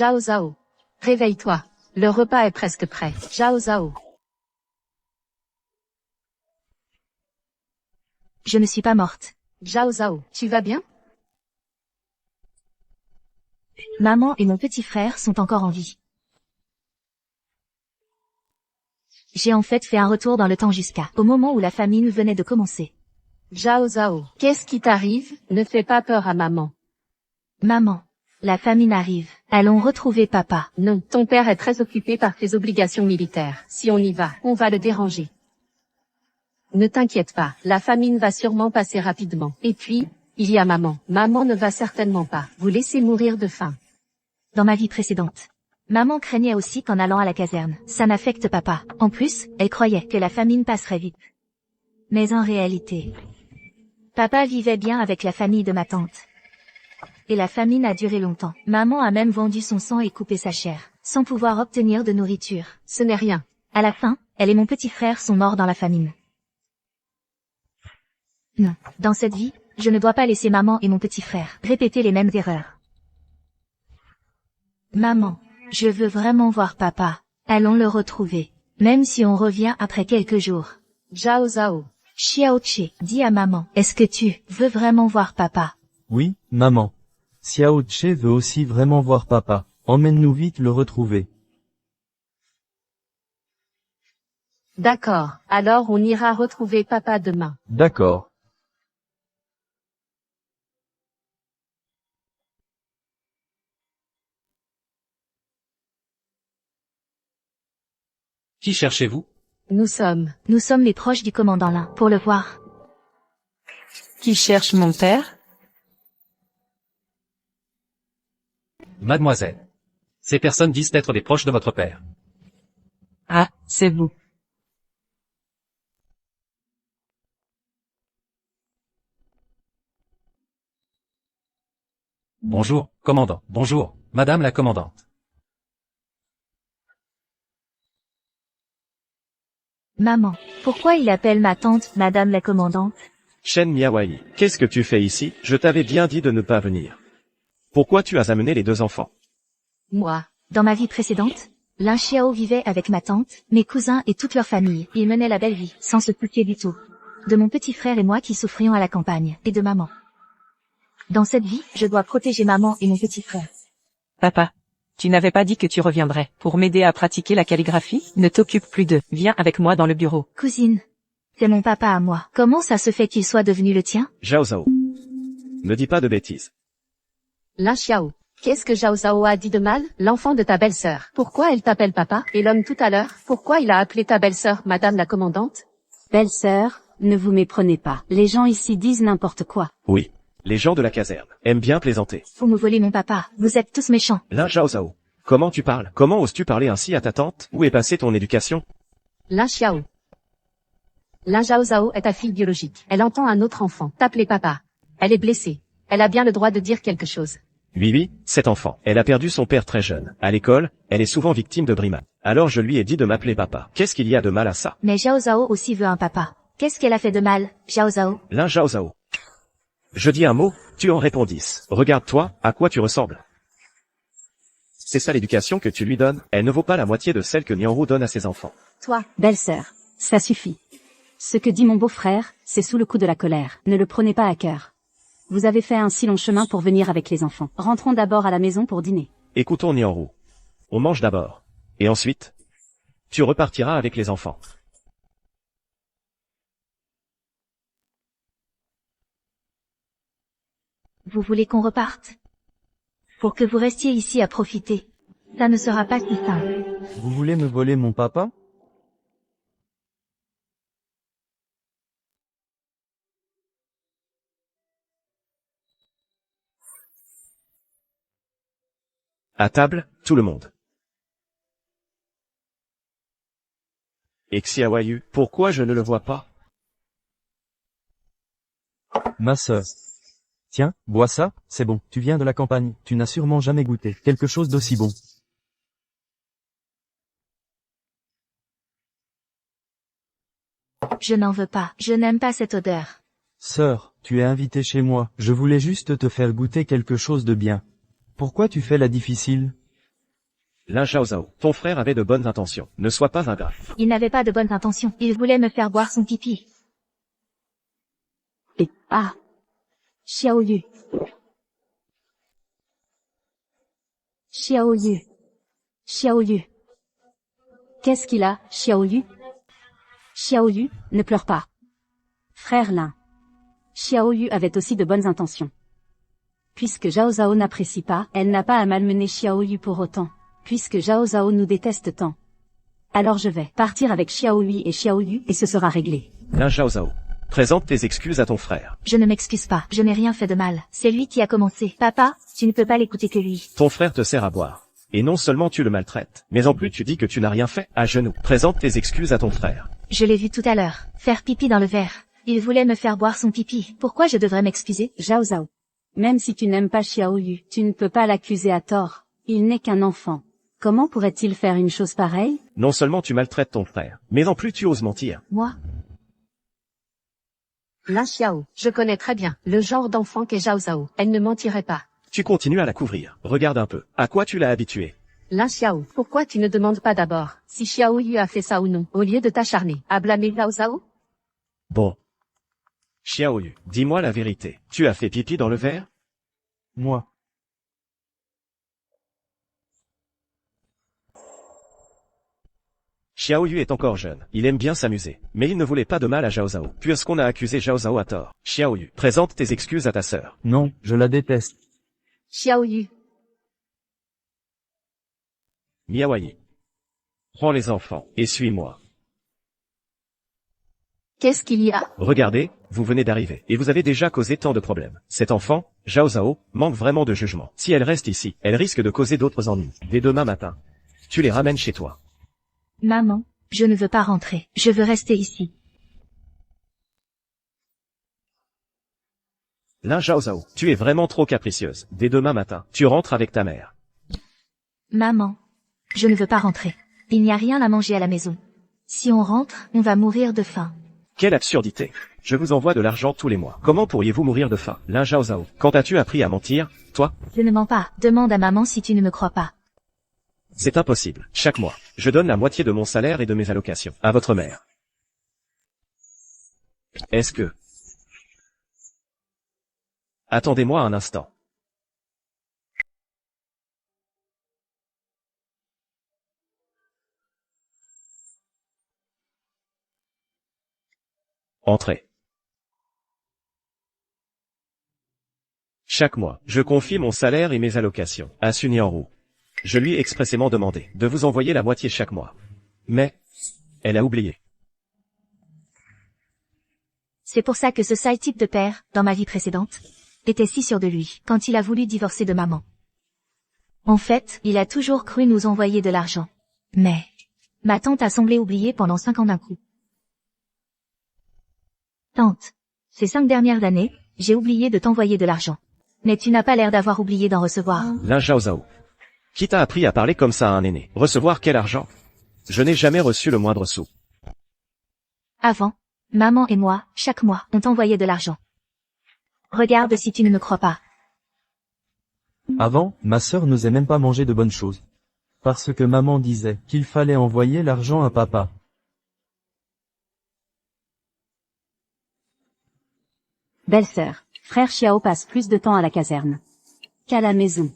Zhao Zhao. Réveille-toi. Le repas est presque prêt. Zhao Zhao. Je ne suis pas morte. Zhao Zhao, tu vas bien? Maman et mon petit frère sont encore en vie. J'ai en fait un retour dans le temps au moment où la famine venait de commencer. Zhao Zhao, qu'est-ce qui t'arrive? Ne fais pas peur à maman. Maman, la famine arrive. Allons retrouver papa. Non, ton père est très occupé par ses obligations militaires. Si on y va, on va le déranger. Ne t'inquiète pas, la famine va sûrement passer rapidement. Et puis, il y a maman. Maman ne va certainement pas vous laisser mourir de faim. Dans ma vie précédente, maman craignait aussi qu'en allant à la caserne, ça n'affecte papa. En plus, elle croyait que la famine passerait vite. Mais en réalité, papa vivait bien avec la famille de ma tante. Et la famine a duré longtemps. Maman a même vendu son sang et coupé sa chair, sans pouvoir obtenir de nourriture. Ce n'est rien. À la fin, elle et mon petit frère sont morts dans la famine. Non, dans cette vie, je ne dois pas laisser maman et mon petit frère répéter les mêmes erreurs. Maman, je veux vraiment voir papa. Allons le retrouver, même si on revient après quelques jours. Zhao Zhao. Xiaoqi, dis à maman, est-ce que tu veux vraiment voir papa? Oui, maman. Xiao Che veut aussi vraiment voir papa. Emmène-nous vite le retrouver. D'accord, alors on ira retrouver papa demain. D'accord. Qui cherchez-vous? Nous sommes. Nous sommes les proches du commandant Lin, pour le voir. Qui cherche mon père? Mademoiselle. Ces personnes disent être des proches de votre père. Ah, c'est vous. Bonjour, commandant. Bonjour, madame la commandante. Maman, pourquoi il appelle ma tante Madame la commandante? Shen Miaoyi, qu'est-ce que tu fais ici? Je t'avais bien dit de ne pas venir. Pourquoi tu as amené les deux enfants? Moi. Dans ma vie précédente, Lin Xiao vivait avec ma tante, mes cousins et toute leur famille. Ils menaient la belle vie, sans se soucier du tout de mon petit frère et moi qui souffrions à la campagne, et de maman. Dans cette vie, je dois protéger maman et mon petit frère. Papa, tu n'avais pas dit que tu reviendrais pour m'aider à pratiquer la calligraphie? Ne t'occupe plus de. Viens avec moi dans le bureau. Cousine, c'est mon papa à moi. Comment ça se fait qu'il soit devenu le tien? Zhao Zhao. Ne dis pas de bêtises. Lin Xiao. Qu'est-ce que Zhao Zhao a dit de mal? L'enfant de ta belle-sœur. Pourquoi elle t'appelle papa? Et l'homme tout à l'heure, pourquoi il a appelé ta belle-sœur Madame la commandante? Belle-sœur, ne vous méprenez pas. Les gens ici disent n'importe quoi. Oui. Les gens de la caserne aiment bien plaisanter. Vous me volez mon papa. Vous êtes tous méchants. Lin Zhao Zhao. Comment tu parles? Comment oses-tu parler ainsi à ta tante? Où est passée ton éducation? Lin Xiao. Lin Zhao Zhao est ta fille biologique. Elle entend un autre enfant t'appeler papa. Elle est blessée. Elle a bien le droit de dire quelque chose. Oui, cet enfant. Elle a perdu son père très jeune. À l'école, elle est souvent victime de brimades. Alors je lui ai dit de m'appeler papa. Qu'est-ce qu'il y a de mal à ça? Mais Zhao Zhao aussi veut un papa. Qu'est-ce qu'elle a fait de mal, Zhao Zhao? Lin Zhao Zhao. Je dis un mot, tu en réponds 10. Regarde-toi, à quoi tu ressembles? C'est ça l'éducation que tu lui donnes? Elle ne vaut pas la moitié de celle que Nianru donne à ses enfants. Toi, belle-sœur, ça suffit. Ce que dit mon beau-frère, c'est sous le coup de la colère. Ne le prenez pas à cœur. Vous avez fait un si long chemin pour venir avec les enfants. Rentrons d'abord à la maison pour dîner. Écoutons Nianru. On mange d'abord. Et ensuite, tu repartiras avec les enfants. Vous voulez qu'on reparte? Pour que vous restiez ici à profiter. Ça ne sera pas si simple. Vous voulez me voler mon papa? À table, tout le monde. Et Xiaoyu, pourquoi je ne le vois pas? Ma sœur. Tiens, bois ça, c'est bon. Tu viens de la campagne, tu n'as sûrement jamais goûté quelque chose d'aussi bon. Je n'en veux pas. Je n'aime pas cette odeur. Sœur, tu es invitée chez moi. Je voulais juste te faire goûter quelque chose de bien. Pourquoi tu fais la difficile? Lin Zhao, ton frère avait de bonnes intentions. Ne sois pas ingrat. Il n'avait pas de bonnes intentions. Il voulait me faire boire son pipi. Et ah, Xiaoyu. Xiaoyu. Xiaoyu. Qu'est-ce qu'il a, Xiaoyu? Xiaoyu, ne pleure pas. Frère Lin. Xiaoyu avait aussi de bonnes intentions. Puisque Zhao Zhao n'apprécie pas, elle n'a pas à malmener Xiaoyu pour autant. Puisque Zhao Zhao nous déteste tant. Alors je vais partir avec Xiaoyu et ce sera réglé. Lin Zhao, présente tes excuses à ton frère. Je ne m'excuse pas. Je n'ai rien fait de mal. C'est lui qui a commencé. Papa, tu ne peux pas l'écouter que lui. Ton frère te sert à boire. Et non seulement tu le maltraites, mais en plus tu dis que tu n'as rien fait. À genoux. Présente tes excuses à ton frère. Je l'ai vu tout à l'heure. Faire pipi dans le verre. Il voulait me faire boire son pipi. Pourquoi je devrais m'excuser? Zhao Zhao. Même si tu n'aimes pas Xiaoyu, tu ne peux pas l'accuser à tort. Il n'est qu'un enfant. Comment pourrait-il faire une chose pareille? Non seulement tu maltraites ton frère, mais en plus tu oses mentir. Moi? Lin Xiao, je connais très bien le genre d'enfant qu'est Zhao Zhao. Elle ne mentirait pas. Tu continues à la couvrir. Regarde un peu. À quoi tu l'as habitué? Lin Xiao, pourquoi tu ne demandes pas d'abord si Xiaoyu a fait ça ou non, au lieu de t'acharner à blâmer Zhao Zhao? Bon. Xiaoyu, dis-moi la vérité. Tu as fait pipi dans le verre? Moi. Xiaoyu est encore jeune. Il aime bien s'amuser. Mais il ne voulait pas de mal à Zhao Zhao, puisqu'on a accusé Zhao Zhao à tort. Xiaoyu, présente tes excuses à ta sœur. Non, je la déteste. Xiaoyu. Miawayi. Prends les enfants, et suis-moi. Qu'est-ce qu'il y a? Regardez, vous venez d'arriver, et vous avez déjà causé tant de problèmes. Cet enfant, Zhao Zhao, manque vraiment de jugement. Si elle reste ici, elle risque de causer d'autres ennuis. Dès demain matin, tu les ramènes chez toi. Maman, je ne veux pas rentrer. Je veux rester ici. Lin Zhao Zhao, tu es vraiment trop capricieuse. Dès demain matin, tu rentres avec ta mère. Maman, je ne veux pas rentrer. Il n'y a rien à manger à la maison. Si on rentre, on va mourir de faim. Quelle absurdité. Je vous envoie de l'argent tous les mois. Comment pourriez-vous mourir de faim? Lin Zhao Zhao, quand as-tu appris à mentir, toi? Je ne mens pas. Demande à maman si tu ne me crois pas. C'est impossible. Chaque mois, je donne la moitié de mon salaire et de mes allocations à votre mère. Est-ce que... Attendez-moi un instant. Entrez. Chaque mois, je confie mon salaire et mes allocations à Sun Yanru. Je lui ai expressément demandé de vous envoyer la moitié chaque mois. Mais, elle a oublié. C'est pour ça que ce sale type de père, dans ma vie précédente, était si sûr de lui, quand il a voulu divorcer de maman. En fait, il a toujours cru nous envoyer de l'argent. Mais, ma tante a semblé oublier pendant 5 ans d'un coup. Tante, ces 5 dernières années, j'ai oublié de t'envoyer de l'argent. Mais tu n'as pas l'air d'avoir oublié d'en recevoir. Lin Zhao Zhao. Qui t'a appris à parler comme ça à un aîné? Recevoir quel argent? Je n'ai jamais reçu le moindre sou. Avant, maman et moi, chaque mois, on t'envoyait de l'argent. Regarde si tu ne me crois pas. Avant, ma sœur n'osait même pas manger de bonnes choses. Parce que maman disait qu'il fallait envoyer l'argent à papa. Belle-sœur, frère Xiao passe plus de temps à la caserne qu'à la maison.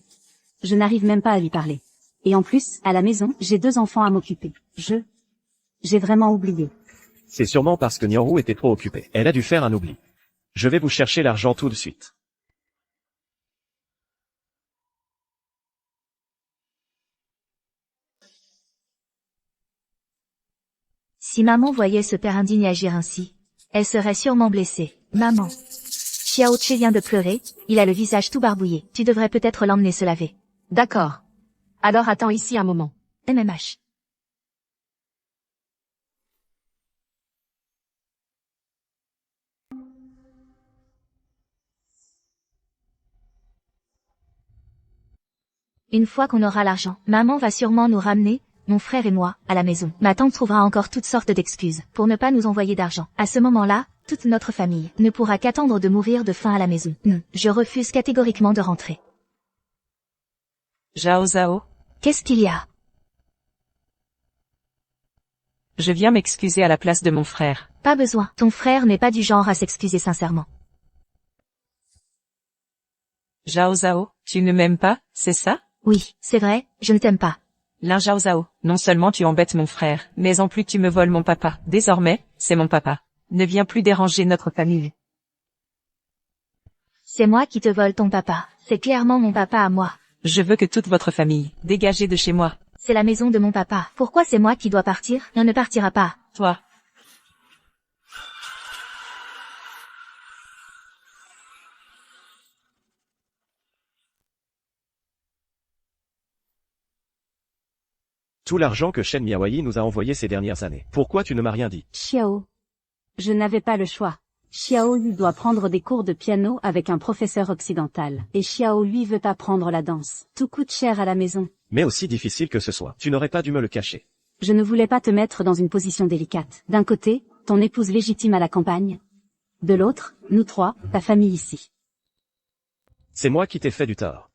Je n'arrive même pas à lui parler. Et en plus, à la maison, j'ai 2 enfants à m'occuper. J'ai vraiment oublié. C'est sûrement parce que Nianru était trop occupée. Elle a dû faire un oubli. Je vais vous chercher l'argent tout de suite. Si maman voyait ce père indigne agir ainsi, elle serait sûrement blessée. Maman. Xiao Che vient de pleurer, il a le visage tout barbouillé. Tu devrais peut-être l'emmener se laver. D'accord. Alors attends ici un moment. MMH. Une fois qu'on aura l'argent, maman va sûrement nous ramener, mon frère et moi, à la maison. Ma tante trouvera encore toutes sortes d'excuses pour ne pas nous envoyer d'argent. À ce moment-là, toute notre famille ne pourra qu'attendre de mourir de faim à la maison. Non, je refuse catégoriquement de rentrer. Zhao Zhao, Qu'est-ce qu'il y a? Je viens m'excuser à la place de mon frère. Pas besoin. Ton frère n'est pas du genre à s'excuser sincèrement. Zhao Zhao, tu ne m'aimes pas, c'est ça? Oui, c'est vrai, je ne t'aime pas. Lin Zhao Zhao, non seulement tu embêtes mon frère, mais en plus tu me voles mon papa. Désormais, c'est mon papa. Ne viens plus déranger notre famille. C'est moi qui te vole ton papa. C'est clairement mon papa à moi. Je veux que toute votre famille, dégagez de chez moi. C'est la maison de mon papa. Pourquoi c'est moi qui dois partir? On ne partira pas. Toi. Tout l'argent que Shen Miaoyi nous a envoyé ces dernières années. Pourquoi tu ne m'as rien dit? Xiao. Je n'avais pas le choix. Xiao Yu doit prendre des cours de piano avec un professeur occidental. Et Xiao lui veut apprendre la danse. Tout coûte cher à la maison. Mais aussi difficile que ce soit, tu n'aurais pas dû me le cacher. Je ne voulais pas te mettre dans une position délicate. D'un côté, ton épouse légitime à la campagne. De l'autre, nous trois, ta famille ici. C'est moi qui t'ai fait du tort.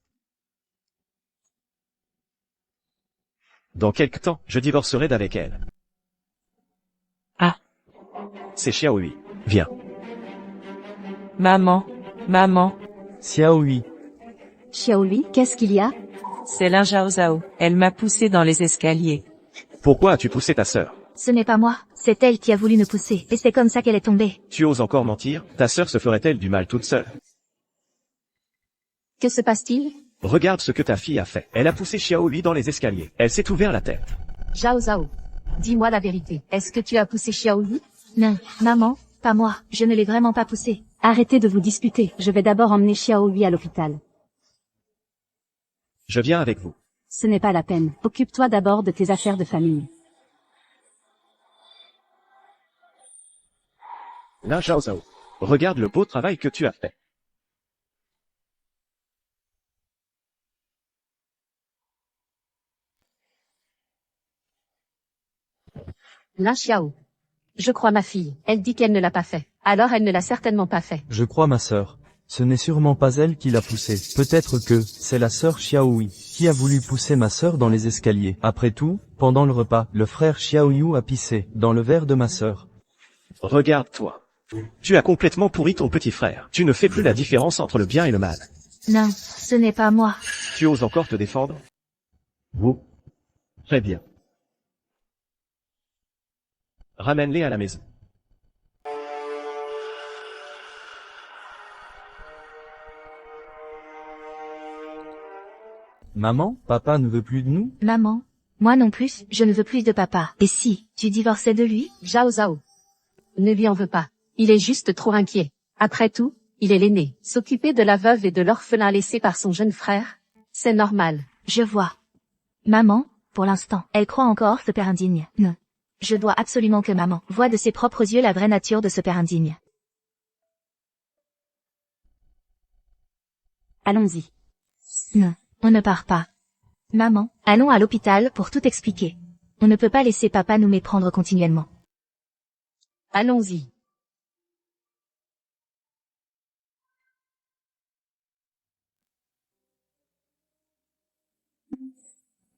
Dans quelque temps, je divorcerai d'avec elle. Ah. C'est Xiaohui. Viens. Maman. Maman. Xiaohui. Xiao Lui, qu'est-ce qu'il y a? C'est Lin Zhao Zhao. Elle m'a poussé dans les escaliers. Pourquoi as-tu poussé ta sœur? Ce n'est pas moi. C'est elle qui a voulu nous pousser. Et c'est comme ça qu'elle est tombée. Tu oses encore mentir? Ta sœur se ferait-elle du mal toute seule? Que se passe-t-il? Regarde ce que ta fille a fait. Elle a poussé Xiaohui dans les escaliers. Elle s'est ouvert la tête. Zhao Zhao. Dis-moi la vérité. Est-ce que tu as poussé Xiaohui? Non, maman, pas moi. Je ne l'ai vraiment pas poussé. Arrêtez de vous disputer. Je vais d'abord emmener Xiao Lui à l'hôpital. Je viens avec vous. Ce n'est pas la peine. Occupe-toi d'abord de tes affaires de famille. Lin Zhao Zhao. Regarde le beau travail que tu as fait. Lin Xiao. Je crois ma fille. Elle dit qu'elle ne l'a pas fait. Alors elle ne l'a certainement pas fait. Je crois ma sœur. Ce n'est sûrement pas elle qui l'a poussé. Peut-être que c'est la sœur Xiaohui qui a voulu pousser ma sœur dans les escaliers. Après tout, pendant le repas, le frère Xiaoyu a pissé dans le verre de ma sœur. Regarde-toi. Tu as complètement pourri ton petit frère. Tu ne fais plus la différence entre le bien et le mal. Non, ce n'est pas moi. Tu oses encore te défendre? Vous. Très bien. Ramène-les à la maison. Maman, papa ne veut plus de nous? Maman. Moi non plus, je ne veux plus de papa. Et si, tu divorçais de lui? Zhao Zhao. Ne lui en veux pas. Il est juste trop inquiet. Après tout, il est l'aîné. S'occuper de la veuve et de l'orphelin laissé par son jeune frère, c'est normal. Je vois. Maman, pour l'instant, elle croit encore ce père indigne. Non. Je dois absolument que maman voie de ses propres yeux la vraie nature de ce père indigne. Allons-y. Non, on ne part pas. Maman, allons à l'hôpital pour tout expliquer. On ne peut pas laisser papa nous méprendre continuellement. Allons-y.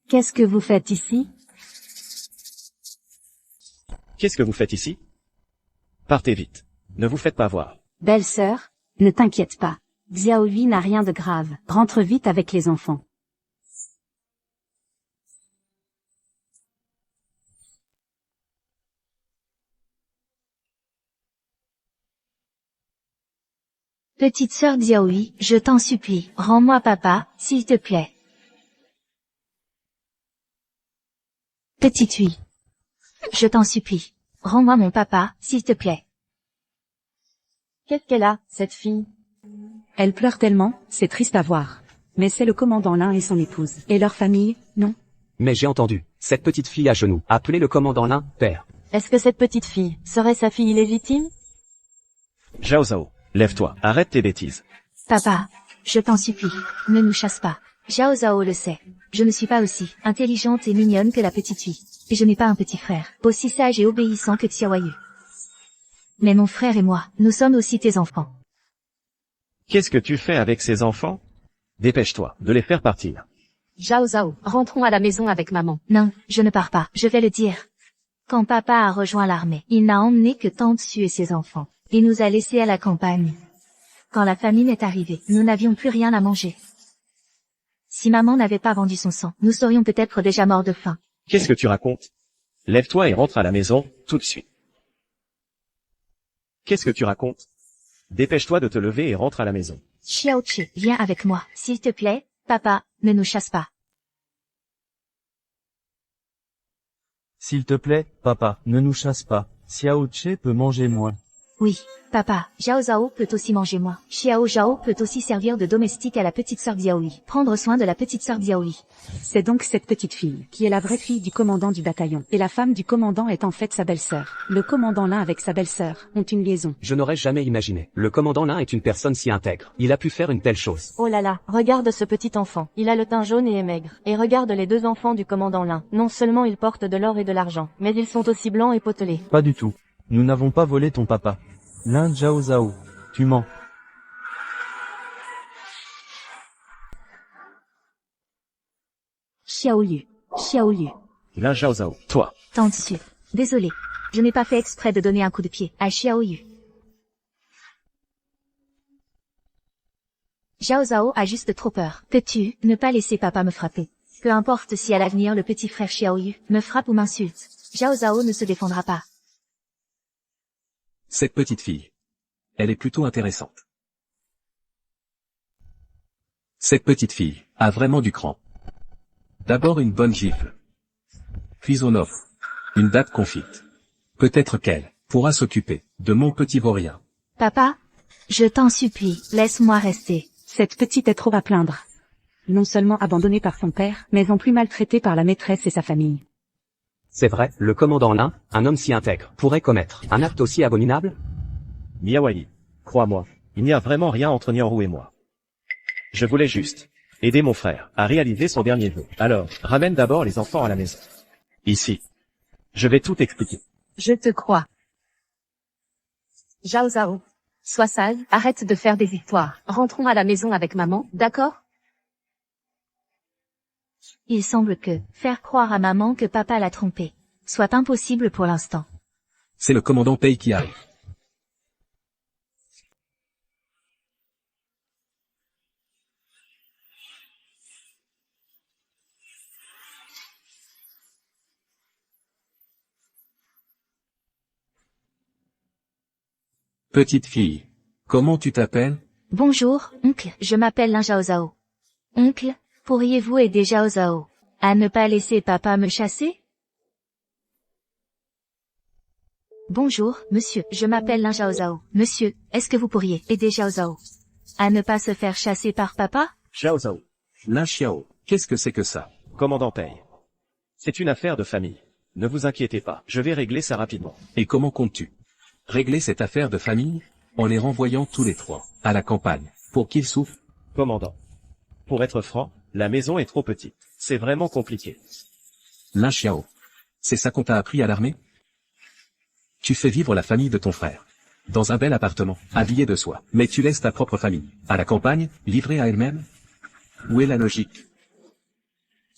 Qu'est-ce que vous faites ici? Qu'est-ce que vous faites ici? Partez vite. Ne vous faites pas voir. Belle-sœur, ne t'inquiète pas. Xiaohui n'a rien de grave. Rentre vite avec les enfants. Petite sœur Xiaohui, je t'en supplie, rends-moi papa, s'il te plaît. Petite Hui. Je t'en supplie. Rends-moi mon papa, s'il te plaît. Qu'est-ce qu'elle a, cette fille? Elle pleure tellement, c'est triste à voir. Mais c'est le commandant Lin et son épouse. Et leur famille, non? Mais j'ai entendu, cette petite fille à genoux, appeler le commandant Lin, père. Est-ce que cette petite fille serait sa fille illégitime? Zhao Zhao, lève-toi, arrête tes bêtises. Papa, je t'en supplie, ne nous chasse pas. Zhao Zhao le sait. Je ne suis pas aussi intelligente et mignonne que la petite fille. Et je n'ai pas un petit frère, aussi sage et obéissant que Xiaoyu. Mais mon frère et moi, nous sommes aussi tes enfants. Qu'est-ce que tu fais avec ces enfants? Dépêche-toi, de les faire partir. Zhao Zhao, rentrons à la maison avec maman. Non, je ne pars pas, je vais le dire. Quand papa a rejoint l'armée, il n'a emmené que Tante Su et ses enfants. Il nous a laissés à la campagne. Quand la famine est arrivée, nous n'avions plus rien à manger. Si maman n'avait pas vendu son sang, nous serions peut-être déjà morts de faim. Qu'est-ce que tu racontes? Lève-toi et rentre à la maison, tout de suite. Qu'est-ce que tu racontes? Dépêche-toi de te lever et rentre à la maison. Xiaoqi, viens avec moi. S'il te plaît, papa, ne nous chasse pas. S'il te plaît, papa, ne nous chasse pas. Xiao Che peut manger moins. Oui, papa, Zhao Zhao peut aussi manger moins. Xiao Zhao peut aussi servir de domestique à la petite sœur Xiaoyi. Prendre soin de la petite sœur Xiaoyi. C'est donc cette petite fille, qui est la vraie fille du commandant du bataillon. Et la femme du commandant est en fait sa belle-sœur. Le commandant Lin avec sa belle-sœur ont une liaison. Je n'aurais jamais imaginé. Le commandant Lin est une personne si intègre. Il a pu faire une telle chose. Oh là là, regarde ce petit enfant. Il a le teint jaune et est maigre. Et regarde les deux enfants du commandant Lin. Non seulement ils portent de l'or et de l'argent, mais ils sont aussi blancs et potelés. Pas du tout. Nous n'avons pas volé ton papa. Lin Zhao Zhao. Tu mens. Xiaoyu. Xiaoyu. Lin Zhao Zhao, toi. Tante Su. Désolée. Je n'ai pas fait exprès de donner un coup de pied à Xiaoyu. Zhao Zhao a juste trop peur. Peux-tu ne pas laisser papa me frapper? Peu importe si à l'avenir le petit frère Xiaoyu me frappe ou m'insulte. Zhao Zhao ne se défendra pas. Cette petite fille. Elle est plutôt intéressante. Cette petite fille a vraiment du cran. D'abord une bonne gifle. Puis on offre une date confite. Peut-être qu'elle pourra s'occuper de mon petit vaurien. Papa, je t'en supplie, laisse-moi rester. Cette petite est trop à plaindre. Non seulement abandonnée par son père, mais en plus maltraitée par la maîtresse et sa famille. C'est vrai, le commandant Lin, un homme si intègre, pourrait commettre un acte aussi abominable? Miawayi, crois-moi, il n'y a vraiment rien entre Nianrou et moi. Je voulais juste aider mon frère à réaliser son dernier vœu. Alors, ramène d'abord les enfants à la maison. Ici. Je vais tout expliquer. Je te crois. Zhao Zhao. Sois sage, arrête de faire des histoires. Rentrons à la maison avec maman, d'accord? Il semble que faire croire à maman que papa l'a trompé soit impossible pour l'instant. C'est le commandant Pei qui arrive. Petite fille, comment tu t'appelles? Bonjour, oncle, je m'appelle Lin Zhao Zhao. Oncle, pourriez-vous aider Zhao Zhao à ne pas laisser papa me chasser? Bonjour, monsieur, je m'appelle Lin Zhao Zhao. Monsieur, est-ce que vous pourriez aider Zhao Zhao à ne pas se faire chasser par papa? Zhao Zhao. Lin Xiao, qu'est-ce que c'est que ça? Commandant Pei. C'est une affaire de famille. Ne vous inquiétez pas, je vais régler ça rapidement. Et comment comptes-tu régler cette affaire de famille? En les renvoyant tous les trois à la campagne, pour qu'ils souffrent? Commandant. Pour être franc, la maison est trop petite. C'est vraiment compliqué. Lin Xiao. C'est ça qu'on t'a appris à l'armée? Tu fais vivre la famille de ton frère dans un bel appartement, habillé de soie, mais tu laisses ta propre famille à la campagne, livrée à elle-même? Où est la logique?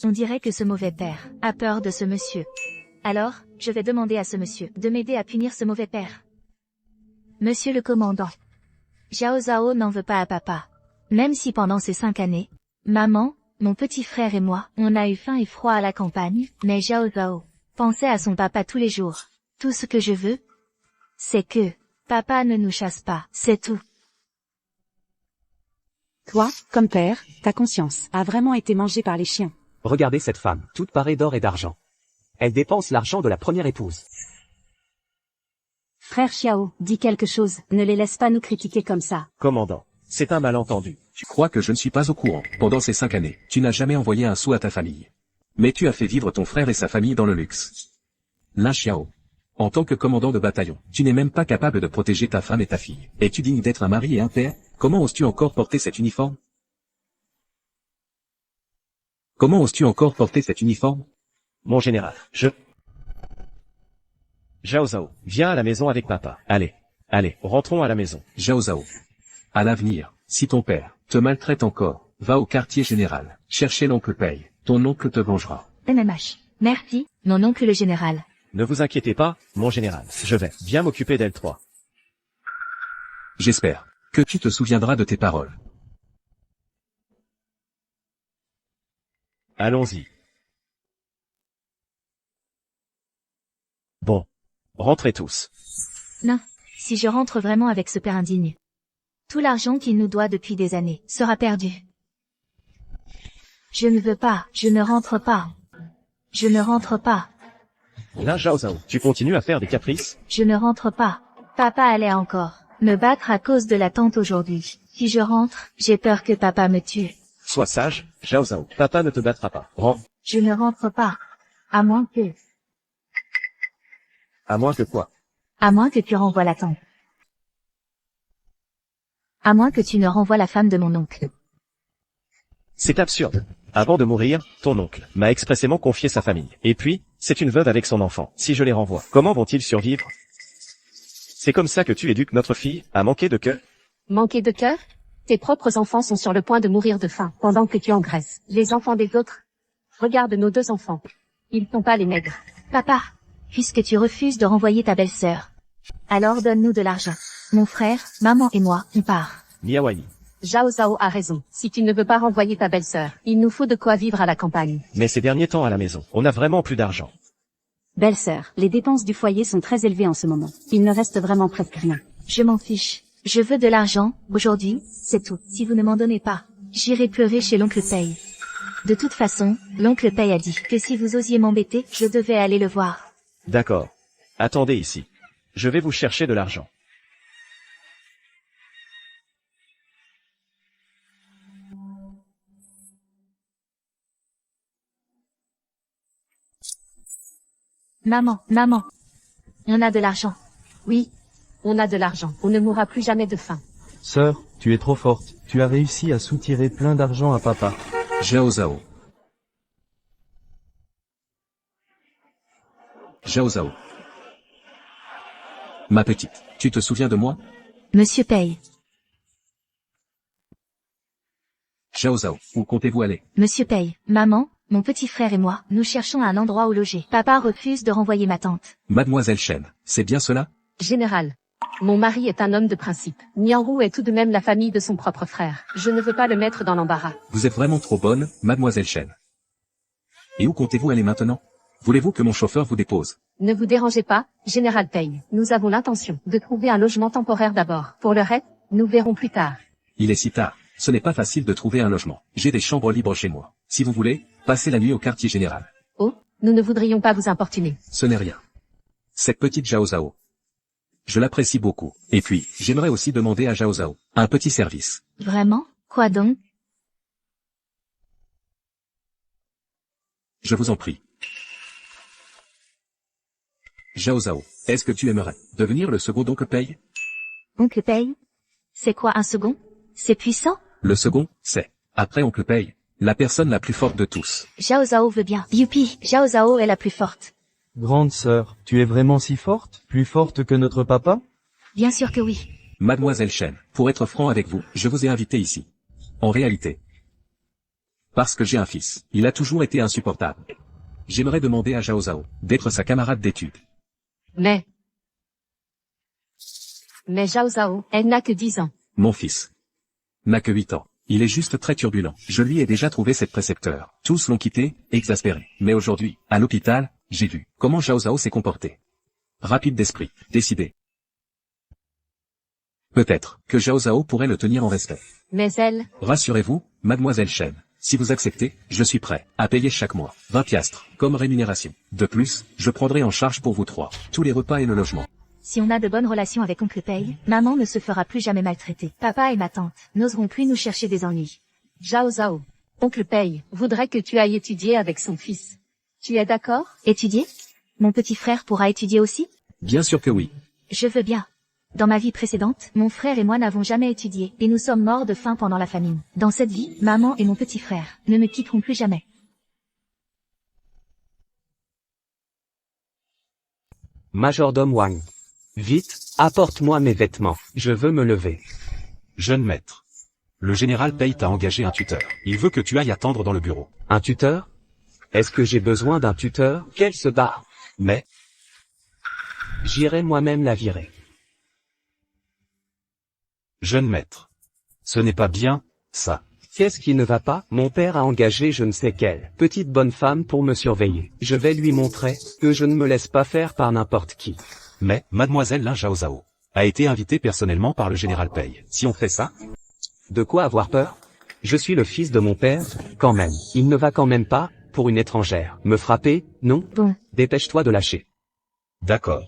On dirait que ce mauvais père a peur de ce monsieur. Alors, je vais demander à ce monsieur de m'aider à punir ce mauvais père. Monsieur le commandant, Zhao Zhao n'en veut pas à papa. Même si pendant ces 5 années, maman, mon petit frère et moi, on a eu faim et froid à la campagne, mais Zhao Zhao pensait à son papa tous les jours. Tout ce que je veux, c'est que papa ne nous chasse pas, c'est tout. Toi, comme père, ta conscience a vraiment été mangée par les chiens. Regardez cette femme, toute parée d'or et d'argent. Elle dépense l'argent de la première épouse. Frère Xiao, dis quelque chose, ne les laisse pas nous critiquer comme ça. Commandant. C'est un malentendu. Tu crois que je ne suis pas au courant? Pendant ces 5 années, tu n'as jamais envoyé un sou à ta famille. Mais tu as fait vivre ton frère et sa famille dans le luxe. Lin Xiao. En tant que commandant de bataillon, tu n'es même pas capable de protéger ta femme et ta fille. Es-tu digne d'être un mari et un père? Comment oses-tu encore porter cet uniforme? Comment oses-tu encore porter cet uniforme? Mon général, Zhao Zhao, viens à la maison avec papa. Allez, rentrons à la maison. Zhao Zhao. À l'avenir, si ton père te maltraite encore, va au quartier général, chercher l'oncle Pei. Ton oncle te vengera. MMH. Merci, mon oncle le général. Ne vous inquiétez pas, mon général. Je vais bien m'occuper d'elle 3. J'espère que tu te souviendras de tes paroles. Allons-y. Bon. Rentrez tous. Non, si je rentre vraiment avec ce père indigne. Tout l'argent qu'il nous doit depuis des années sera perdu. Je ne veux pas, je ne rentre pas. Je ne rentre pas, Là, Zhao Zhao, tu continues à faire des caprices? je ne rentre pas. Papa allait encore me battre à cause de la tante aujourd'hui. Si je rentre, j'ai peur que papa me tue. Sois sage, Zhao Zhao. Papa ne te battra pas. Je ne rentre pas. À moins que quoi? À moins que tu renvoies la tante. À moins que tu ne renvoies la femme de mon oncle. C'est absurde. Avant de mourir, ton oncle m'a expressément confié sa famille. Et puis, c'est une veuve avec son enfant. Si je les renvoie, comment vont-ils survivre? C'est comme ça que tu éduques notre fille, à manquer de cœur? Manquer de cœur? Tes propres enfants sont sur le point de mourir de faim, pendant que tu engraisses les enfants des autres. Regarde nos 2 enfants. Ils sont pas les nègres. Papa, puisque tu refuses de renvoyer ta belle-sœur, alors donne-nous de l'argent. Mon frère, maman et moi, on part. Miawayi. Zhao Zhao a raison. Si tu ne veux pas renvoyer ta belle-sœur, il nous faut de quoi vivre à la campagne. Mais ces derniers temps à la maison, on a vraiment plus d'argent. Belle-sœur, les dépenses du foyer sont très élevées en ce moment. Il ne reste vraiment presque rien. Je m'en fiche. Je veux de l'argent, aujourd'hui, c'est tout. Si vous ne m'en donnez pas, j'irai pleurer chez l'oncle Paye. De toute façon, l'oncle Paye a dit que si vous osiez m'embêter, je devais aller le voir. D'accord. Attendez ici. Je vais vous chercher de l'argent. Maman, on a de l'argent. Oui, on a de l'argent. On ne mourra plus jamais de faim. Sœur, tu es trop forte. Tu as réussi à soutirer plein d'argent à papa. Zhao Zhao. Zhao Zhao. Ma petite, tu te souviens de moi? Monsieur Paye. Zhao Zhao, où comptez-vous aller? Monsieur Paye, maman, mon petit frère et moi, nous cherchons un endroit où loger. Papa refuse de renvoyer ma tante. Mademoiselle Chen, c'est bien cela? Général. Mon mari est un homme de principe. Nianrou est tout de même la famille de son propre frère. Je ne veux pas le mettre dans l'embarras. Vous êtes vraiment trop bonne, Mademoiselle Chen. Et où comptez-vous aller maintenant? Voulez-vous que mon chauffeur vous dépose? Ne vous dérangez pas, Général Paye. Nous avons l'intention de trouver un logement temporaire d'abord. Pour le reste, nous verrons plus tard. Il est si tard. Ce n'est pas facile de trouver un logement. J'ai des chambres libres chez moi. Si vous voulez, passez la nuit au quartier général. Oh, nous ne voudrions pas vous importuner. Ce n'est rien. Cette petite Zhao Zhao. Je l'apprécie beaucoup. Et puis, j'aimerais aussi demander à Zhao Zhao un petit service. Vraiment? Quoi donc? Je vous en prie. Zhao Zhao, est-ce que tu aimerais devenir le second oncle Paye? Oncle Paye? C'est quoi un second? C'est puissant? Le second, c'est, après oncle Paye, la personne la plus forte de tous. Zhao Zhao veut bien. Youpi, Zhao Zhao est la plus forte. Grande sœur, tu es vraiment si forte? Plus forte que notre papa? Bien sûr que oui. Mademoiselle Chen, pour être franc avec vous, je vous ai invité ici. En réalité. Parce que j'ai un fils. Il a toujours été insupportable. J'aimerais demander à Zhao Zhao d'être sa camarade d'études. Mais Zhao Zhao, elle n'a que 10 ans. Mon fils n'a que 8 ans. Il est juste très turbulent. Je lui ai déjà trouvé cette précepteur. Tous l'ont quitté, exaspéré. Mais aujourd'hui, à l'hôpital, j'ai vu comment Zhao Zhao s'est comporté. Rapide d'esprit, décidé. Peut-être que Zhao Zhao pourrait le tenir en respect. Mais elle, Rassurez-vous, Mademoiselle Chen, si vous acceptez, je suis prêt à payer chaque mois 20 piastres comme rémunération. De plus, je prendrai en charge pour vous 3 tous les repas et le logement. Si on a de bonnes relations avec oncle Paye, maman ne se fera plus jamais maltraiter. Papa et ma tante n'oseront plus nous chercher des ennuis. Zhao Zhao, oncle Paye, voudrait que tu ailles étudier avec son fils. Tu es d'accord? Étudier? Mon petit frère pourra étudier aussi? Bien sûr que oui. Je veux bien. Dans ma vie précédente, mon frère et moi n'avons jamais étudié, et nous sommes morts de faim pendant la famine. Dans cette vie, maman et mon petit frère ne me quitteront plus jamais. Majordome Wang. Vite, apporte-moi mes vêtements. Je veux me lever. Jeune maître. Le général Paye t'a engagé un tuteur. Il veut que tu ailles attendre dans le bureau. Un tuteur? Est-ce que j'ai besoin d'un tuteur? Quel se bat? Mais, J'irai moi-même la virer. Jeune maître. Ce n'est pas bien, ça. Qu'est-ce qui ne va pas? Mon père a engagé je ne sais quelle petite bonne femme pour me surveiller. Je vais lui montrer que je ne me laisse pas faire par n'importe qui. Mais, mademoiselle Lin Zhao Zhao a été invitée personnellement par le général Pei. Si on fait ça, De quoi avoir peur? Je suis le fils de mon père, quand même. Il ne va quand même pas, pour une étrangère, me frapper, non? Bon. Dépêche-toi de lâcher. d'accord.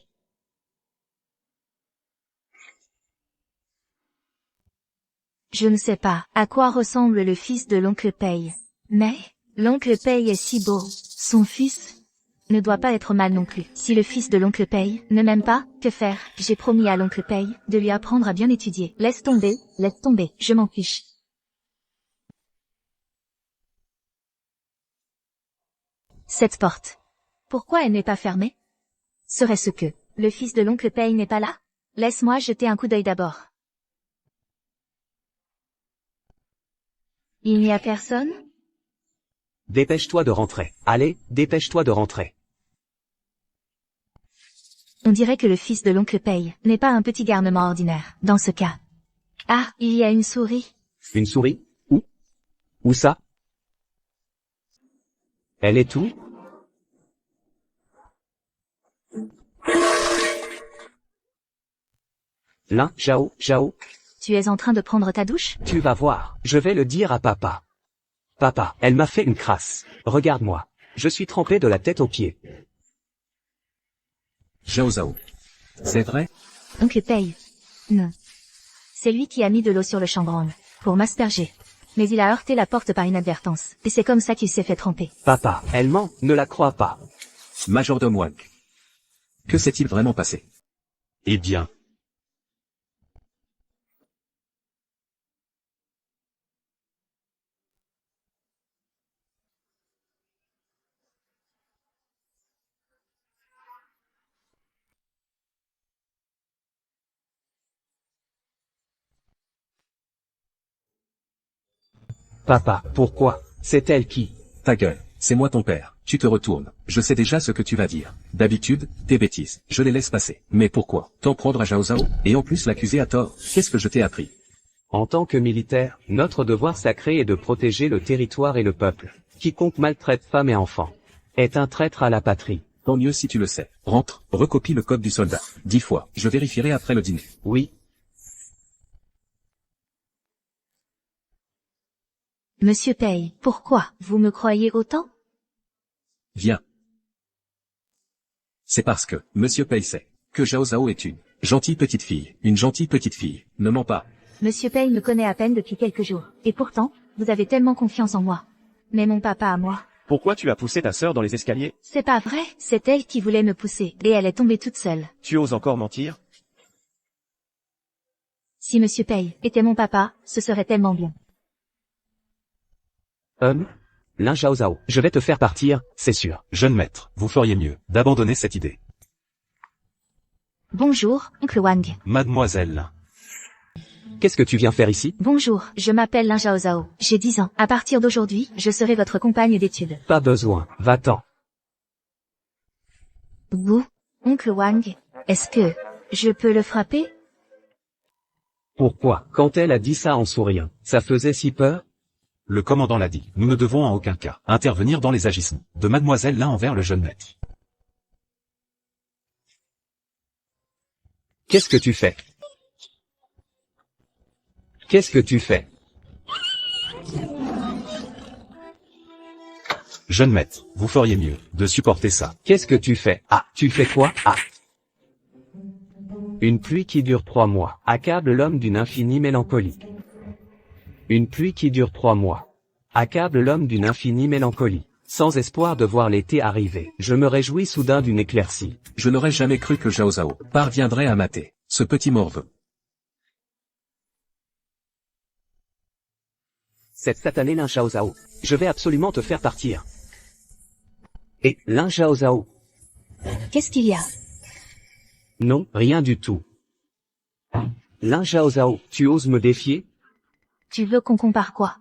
Je ne sais pas à quoi ressemble le fils de l'oncle Pei. Mais, l'oncle Pei est si beau. Son fils ne doit pas être mal non plus. Si le fils de l'oncle Pei ne m'aime pas, que faire? J'ai promis à l'oncle Pei de lui apprendre à bien étudier. Laisse tomber, je m'en fiche. Cette porte. Pourquoi elle n'est pas fermée? Serait-ce que le fils de l'oncle Pei n'est pas là? Laisse-moi jeter un coup d'œil d'abord. Il n'y a personne? Dépêche-toi de rentrer. Allez, dépêche-toi de rentrer. On dirait que le fils de l'oncle Pei n'est pas un petit garnement ordinaire, dans ce cas. Ah, il y a une souris. Une souris? Où? Où ça? Elle est où? Lin Zhao Zhao, Tu es en train de prendre ta douche? tu vas voir. Je vais le dire à papa. Papa, elle m'a fait une crasse. Regarde-moi. Je suis trempé de la tête aux pieds. Zhao Zhao. C'est vrai? Oncle Pei. Non. C'est lui qui a mis de l'eau sur le chambranle, pour m'asperger. Mais il a heurté la porte par inadvertance, et c'est comme ça qu'il s'est fait tremper. Papa, elle ment, ne la crois pas. Majordome Wang. Que s'est-il vraiment passé? Eh bien, Papa, pourquoi? C'est elle qui... Ta gueule, c'est moi ton père. Tu te retournes. Je sais déjà ce que tu vas dire. D'habitude, tes bêtises, je les laisse passer. Mais pourquoi t'en prendre à Zhao Zhao, et en plus l'accuser à tort? Qu'est-ce que je t'ai appris? En tant que militaire, notre devoir sacré est de protéger le territoire et le peuple. Quiconque maltraite femmes et enfants est un traître à la patrie. Tant mieux si tu le sais. Rentre, recopie le code du soldat. 10 fois, je vérifierai après le dîner. Oui, Monsieur Pei, pourquoi vous me croyez autant? Viens. C'est parce que, Monsieur Pei sait, que Zhao Zhao est une gentille petite fille. Une gentille petite fille. Ne mens pas. Monsieur Pei me connaît à peine depuis quelques jours. Et pourtant, vous avez tellement confiance en moi. Mais mon papa à moi. Pourquoi tu as poussé ta sœur dans les escaliers? C'est pas vrai, c'est elle qui voulait me pousser, et elle est tombée toute seule. Tu oses encore mentir? Si Monsieur Pei était mon papa, ce serait tellement bien. Lin Zhao Zhao, je vais te faire partir, c'est sûr. jeune maître, vous feriez mieux d'abandonner cette idée. Bonjour, oncle Wang. Mademoiselle, Qu'est-ce que tu viens faire ici? Bonjour, je m'appelle Lin Zhao Zhao. J'ai 10 ans. À partir d'aujourd'hui, je serai votre compagne d'études. Pas besoin, va-t'en. Vous, oncle Wang, est-ce que je peux le frapper? Pourquoi? Quand elle a dit ça en souriant, ça faisait si peur? le commandant l'a dit, nous ne devons en aucun cas intervenir dans les agissements de mademoiselle Lin envers le jeune maître. Qu'est-ce que tu fais? Qu'est-ce que tu fais? Jeune maître, vous feriez mieux de supporter ça. Qu'est-ce que tu fais? Ah, tu fais quoi? Ah. Une pluie qui dure 3 mois accable l'homme d'une infinie mélancolie. Une pluie qui dure 3 mois accable l'homme d'une infinie mélancolie. Sans espoir de voir l'été arriver, je me réjouis soudain d'une éclaircie. Je n'aurais jamais cru que Zhao Zhao parviendrait à mater ce petit morveux. Cette satanée Lin Zhao Zhao, je vais absolument te faire partir. Et, Lin Zhao Zhao, Qu'est-ce qu'il y a? non, rien du tout. Lin Zhao Zhao, tu oses me défier? Tu veux qu'on compare quoi?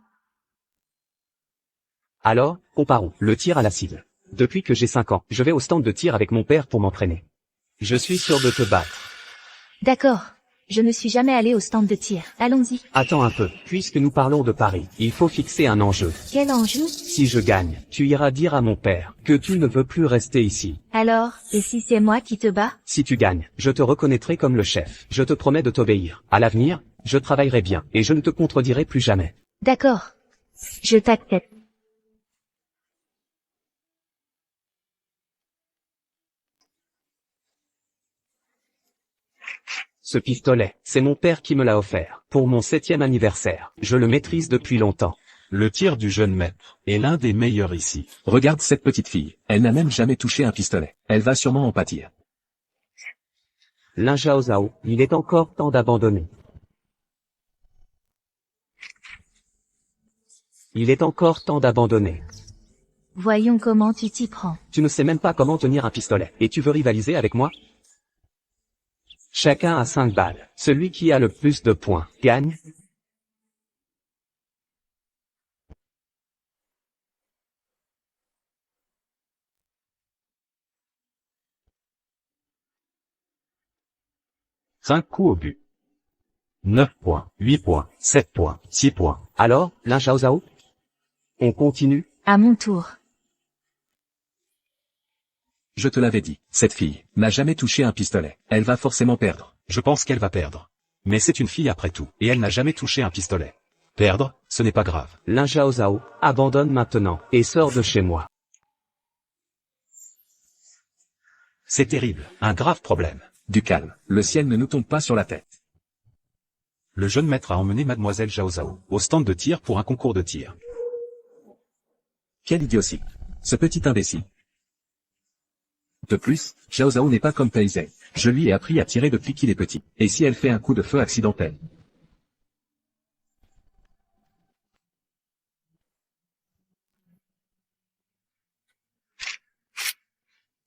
Alors, comparons le tir à la cible. Depuis que j'ai 5 ans, je vais au stand de tir avec mon père pour m'entraîner. Je suis sûr de te battre. D'accord. Je ne suis jamais allé au stand de tir. Allons-y. Attends un peu, puisque nous parlons de Paris, il faut fixer un enjeu. Quel enjeu? Si je gagne, tu iras dire à mon père que tu ne veux plus rester ici. Alors, et si c'est moi qui te bats? Si tu gagnes, je te reconnaîtrai comme le chef. Je te promets de t'obéir. À l'avenir, je travaillerai bien, et je ne te contredirai plus jamais. D'accord. Je t'accepte. Ce pistolet, c'est mon père qui me l'a offert, pour mon 7e anniversaire. Je le maîtrise depuis longtemps. Le tir du jeune maître est l'un des meilleurs ici. Regarde cette petite fille. Elle n'a même jamais touché un pistolet. Elle va sûrement en pâtir. Lin Zhao Zhao, il est encore temps d'abandonner. Il est encore temps d'abandonner. Voyons comment tu t'y prends. Tu ne sais même pas comment tenir un pistolet, et tu veux rivaliser avec moi? Chacun a 5 balles. Celui qui a le plus de points gagne. Cinq coups au but. 9 points, 8 points, 7 points, 6 points. Alors, Lin Zhao Zhao? On continue? À mon tour. Je te l'avais dit, cette fille n'a jamais touché un pistolet. Elle va forcément perdre. Je pense qu'elle va perdre. Mais c'est une fille après tout, et elle n'a jamais touché un pistolet. Perdre, ce n'est pas grave. Lin Zhao Zhao, abandonne maintenant, et sors de chez moi. C'est terrible, un grave problème. Du calme, le ciel ne nous tombe pas sur la tête. Le jeune maître a emmené mademoiselle Zhao Zhao au stand de tir pour un concours de tir. Quelle idiotie. Ce petit imbécile. De plus, Zhao Zhao n'est pas comme Pei Zhe. Je lui ai appris à tirer depuis qu'il est petit. Et si elle fait un coup de feu accidentel?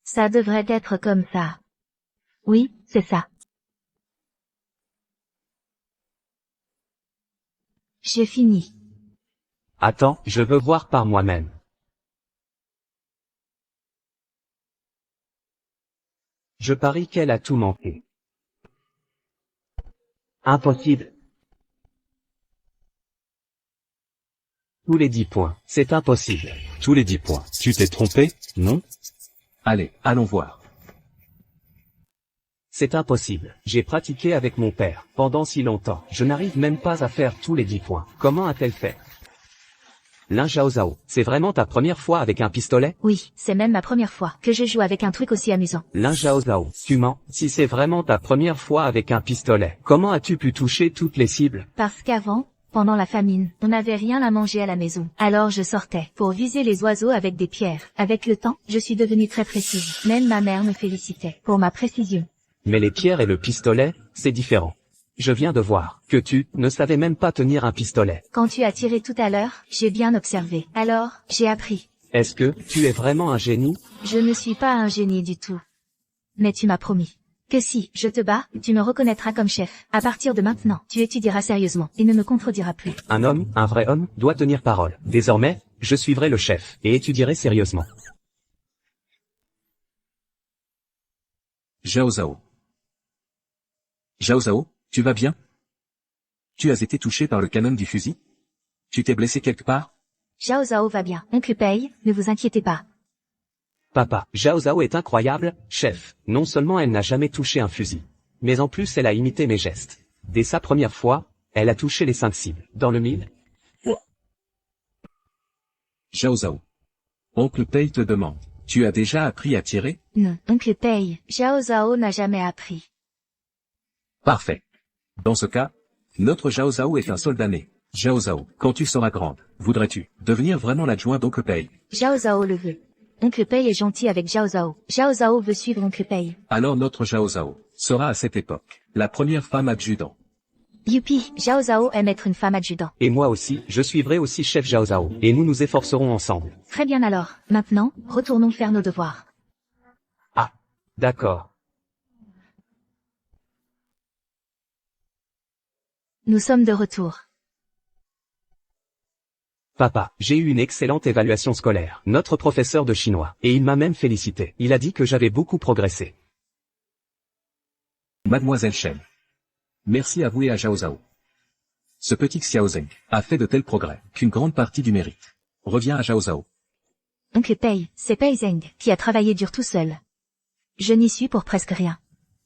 Ça devrait être comme ça. Oui, c'est ça. J'ai fini. Attends, je veux voir par moi-même. Je parie qu'elle a tout manqué. Impossible. Tous les 10 points, c'est impossible. Tous les 10 points. Tu t'es trompé, non? Allez, allons voir. C'est impossible. J'ai pratiqué avec mon père, pendant si longtemps. Je n'arrive même pas à faire tous les 10 points. Comment a-t-elle fait? Lin Zhao Zhao, c'est vraiment ta première fois avec un pistolet? Oui, c'est même ma première fois que je joue avec un truc aussi amusant. Lin Zhao Zhao, tu mens. Si c'est vraiment ta première fois avec un pistolet, comment as-tu pu toucher toutes les cibles? Parce qu'avant, pendant la famine, on n'avait rien à manger à la maison. Alors je sortais pour viser les oiseaux avec des pierres. Avec le temps, je suis devenue très précise. Même ma mère me félicitait pour ma précision. Mais les pierres et le pistolet, c'est différent. Je viens de voir que tu ne savais même pas tenir un pistolet. Quand tu as tiré tout à l'heure, j'ai bien observé. Alors, j'ai appris. Est-ce que tu es vraiment un génie? Je ne suis pas un génie du tout. Mais tu m'as promis que si je te bats, tu me reconnaîtras comme chef. À partir de maintenant, tu étudieras sérieusement et ne me contrediras plus. Un homme, un vrai homme, doit tenir parole. Désormais, je suivrai le chef et étudierai sérieusement. Zhao Zhao. Zhao Zhao, tu vas bien? Tu as été touché par le canon du fusil? Tu t'es blessé quelque part? Zhao Zhao va bien. Oncle Pei, ne vous inquiétez pas. Papa, Zhao Zhao est incroyable, chef. Non seulement elle n'a jamais touché un fusil, mais en plus elle a imité mes gestes. Dès sa première fois, elle a touché les 5 cibles. Dans le 1000. Zhao Zhao. Oncle Pei te demande. Tu as déjà appris à tirer? Non, Oncle Pei, Zhao Zhao n'a jamais appris. Parfait. Dans ce cas, notre Zhao Zhao est un soldat né. Zhao Zhao, quand tu seras grande, voudrais-tu devenir vraiment l'adjoint d'Oncle Pei? Zhao Zhao le veut. Oncle Pei est gentil avec Zhao Zhao. Zhao Zhao veut suivre Oncle Pei. Alors notre Zhao Zhao sera à cette époque la première femme adjudant. Youpi, Zhao Zhao aime être une femme adjudant. Et moi aussi, je suivrai aussi chef Zhao Zhao, et nous nous efforcerons ensemble. Très bien alors. Maintenant, retournons faire nos devoirs. Ah, d'accord. Nous sommes de retour. Papa, j'ai eu une excellente évaluation scolaire. Notre professeur de chinois. Et il m'a même félicité. Il a dit que j'avais beaucoup progressé. Mademoiselle Shen. Merci à vous et à Zhao Zhao. Ce petit Xiaozeng a fait de tels progrès qu'une grande partie du mérite revient à Zhao Zhao. Oncle Pei, c'est Pei Zeng qui a travaillé dur tout seul. Je n'y suis pour presque rien.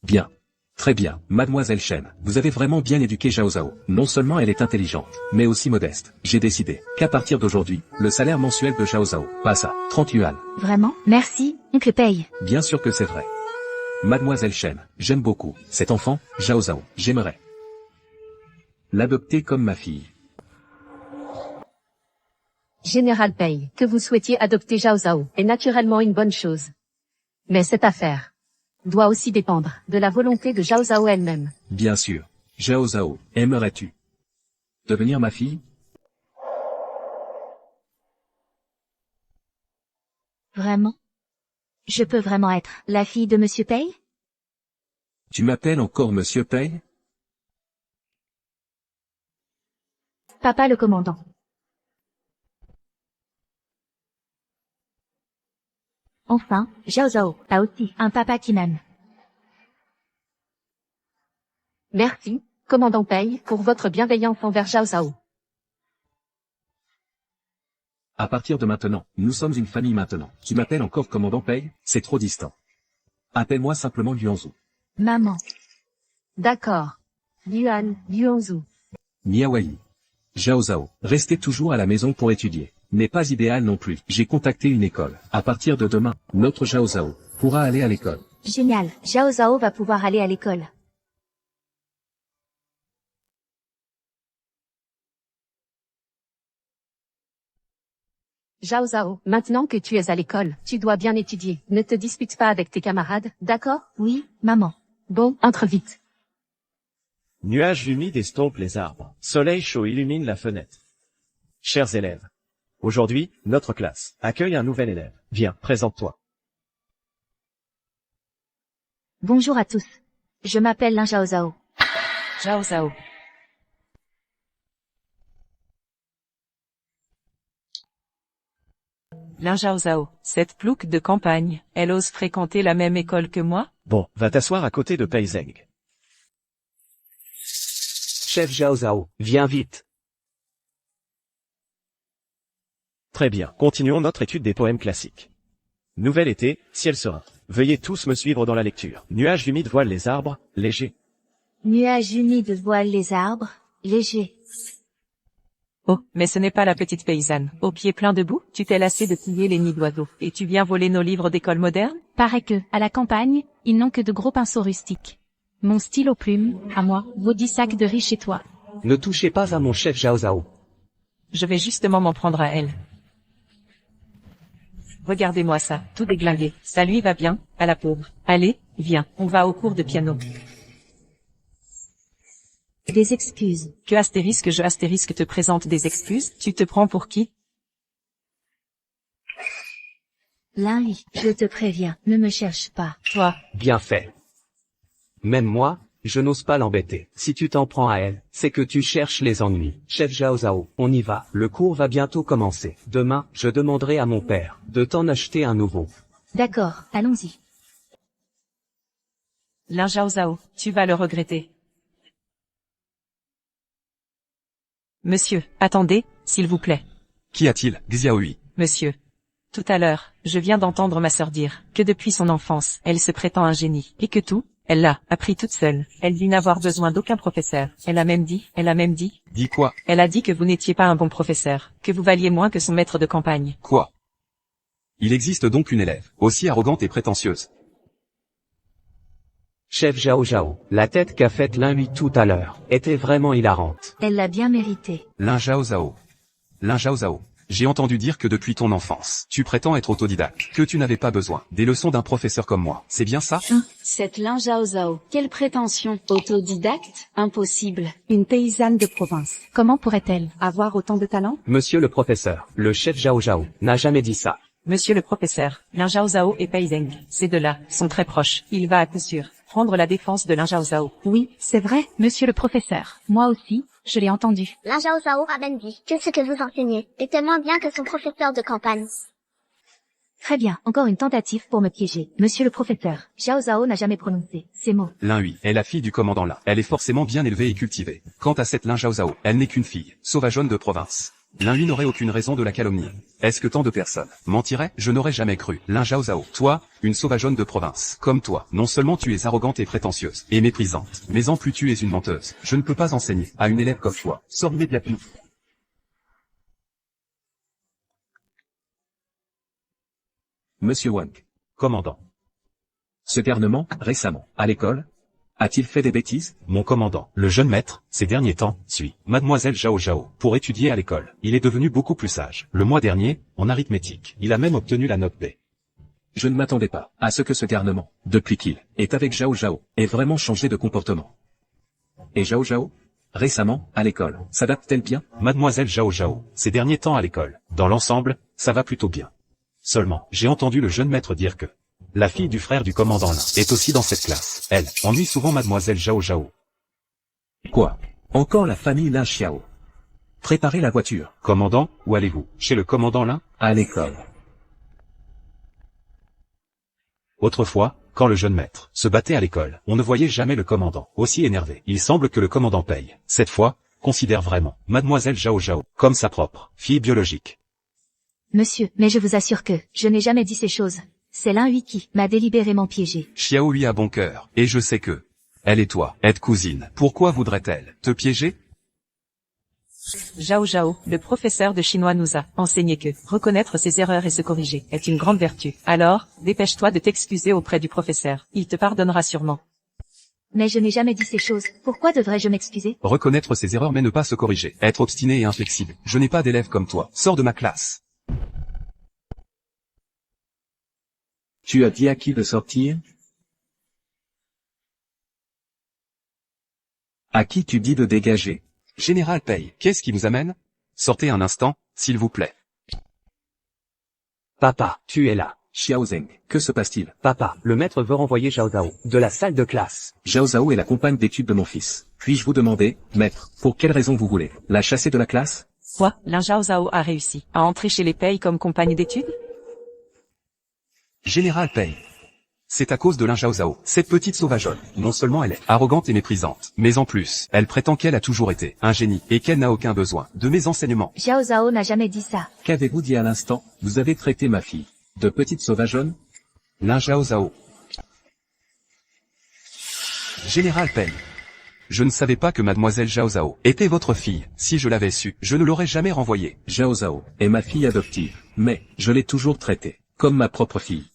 Bien. Très bien, Mademoiselle Shen, vous avez vraiment bien éduqué Zhao Zhao. Non seulement elle est intelligente, mais aussi modeste. J'ai décidé qu'à partir d'aujourd'hui, le salaire mensuel de Zhao Zhao passe à 30 yuan. Vraiment? Merci, Oncle Pei. Bien sûr que c'est vrai. Mademoiselle Shen, j'aime beaucoup cet enfant, Zhao Zhao. J'aimerais l'adopter comme ma fille. Général Pei, que vous souhaitiez adopter Zhao Zhao est naturellement une bonne chose. Mais cette affaire doit aussi dépendre de la volonté de Zhao Zhao elle-même. Bien sûr. Zhao Zhao, aimerais-tu devenir ma fille? Vraiment? Je peux vraiment être la fille de Monsieur Pei? Tu m'appelles encore Monsieur Pei? Papa le commandant. Enfin, Zhao Zhao a aussi un papa qui m'aime. Merci, commandant Pei, pour votre bienveillance envers Zhao Zhao. À partir de maintenant, nous sommes une famille maintenant. Tu m'appelles encore commandant Pei? C'est trop distant. Appelle-moi simplement Yuanzu. Maman. D'accord. Yuan, Yuanzu. Miawayi. Zhao Zhao, rester toujours à la maison pour étudier n'est pas idéal non plus. J'ai contacté une école. À partir de demain, notre Zhao Zhao pourra aller à l'école. Génial, Zhao Zhao va pouvoir aller à l'école. Zhao Zhao, maintenant que tu es à l'école, tu dois bien étudier. Ne te dispute pas avec tes camarades, d'accord? Oui, maman. Bon, entre vite. Nuages humides estompent les arbres. Soleil chaud illumine la fenêtre. Chers élèves, aujourd'hui, notre classe accueille un nouvel élève. Viens, présente-toi. Bonjour à tous. Je m'appelle Lin Zhao Zhao. Zhao Zhao. Lin Zhao Zhao, cette plouque de campagne, elle ose fréquenter la même école que moi? Bon, va t'asseoir à côté de Pei Zeng. Chef Zhao Zhao, viens vite. Très bien, continuons notre étude des poèmes classiques. Nouvel été, ciel serein. Veuillez tous me suivre dans la lecture. Nuages humides voilent les arbres, légers. Nuages humides voilent les arbres, légers. Oh, mais ce n'est pas la petite paysanne. Aux pieds pleins de boue, tu t'es lassé de piller les nids d'oiseaux. Et tu viens voler nos livres d'école moderne? Paraît que, à la campagne, ils n'ont que de gros pinceaux rustiques. Mon stylo plume, à moi, vaut 10 sacs de riz chez toi. Ne touchez pas à mon chef Zhao Zhao. Je vais justement m'en prendre à elle. Regardez-moi ça, tout déglingué. Ça lui va bien, à la pauvre. Allez, viens, on va au cours de piano. Des excuses. Que astérisque je astérisque te présente des excuses, tu te prends pour qui? Lin Yi, je te préviens, ne me cherche pas. Toi. Bien fait. Même moi, je n'ose pas l'embêter. Si tu t'en prends à elle, c'est que tu cherches les ennuis. Chef Zhao Zhao, on y va. Le cours va bientôt commencer. Demain, je demanderai à mon père de t'en acheter un nouveau. D'accord, allons-y. Lin Zhao Zhao, tu vas le regretter. Monsieur, attendez, s'il vous plaît. Qu'y a-t-il, Xiaohui? Monsieur. Tout à l'heure, je viens d'entendre ma sœur dire que depuis son enfance, elle se prétend un génie, et que tout, elle l'a appris toute seule. Elle dit n'avoir besoin d'aucun professeur. Elle a même dit. Dis quoi? Elle a dit que vous n'étiez pas un bon professeur, que vous valiez moins que son maître de campagne. Quoi? Il existe donc une élève, aussi arrogante et prétentieuse. Chef Zhao Zhao, la tête qu'a faite Lin Yi tout à l'heure était vraiment hilarante. Elle l'a bien mérité. Lin Zhao Zhao. Lin Zhao Zhao. J'ai entendu dire que depuis ton enfance, tu prétends être autodidacte, que tu n'avais pas besoin des leçons d'un professeur comme moi. C'est bien ça? Cette Lin Zhao Zhao, quelle prétention. Autodidacte? Impossible. Une paysanne de province. Comment pourrait-elle avoir autant de talent? Monsieur le professeur, le chef Zhao Zhao, n'a jamais dit ça. Monsieur le professeur, Lin Zhao Zhao et Pei Zeng, ces deux-là, sont très proches. Il va à coup sûr prendre la défense de Lin Zhao Zhao. Oui, c'est vrai, monsieur le professeur. Moi aussi, je l'ai entendu. Lin Zhao Zhao a même dit que ce que vous enseignez était moins bien que son professeur de campagne. Très bien, encore une tentative pour me piéger. Monsieur le professeur, Xiao Zhao n'a jamais prononcé ces mots. Lin Hui est la fille du commandant Lin. Elle est forcément bien élevée et cultivée. Quant à cette Lin Zhao, elle n'est qu'une fille, sauvageonne de province. Lin Hui n'aurait aucune raison de la calomnier. Est-ce que tant de personnes mentiraient? Je n'aurais jamais cru. Lin Zhao, toi, une sauvageonne de province. Comme toi, non seulement tu es arrogante et prétentieuse, et méprisante, mais en plus tu es une menteuse. Je ne peux pas enseigner à une élève comme toi. Sors immédiatement. Monsieur Wang. Commandant. Ce garnement, récemment, à l'école, a-t-il fait des bêtises? Mon commandant, le jeune maître, ces derniers temps, suit Mademoiselle Zhao pour étudier à l'école. Il est devenu beaucoup plus sage. Le mois dernier, en arithmétique, il a même obtenu la note B. Je ne m'attendais pas à ce que ce garnement, depuis qu'il est avec Zhao, ait vraiment changé de comportement. Et Zhao, récemment, à l'école, s'adapte-t-elle bien? Mademoiselle Zhao, ces derniers temps à l'école, dans l'ensemble, ça va plutôt bien. Seulement, j'ai entendu le jeune maître dire que la fille du frère du commandant Lin est aussi dans cette classe. Elle ennuie souvent Mademoiselle Zhao. Quoi? Encore la famille Lin Xiao. Préparez la voiture. Commandant, où allez-vous? Chez le commandant Lin? À l'école. Autrefois, quand le jeune maître se battait à l'école, on ne voyait jamais le commandant aussi énervé. Il semble que le commandant paye. Cette fois, considère vraiment Mademoiselle Zhao comme sa propre fille biologique. Monsieur, mais je vous assure que je n'ai jamais dit ces choses. C'est Lin Hui qui m'a délibérément piégé. Xiao Hui a bon cœur, et je sais que elle et toi êtes cousines. Pourquoi voudrait-elle te piéger? Zhao, le professeur de chinois nous a enseigné que reconnaître ses erreurs et se corriger est une grande vertu. Alors, dépêche-toi de t'excuser auprès du professeur. Il te pardonnera sûrement. Mais je n'ai jamais dit ces choses. Pourquoi devrais-je m'excuser? Reconnaître ses erreurs mais ne pas se corriger. Être obstiné et inflexible. Je n'ai pas d'élève comme toi. Sors de ma classe. Tu as dit à qui de sortir? À qui tu dis de dégager? Général Pei, qu'est-ce qui vous amène? Sortez un instant, s'il vous plaît. Papa, tu es là. Xiao Zheng, que se passe-t-il? Papa, le maître veut renvoyer Zhao Zhao de la salle de classe. Zhao Zhao est la compagne d'études de mon fils. Puis-je vous demander, maître, pour quelle raison vous voulez la chasser de la classe? Quoi? Lin Zhao a réussi à entrer chez les Pei comme compagne d'études? Général Pei. C'est à cause de Lin Zhao, cette petite sauvageonne. Non seulement elle est arrogante et méprisante, mais en plus, elle prétend qu'elle a toujours été un génie et qu'elle n'a aucun besoin de mes enseignements. Xiao Zhao n'a jamais dit ça. Qu'avez-vous dit à l'instant? Vous avez traité ma fille de petite sauvageonne? Lin Zhao. Général Pei. Je ne savais pas que Mademoiselle Zhao était votre fille. Si je l'avais su, je ne l'aurais jamais renvoyée. Zhao est ma fille adoptive, mais je l'ai toujours traitée comme ma propre fille.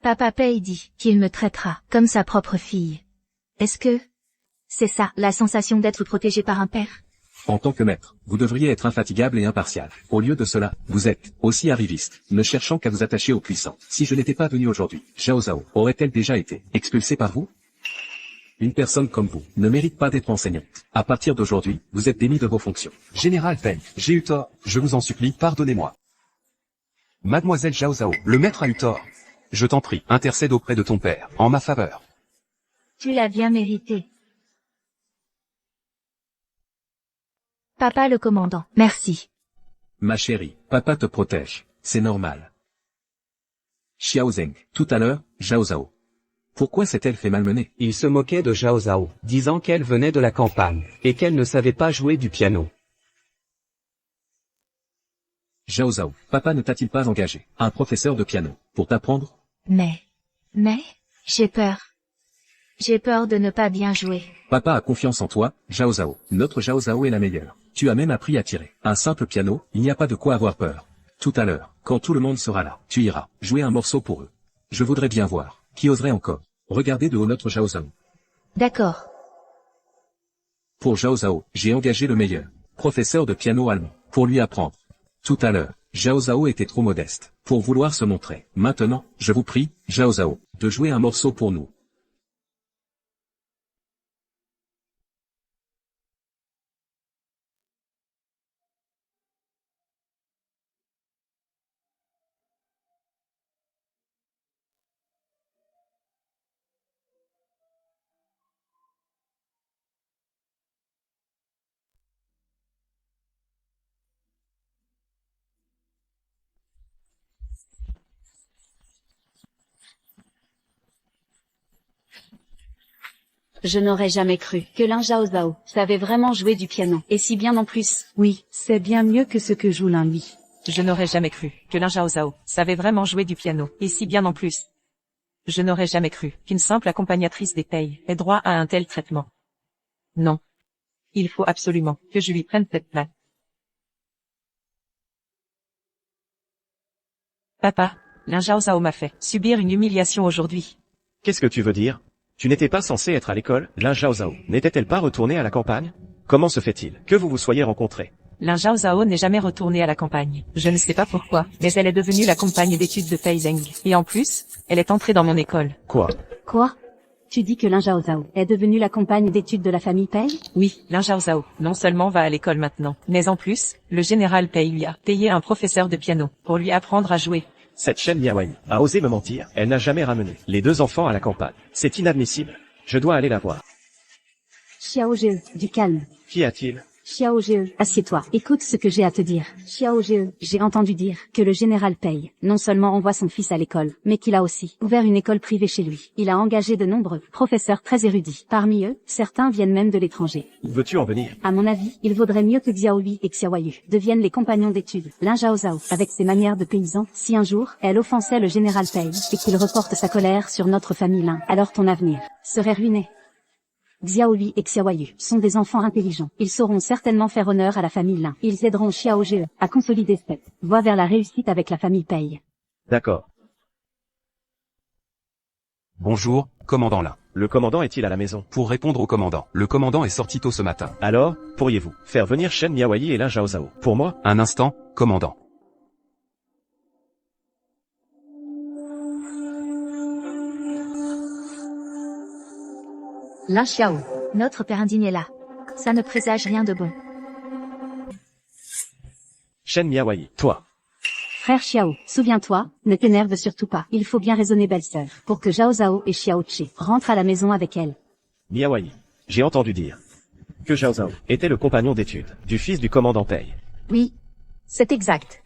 Papa Pei dit qu'il me traitera comme sa propre fille. Est-ce que c'est ça, la sensation d'être protégé par un père? En tant que maître, vous devriez être infatigable et impartial. Au lieu de cela, vous êtes aussi arriviste, ne cherchant qu'à vous attacher aux puissants. Si je n'étais pas venu aujourd'hui, Zhao aurait-elle déjà été expulsée par vous? Une personne comme vous ne mérite pas d'être enseignante. À partir d'aujourd'hui, vous êtes démis de vos fonctions. Général Pei, j'ai eu tort. Je vous en supplie, pardonnez-moi. Mademoiselle Zhao, le maître a eu tort. Je t'en prie, intercède auprès de ton père, en ma faveur. Tu l'as bien mérité. Papa le commandant, merci. Ma chérie, papa te protège, c'est normal. Xiao Zheng, tout à l'heure, Zhao. Pourquoi s'est-elle fait malmener? Il se moquait de Zhao Zhao, disant qu'elle venait de la campagne, et qu'elle ne savait pas jouer du piano. Zhao, papa ne t'a-t-il pas engagé, un professeur de piano, pour t'apprendre? Mais, j'ai peur. J'ai peur de ne pas bien jouer. Papa a confiance en toi, Zhao. Notre Zhao est la meilleure. Tu as même appris à tirer un simple piano, il n'y a pas de quoi avoir peur. Tout à l'heure, quand tout le monde sera là, tu iras jouer un morceau pour eux. Je voudrais bien voir. Qui oserait encore regarder de haut notre Zhao? D'accord. Pour Zhao, j'ai engagé le meilleur professeur de piano allemand pour lui apprendre. Tout à l'heure, Zhao était trop modeste pour vouloir se montrer. Maintenant, je vous prie, Zhao, de jouer un morceau pour nous. Je n'aurais jamais cru que Lin Zhao Zhao savait vraiment jouer du piano, et si bien en plus. Oui, c'est bien mieux que ce que joue Lin lui. Je n'aurais jamais cru que Lin Zhao Zhao savait vraiment jouer du piano, et si bien en plus. Je n'aurais jamais cru qu'une simple accompagnatrice des payes ait droit à un tel traitement. Non. Il faut absolument que je lui prenne cette place. Papa, Lin Zhao Zhao m'a fait subir une humiliation aujourd'hui. Qu'est-ce que tu veux dire? Tu n'étais pas censé être à l'école, Lin Zhao Zhao. N'était-elle pas retournée à la campagne? Comment se fait-il que vous vous soyez rencontrés? Lin Zhao Zhao n'est jamais retournée à la campagne. Je ne sais pas pourquoi, mais elle est devenue la compagne d'études de Pei Zheng. Et en plus, elle est entrée dans mon école. Quoi? Quoi? Tu dis que Lin Zhao Zhao est devenue la compagne d'études de la famille Pei? Oui, Lin Zhao Zhao non seulement va à l'école maintenant, mais en plus, le général Pei lui a payé un professeur de piano pour lui apprendre à jouer. Cette Shen Miaoyi a osé me mentir. Elle n'a jamais ramené les 2 enfants à la campagne. C'est inadmissible. Je dois aller la voir. Xiao Zhe, du calme. Qu'y a-t-il? Xiao Zhe, assieds-toi. Écoute ce que j'ai à te dire. Xiao Zhe, j'ai entendu dire que le général Pei non seulement envoie son fils à l'école, mais qu'il a aussi ouvert une école privée chez lui. Il a engagé de nombreux professeurs très érudits. Parmi eux, certains viennent même de l'étranger. Veux-tu en venir? À mon avis, il vaudrait mieux que Xiaoyu et Xiaoyu deviennent les compagnons d'études. Lin Zhao Zhao, avec ses manières de paysan, si un jour, elle offensait le général Pei, et qu'il reporte sa colère sur notre famille Lin, alors ton avenir serait ruiné. Xiaoyu et Xiaoyu sont des enfants intelligents. Ils sauront certainement faire honneur à la famille Lin. Ils aideront Xiao Zhe à consolider cette voie vers la réussite avec la famille Pei. D'accord. Bonjour, commandant Lin. Le commandant est-il à la maison? Pour répondre au commandant, le commandant est sorti tôt ce matin. Alors, pourriez-vous faire venir Shen Miaoyi et Lin Zhao Zhao pour moi? Un instant, commandant. Lin Xiao. Notre père indigne est là. Ça ne présage rien de bon. Shen Miaoyi, toi. Frère Xiao, souviens-toi, ne t'énerve surtout pas. Il faut bien raisonner belle-sœur, pour que Zhao Zhao et Xiao Che rentrent à la maison avec elle. Miaoyi, j'ai entendu dire que Zhao Zhao était le compagnon d'études du fils du commandant Pei. Oui. C'est exact.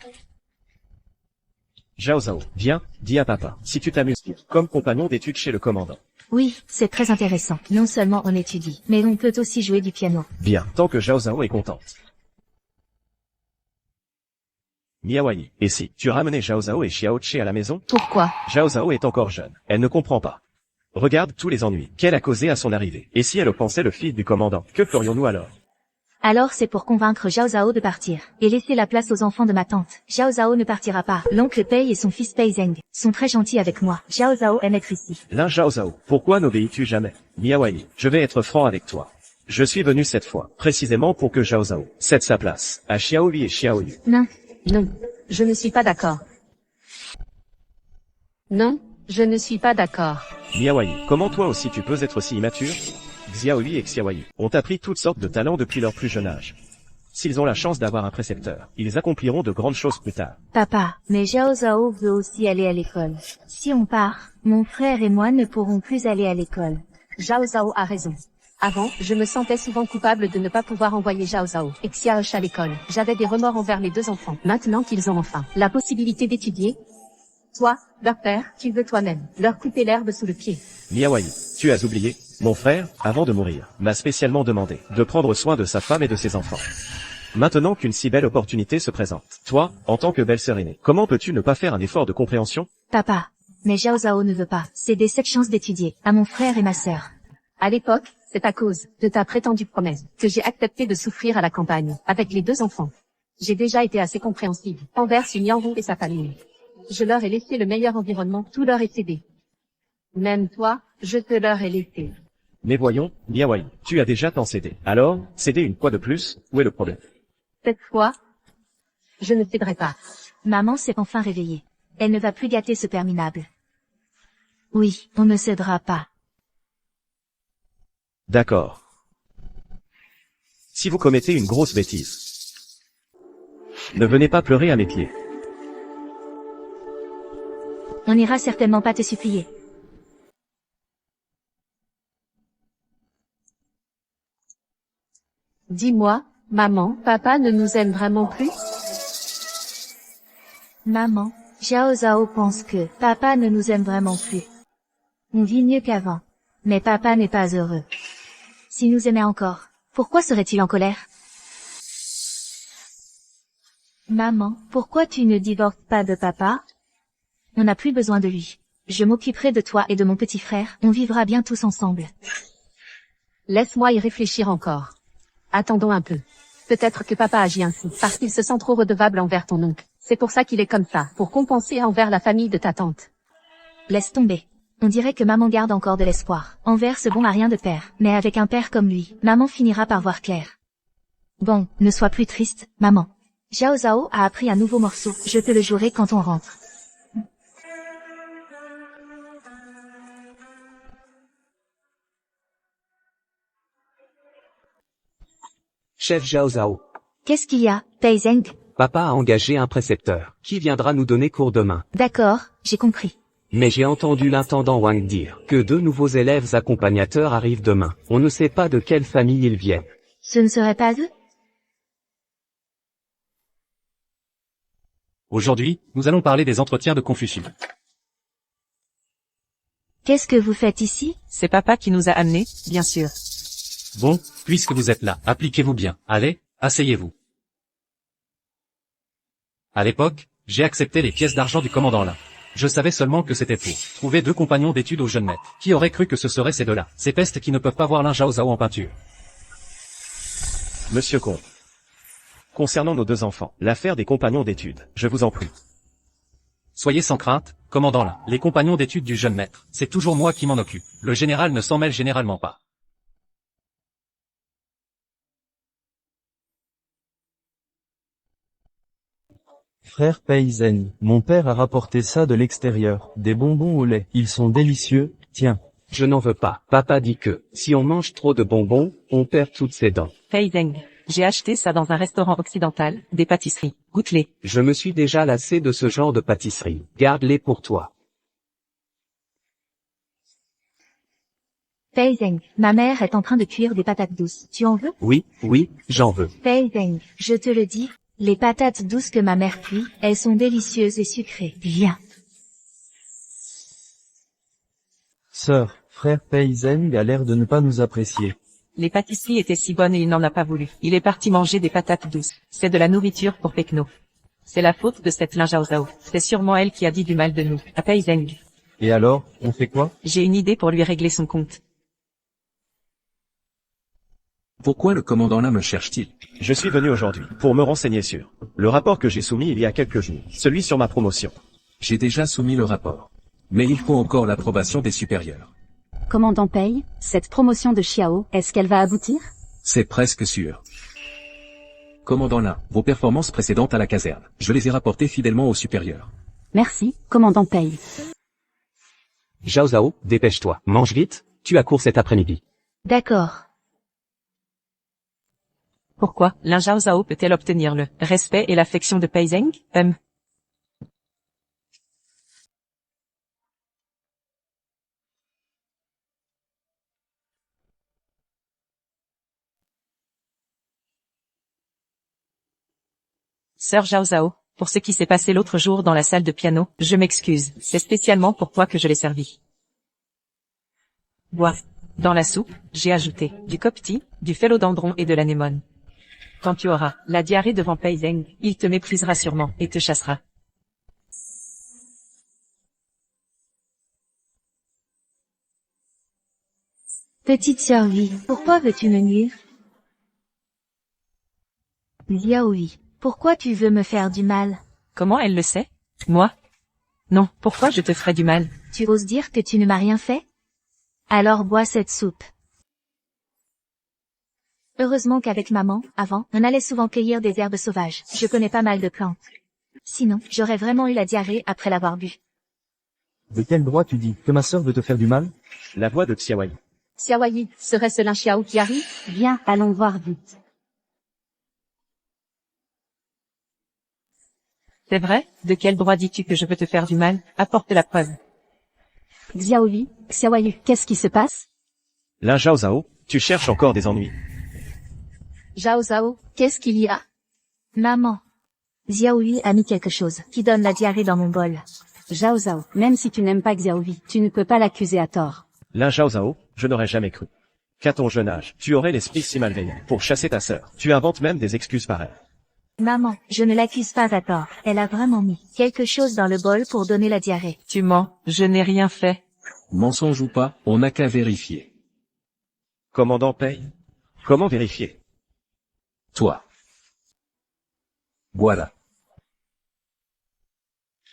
Zhao Zhao, viens, dis à papa, si tu t'amuses comme compagnon d'études chez le commandant. Oui, c'est très intéressant. Non seulement on étudie, mais on peut aussi jouer du piano. Bien, tant que Zhao Zhao est contente. Miaoyi, et si tu ramenais Zhao Zhao et Xiao Che à la maison? Pourquoi? Zhao Zhao est encore jeune, elle ne comprend pas. Regarde tous les ennuis qu'elle a causés à son arrivée. Et si elle offensait le fils du commandant, que ferions-nous alors? Alors c'est pour convaincre Zhao Zhao de partir, et laisser la place aux enfants de ma tante. Zhao Zhao ne partira pas. L'oncle Pei et son fils Pei Zheng sont très gentils avec moi. Zhao Zhao aime être ici. Lin Zhao Zhao, pourquoi n'obéis-tu jamais? Miaoyi, je vais être franc avec toi. Je suis venu cette fois, précisément pour que Zhao Zhao cède sa place à Xiaoyu et Xiaoyu. Non. Non. Je ne suis pas d'accord. Non, je ne suis pas d'accord. Miaoyi, comment toi aussi tu peux être si immature? Xiaoyu et Xiaoyu ont appris toutes sortes de talents depuis leur plus jeune âge. S'ils ont la chance d'avoir un précepteur, ils accompliront de grandes choses plus tard. Papa, mais Zhao Zhao veut aussi aller à l'école. Si on part, mon frère et moi ne pourrons plus aller à l'école. Zhao Zhao a raison. Avant, je me sentais souvent coupable de ne pas pouvoir envoyer Zhao Zhao et Xiao Che à l'école. J'avais des remords envers les 2 enfants. Maintenant qu'ils ont enfin la possibilité d'étudier, toi, leur père, tu veux toi-même leur couper l'herbe sous le pied. Miaoyi, tu as oublié, mon frère, avant de mourir, m'a spécialement demandé de prendre soin de sa femme et de ses enfants. Maintenant qu'une si belle opportunité se présente, toi, en tant que belle-sœur aînée, comment peux-tu ne pas faire un effort de compréhension? Papa, mais Zhao Zhao ne veut pas céder cette chance d'étudier à mon frère et ma sœur. À l'époque, c'est à cause de ta prétendue promesse que j'ai accepté de souffrir à la campagne, avec les 2 enfants. J'ai déjà été assez compréhensive envers Sun Yanru et sa famille. Je leur ai laissé le meilleur environnement, tout leur est cédé. Même toi, je te leur ai laissé. Mais voyons, Miaoyi, tu as déjà tant cédé. Alors, céder une fois de plus, où est le problème? Cette fois, je ne céderai pas. Maman s'est enfin réveillée. Elle ne va plus gâter ce père minable. Oui, on ne cédera pas. D'accord. Si vous commettez une grosse bêtise, ne venez pas pleurer à mes pieds. On n'ira certainement pas te supplier. Dis-moi, maman, papa ne nous aime vraiment plus? Maman, Zhao Zhao pense que papa ne nous aime vraiment plus. On vit mieux qu'avant, mais papa n'est pas heureux. S'il nous aimait encore, pourquoi serait-il en colère? Maman, pourquoi tu ne divorces pas de papa? On n'a plus besoin de lui. Je m'occuperai de toi et de mon petit frère, on vivra bien tous ensemble. Laisse-moi y réfléchir encore. Attendons un peu. Peut-être que papa agit ainsi, parce qu'il se sent trop redevable envers ton oncle. C'est pour ça qu'il est comme ça, pour compenser envers la famille de ta tante. Laisse tomber. On dirait que maman garde encore de l'espoir. Envers ce bon à rien de père, mais avec un père comme lui, maman finira par voir clair. Bon, ne sois plus triste, maman. Xiao Zhao a appris un nouveau morceau, je te le jouerai quand on rentre. Chef Zhao Zhao. Qu'est-ce qu'il y a, Pei Zeng? Papa a engagé un précepteur, qui viendra nous donner cours demain. D'accord, j'ai compris. Mais j'ai entendu l'intendant Wang dire que 2 nouveaux élèves accompagnateurs arrivent demain. On ne sait pas de quelle famille ils viennent. Ce ne serait pas eux? Aujourd'hui, nous allons parler des entretiens de Confucius. Qu'est-ce que vous faites ici? C'est papa qui nous a amenés, bien sûr. Bon, puisque vous êtes là, appliquez-vous bien. Allez, asseyez-vous. À l'époque, j'ai accepté les pièces d'argent du commandant Lin. Je savais seulement que c'était pour trouver 2 compagnons d'études au jeune maître. Qui aurait cru que ce seraient ces 2-là? Ces pestes qui ne peuvent pas voir Lin Zhao Zhao en peinture. Monsieur Comte. Concernant nos 2 enfants, l'affaire des compagnons d'études, je vous en prie. Soyez sans crainte, commandant Lin. Les compagnons d'études du jeune maître, c'est toujours moi qui m'en occupe. Le général ne s'en mêle généralement pas. Frère Payzen, mon père a rapporté ça de l'extérieur, des bonbons au lait. Ils sont délicieux, tiens. Je n'en veux pas. Papa dit que, si on mange trop de bonbons, on perd toutes ses dents. Fei Zeng. J'ai acheté ça dans un restaurant occidental, des pâtisseries. Goûte-les. Je me suis déjà lassé de ce genre de pâtisserie. Garde-les pour toi. Pei Zeng, ma mère est en train de cuire des patates douces. Tu en veux? Oui, j'en veux. Pei Zeng, je te le dis, les patates douces que ma mère cuit, elles sont délicieuses et sucrées. Viens. Sœur, frère Payzen a l'air de ne pas nous apprécier. Les pâtisseries étaient si bonnes et il n'en a pas voulu. Il est parti manger des patates douces. C'est de la nourriture pour Pekno. C'est la faute de cette Lin Zhao Zhao. C'est sûrement elle qui a dit du mal de nous, à Pei Zeng. Et alors, on fait quoi? J'ai une idée pour lui régler son compte. Pourquoi le commandant Lin me cherche-t-il? Je suis venu aujourd'hui pour me renseigner sur le rapport que j'ai soumis il y a quelques jours, celui sur ma promotion. J'ai déjà soumis le rapport. Mais il faut encore l'approbation des supérieurs. Commandant Pei, cette promotion de Xiao, est-ce qu'elle va aboutir? C'est presque sûr. Commandant Lin, vos performances précédentes à la caserne, je les ai rapportées fidèlement aux supérieurs. Merci, commandant Pei. Zhao Zhao, dépêche-toi. Mange vite, tu as cours cet après-midi. D'accord. Pourquoi Lin Zhao Zhao peut-elle obtenir le respect et l'affection de Pei Zeng? Sœur Zhao Zhao, pour ce qui s'est passé l'autre jour dans la salle de piano, je m'excuse. C'est spécialement pour toi que je l'ai servi. Bois. Dans la soupe, j'ai ajouté du copti, du phélodendron et de l'anémone. Quand tu auras la diarrhée devant Pei Zeng, il te méprisera sûrement et te chassera. Petite sœur Vi, pourquoi veux-tu me nuire? Liaoui, pourquoi tu veux me faire du mal? Comment elle le sait? Moi? Non, pourquoi je te ferais du mal? Tu oses dire que tu ne m'as rien fait? Alors bois cette soupe. Heureusement qu'avec maman, avant, on allait souvent cueillir des herbes sauvages. Je connais pas mal de plantes. Sinon, j'aurais vraiment eu la diarrhée après l'avoir bu. De quel droit tu dis que ma sœur veut te faire du mal? La voix de Xiaowei. Xiaoyi, serait-ce Lin Xiao qui arrive? Viens, allons voir vite. C'est vrai? De quel droit dis-tu que je peux te faire du mal? Apporte la preuve. Xiaoyi, Xiaoyu, qu'est-ce qui se passe? Lin Zhao Zhao, tu cherches encore des ennuis. Zhao Zhao, qu'est-ce qu'il y a? Maman. Xiaoyu a mis quelque chose qui donne la diarrhée dans mon bol. Zhao Zhao, même si tu n'aimes pas Xiaoyu, tu ne peux pas l'accuser à tort. Lin Zhao Zhao, je n'aurais jamais cru Qu'à ton jeune âge, tu aurais l'esprit si malveillant pour chasser ta sœur. Tu inventes même des excuses pareilles. Maman, je ne l'accuse pas à tort. Elle a vraiment mis quelque chose dans le bol pour donner la diarrhée. Tu mens, je n'ai rien fait. Mensonge ou pas, on n'a qu'à vérifier. Commandant paye. Comment vérifier? Toi. Voilà.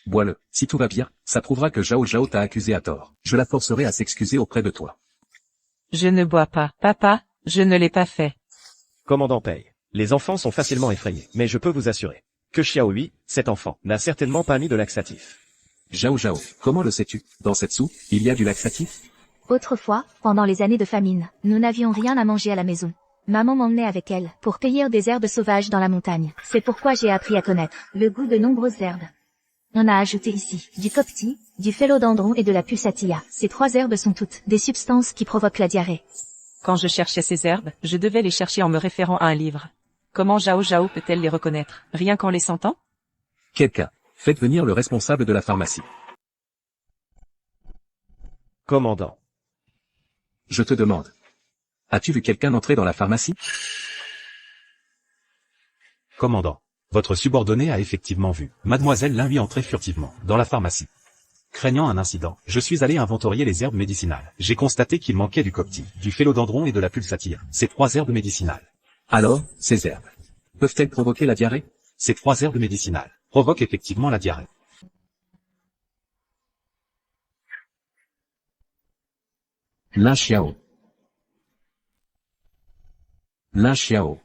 Bois-le. Si tout va bien, ça prouvera que Zhao Zhao t'a accusé à tort. Je la forcerai à s'excuser auprès de toi. Je ne bois pas. Papa, je ne l'ai pas fait. Commandant paye. Les enfants sont facilement effrayés, mais je peux vous assurer que Xiaohui, cet enfant, n'a certainement pas mis de laxatif. Zhao Zhao, comment le sais-tu? Dans cette soupe, il y a du laxatif? Autrefois, pendant les années de famine, nous n'avions rien à manger à la maison. Maman m'emmenait avec elle pour cueillir des herbes sauvages dans la montagne. C'est pourquoi j'ai appris à connaître le goût de nombreuses herbes. On a ajouté ici du copti, du phélodendron et de la pulsatilla. Ces 3 herbes sont toutes des substances qui provoquent la diarrhée. Quand je cherchais ces herbes, je devais les chercher en me référant à un livre. Comment Zhao Zhao peut-elle les reconnaître, rien qu'en les sentant? Quelqu'un. Faites venir le responsable de la pharmacie. Commandant. Je te demande. As-tu vu quelqu'un entrer dans la pharmacie? Commandant. Votre subordonné a effectivement vu Mademoiselle Lin Hui entrer furtivement dans la pharmacie. Craignant un incident, je suis allé inventorier les herbes médicinales. J'ai constaté qu'il manquait du copti, du phélodendron et de la pulsatilla. Ces 3 herbes médicinales. Alors, ces herbes peuvent-elles provoquer la diarrhée? Ces 3 herbes médicinales provoquent effectivement la diarrhée. Lin Xiao. Lin Xiao.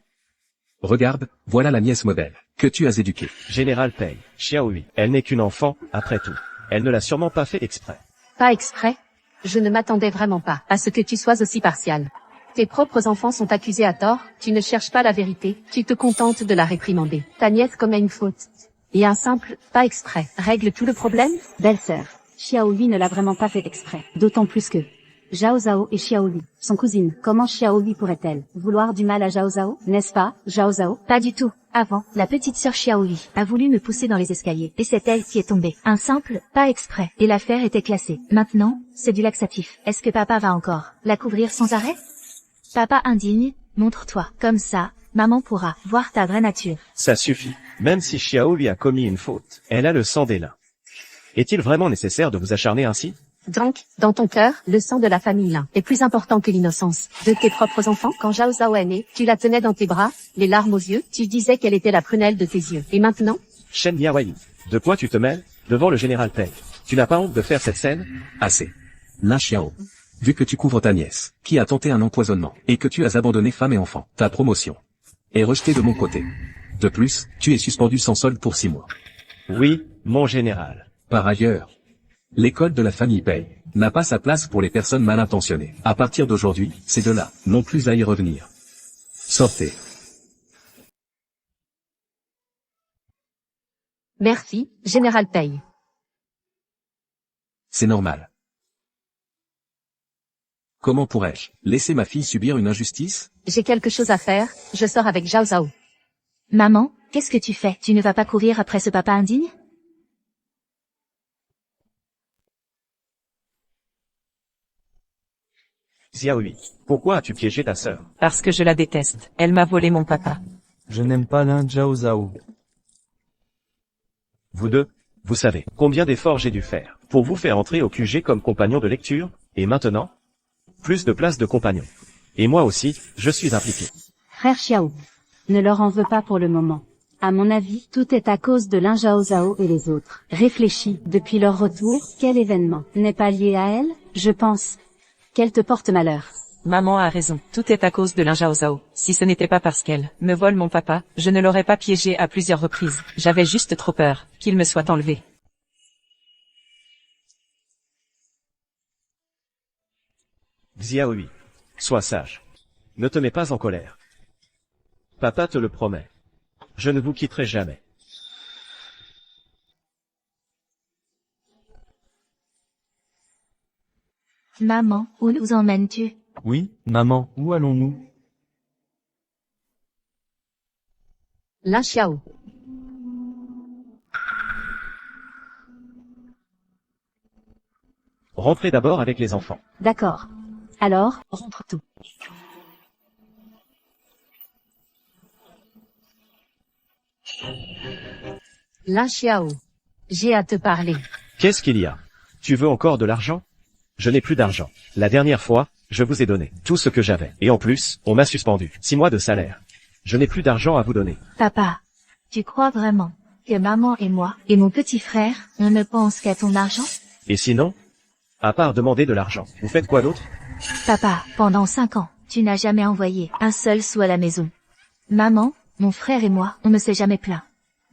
Regarde, voilà la nièce modèle, que tu as éduquée. Général paye. Xiaohui, elle n'est qu'une enfant, après tout. Elle ne l'a sûrement pas fait exprès. Pas exprès? Je ne m'attendais vraiment pas à ce que tu sois aussi partial. Tes propres enfants sont accusés à tort, tu ne cherches pas la vérité, tu te contentes de la réprimander. Ta nièce commet une faute. Et un simple « pas exprès » règle tout le problème? Belle-sœur, Xiaohui ne l'a vraiment pas fait exprès. D'autant plus que Zhao Zhao et Xiaohui sont cousines. Comment Xiaohui pourrait-elle vouloir du mal à Zhao Zhao, n'est-ce pas, Zhao Zhao? Pas du tout. Avant, la petite sœur Xiaohui a voulu me pousser dans les escaliers, et c'est elle qui est tombée. Un simple « pas exprès » et l'affaire était classée. Maintenant, c'est du laxatif. Est-ce que papa va encore la couvrir sans arrêt? Papa indigne, montre-toi. Comme ça, maman pourra voir ta vraie nature. Ça suffit. Même si Xiaohui a commis une faute, elle a le sang des Lin. Est-il vraiment nécessaire de vous acharner ainsi? Donc, dans ton cœur, le sang de la famille Lin est plus important que l'innocence de tes propres enfants. Quand Zhao Zhao est née, tu la tenais dans tes bras, les larmes aux yeux, tu disais qu'elle était la prunelle de tes yeux. Et maintenant? Shen Miaoyi, de quoi tu te mêles? Devant le général Pei. Tu n'as pas honte de faire cette scène? Assez. Lin Xiao. Vu que tu couvres ta nièce, qui a tenté un empoisonnement, et que tu as abandonné femme et enfant, ta promotion est rejetée de mon côté. De plus, tu es suspendu sans solde pour 6 mois. Oui, mon général. Par ailleurs, l'école de la famille Pei n'a pas sa place pour les personnes mal intentionnées. À partir d'aujourd'hui, ces deux-là n'ont plus à y revenir. Sortez. Merci, Général Pei. C'est normal. Comment pourrais-je laisser ma fille subir une injustice? J'ai quelque chose à faire, je sors avec Zhao Zhao. Maman, qu'est-ce que tu fais? Tu ne vas pas courir après ce papa indigne? Xiaohui, pourquoi as-tu piégé ta sœur? Parce que je la déteste. Elle m'a volé mon papa. Je n'aime pas Lin Zhao Zhao. Vous deux, vous savez combien d'efforts j'ai dû faire pour vous faire entrer au QG comme compagnon de lecture, et maintenant, plus de place de compagnon. Et moi aussi, je suis impliqué. Frère Xiao, ne leur en veux pas pour le moment. À mon avis, tout est à cause de Lin Zhao Zhao et les autres. Réfléchis, depuis leur retour, quel événement n'est pas lié à elle? Je pense qu'elle te porte malheur. Maman a raison. Tout est à cause de Lin Zhao Zhao. Si ce n'était pas parce qu'elle me vole mon papa, je ne l'aurais pas piégé à plusieurs reprises. J'avais juste trop peur qu'il me soit enlevé. Xiaohui, sois sage. Ne te mets pas en colère. Papa te le promet. Je ne vous quitterai jamais. Maman, où nous emmènes-tu? Oui, maman, où allons-nous? Lin Xiao. Rentrez d'abord avec les enfants. D'accord. Alors, rentre tout. Lin Xiao. J'ai à te parler. Qu'est-ce qu'il y a? Tu veux encore de l'argent? Je n'ai plus d'argent. La dernière fois, je vous ai donné tout ce que j'avais. Et en plus, on m'a suspendu 6 mois de salaire. Je n'ai plus d'argent à vous donner. Papa, tu crois vraiment que maman et moi et mon petit frère, on ne pense qu'à ton argent? Et sinon? À part demander de l'argent, vous faites quoi d'autre? Papa, pendant 5 ans, tu n'as jamais envoyé un seul sou à la maison. Maman, mon frère et moi, on ne s'est jamais plaint.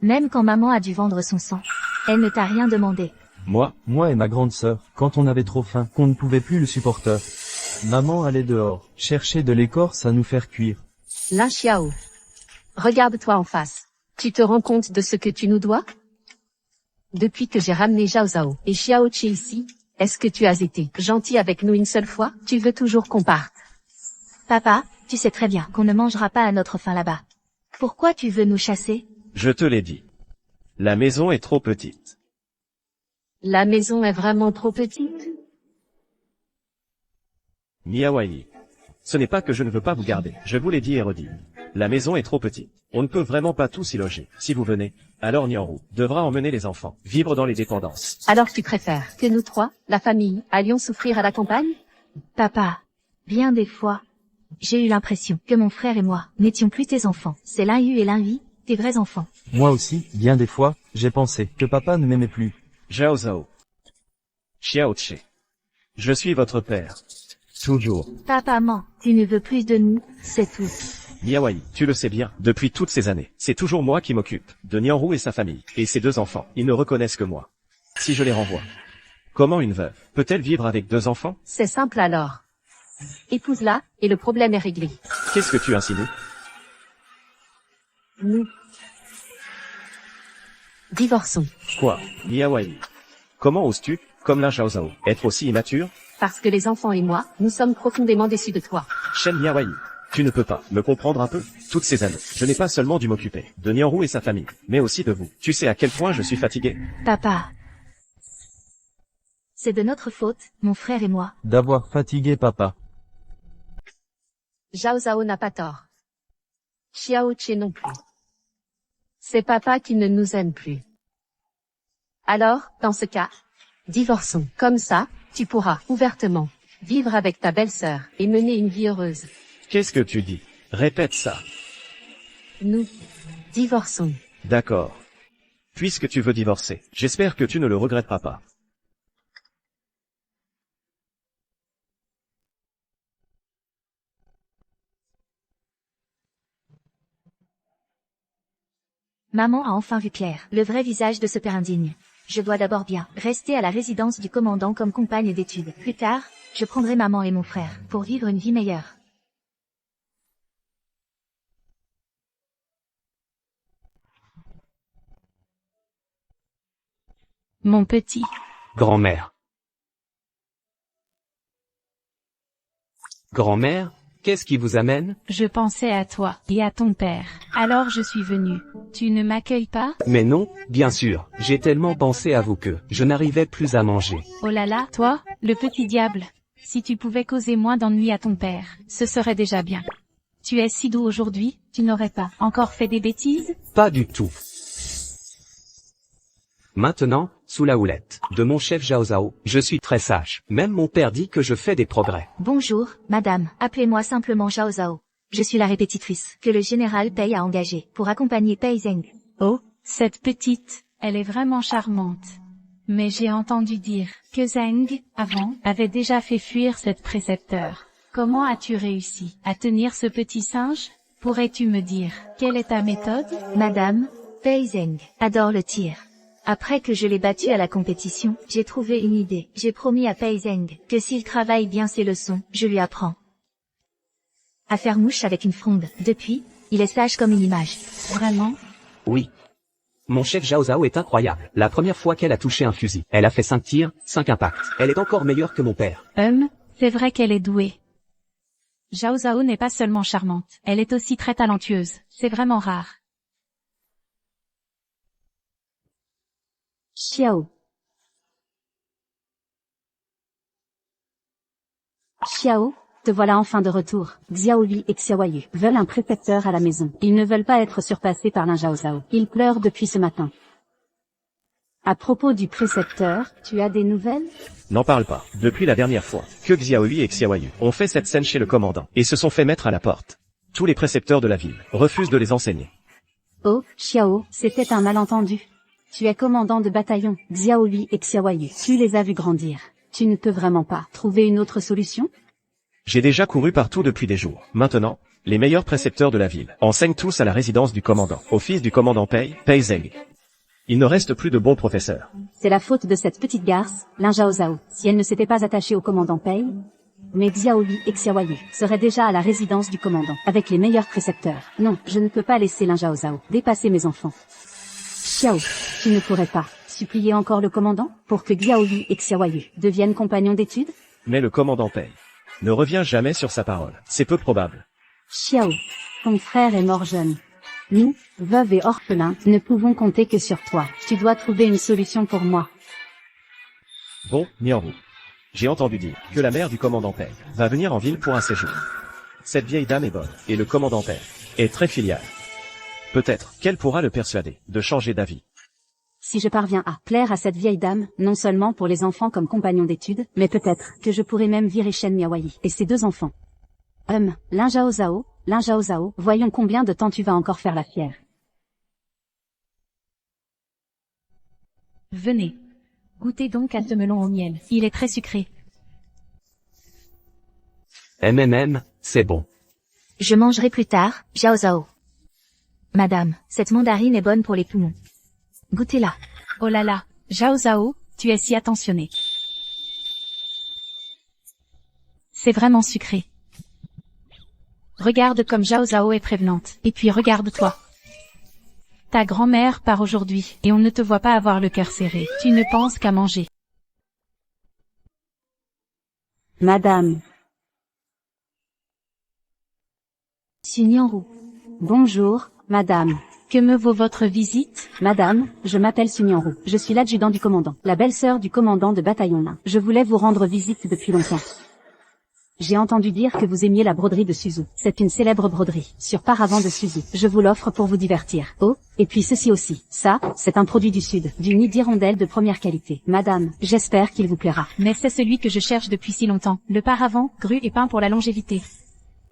Même quand maman a dû vendre son sang, elle ne t'a rien demandé. Moi et ma grande sœur, quand on avait trop faim, qu'on ne pouvait plus le supporter. Maman allait dehors, chercher de l'écorce à nous faire cuire. Lin Xiao. Regarde-toi en face. Tu te rends compte de ce que tu nous dois? Depuis que j'ai ramené Zhao Zhao et Xiao Qi ici, est-ce que tu as été gentil avec nous une seule fois? Tu veux toujours qu'on parte? Papa, tu sais très bien qu'on ne mangera pas à notre faim là-bas. Pourquoi tu veux nous chasser? Je te l'ai dit. La maison est trop petite. La maison est vraiment trop petite? Miawayi. Ce n'est pas que je ne veux pas vous garder. Je vous l'ai dit et redit. La maison est trop petite. On ne peut vraiment pas tous y loger. Si vous venez, alors Nianrou devra emmener les enfants, vivre dans les dépendances. Alors tu préfères que nous trois, la famille, allions souffrir à la campagne? Papa, bien des fois, j'ai eu l'impression que mon frère et moi n'étions plus tes enfants. C'est Lin Yu et Lin Yi, tes vrais enfants. Moi aussi, bien des fois, j'ai pensé que papa ne m'aimait plus. Zhao Zhao. Xiao Qi. Je suis votre père. Toujours. Papa ment, tu ne veux plus de nous, c'est tout. Miawayi, tu le sais bien, depuis toutes ces années, c'est toujours moi qui m'occupe de Nianrou et sa famille, et ses 2 enfants, ils ne reconnaissent que moi. Si je les renvoie, comment une veuve peut-elle vivre avec 2 enfants? C'est simple alors. Épouse-la, et le problème est réglé. Qu'est-ce que tu insinues? Nous divorçons. Quoi? Miawayi. Comment oses-tu, comme Lin Zhao Zhao, être aussi immature? Parce que les enfants et moi, nous sommes profondément déçus de toi. Shen Miawayi. Tu ne peux pas me comprendre un peu? Toutes ces années, je n'ai pas seulement dû m'occuper de Nianrou et sa famille, mais aussi de vous. Tu sais à quel point je suis fatigué? Papa, c'est de notre faute, mon frère et moi. D'avoir fatigué papa. Zhao Zhao n'a pas tort. Xiao Qi non plus. C'est papa qui ne nous aime plus. Alors, dans ce cas, divorçons. Comme ça, tu pourras, ouvertement, vivre avec ta belle-sœur, et mener une vie heureuse. Qu'est-ce que tu dis? Répète ça. Nous divorçons. D'accord. Puisque tu veux divorcer, j'espère que tu ne le regretteras pas. Maman a enfin vu clair, le vrai visage de ce père indigne. Je dois d'abord bien rester à la résidence du commandant comme compagne d'études. Plus tard, je prendrai maman et mon frère pour vivre une vie meilleure. Mon petit. Grand-mère. Grand-mère, qu'est-ce qui vous amène? Je pensais à toi et à ton père. Alors je suis venue. Tu ne m'accueilles pas? Mais non, bien sûr, j'ai tellement pensé à vous que je n'arrivais plus à manger. Oh là là, toi, le petit diable. Si tu pouvais causer moins d'ennuis à ton père, ce serait déjà bien. Tu es si doux aujourd'hui, tu n'aurais pas encore fait des bêtises? Pas du tout. Maintenant, sous la houlette de mon chef Zhao Zhao, je suis très sage. Même mon père dit que je fais des progrès. Bonjour, madame, appelez-moi simplement Zhao Zhao. Je suis la répétitrice que le général Pei a engagée pour accompagner Pei Zheng. Oh, cette petite, elle est vraiment charmante. Mais j'ai entendu dire que Zheng, avant, avait déjà fait fuir cette précepteur. Comment as-tu réussi à tenir ce petit singe? Pourrais-tu me dire quelle est ta méthode? Madame, Pei Zheng adore le tir. Après que je l'ai battu à la compétition, j'ai trouvé une idée. J'ai promis à Pei Zheng que s'il travaille bien ses leçons, je lui apprends à faire mouche avec une fronde. Depuis, il est sage comme une image. Vraiment? Oui. Mon chef Zhao Zhao est incroyable. La première fois qu'elle a touché un fusil, elle a fait 5 tirs, 5 impacts. Elle est encore meilleure que mon père. C'est vrai qu'elle est douée. Zhao Zhao n'est pas seulement charmante, elle est aussi très talentueuse. C'est vraiment rare. Xiao. Xiao, te voilà enfin de retour. Xiaoyu et Xiaoyu veulent un précepteur à la maison. Ils ne veulent pas être surpassés par Lin Zhao. Ils pleurent depuis ce matin. À propos du précepteur, tu as des nouvelles? N'en parle pas. Depuis la dernière fois que Xiaoyu et Xiaoyu ont fait cette scène chez le commandant et se sont fait mettre à la porte, tous les précepteurs de la ville refusent de les enseigner. Oh, Xiao, c'était un malentendu. Tu es commandant de bataillon, Xiaoyu et Xiaoyu. Tu les as vus grandir. Tu ne peux vraiment pas trouver une autre solution? J'ai déjà couru partout depuis des jours. Maintenant, les meilleurs précepteurs de la ville enseignent tous à la résidence du commandant, au fils du commandant Pei Zeng. Il ne reste plus de bons professeurs. C'est la faute de cette petite garce, Lin Zhao. Si elle ne s'était pas attachée au commandant Pei, mais Xiaoyu et Xiaoyu seraient déjà à la résidence du commandant, avec les meilleurs précepteurs. Non, je ne peux pas laisser Lin Zhao dépasser mes enfants. Xiao, tu ne pourrais pas supplier encore le commandant pour que Xiaoyu et Xiaoyu deviennent compagnons d'études? Mais le commandant Pei ne revient jamais sur sa parole. C'est peu probable. Xiao, ton frère est mort jeune. Nous, veuves et orphelins, ne pouvons compter que sur toi. Tu dois trouver une solution pour moi. Bon, Nianwu. J'ai entendu dire que la mère du commandant Pei va venir en ville pour un séjour. Cette vieille dame est bonne, et le commandant Pei est très filial. Peut-être qu'elle pourra le persuader de changer d'avis. Si je parviens à plaire à cette vieille dame, non seulement pour les enfants comme compagnons d'études, mais peut-être que je pourrais même virer Shen Miaoyi et ses 2 enfants. Lin Zhao, voyons combien de temps tu vas encore faire la fière. Venez. Goûtez donc à ce melon au miel. Il est très sucré. C'est bon. Je mangerai plus tard, Zhao Zhao. Madame, cette mandarine est bonne pour les poumons. Goûtez-la. Oh là là, Zhao Zhao, tu es si attentionné. C'est vraiment sucré. Regarde comme Zhao Zhao est prévenante. Et puis regarde-toi. Ta grand-mère part aujourd'hui, et on ne te voit pas avoir le cœur serré. Tu ne penses qu'à manger. Madame. Nianwu. Bonjour, madame. Que me vaut votre visite? Madame, je m'appelle Nianwu. Je suis l'adjudant du commandant, la belle-sœur du commandant de bataillon Lin. Je voulais vous rendre visite depuis longtemps. J'ai entendu dire que vous aimiez la broderie de Suzu. C'est une célèbre broderie, sur paravent de Suzu. Je vous l'offre pour vous divertir. Oh, et puis ceci aussi. Ça, c'est un produit du Sud, du nid d'hirondelle de première qualité. Madame, j'espère qu'il vous plaira. Mais c'est celui que je cherche depuis si longtemps. Le paravent, grue et pain pour la longévité.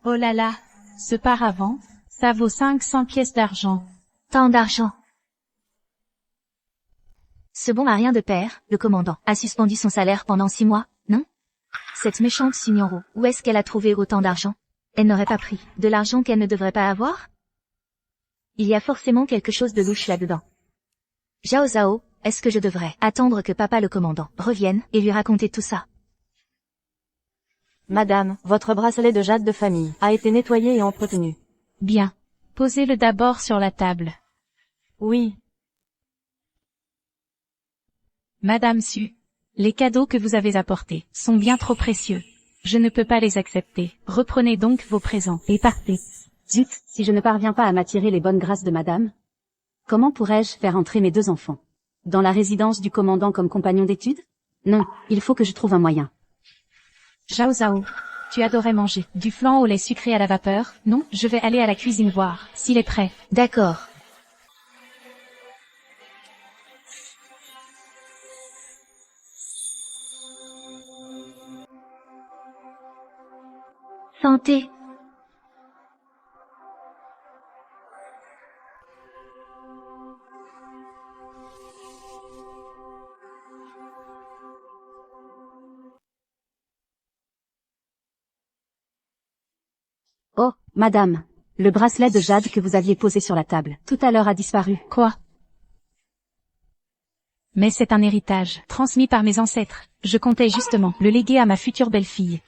Oh là là, ce paravent, ça vaut 500 pièces d'argent. Tant d'argent. Ce bon à rien de père, le commandant, a suspendu son salaire pendant 6 mois, non? Cette méchante Nianwu, où est-ce qu'elle a trouvé autant d'argent? Elle n'aurait pas pris de l'argent qu'elle ne devrait pas avoir? Il y a forcément quelque chose de louche là-dedans. Zhao Zhao, est-ce que je devrais attendre que papa le commandant revienne et lui raconter tout ça? Madame, votre bracelet de jade de famille a été nettoyé et entretenu. Bien. Posez-le d'abord sur la table. Oui. Madame Su, les cadeaux que vous avez apportés sont bien trop précieux. Je ne peux pas les accepter. Reprenez donc vos présents et partez. Zut, si je ne parviens pas à m'attirer les bonnes grâces de madame, comment pourrais-je faire entrer mes 2 enfants dans la résidence du commandant comme compagnon d'études? Non, il faut que je trouve un moyen. Zhao Zhao, tu adorais manger du flan au lait sucré à la vapeur, non? Je vais aller à la cuisine voir s'il est prêt. D'accord. Santé. Oh, madame, le bracelet de jade que vous aviez posé sur la table tout à l'heure a disparu. Quoi? Mais c'est un héritage, transmis par mes ancêtres. Je comptais justement le léguer à ma future belle-fille.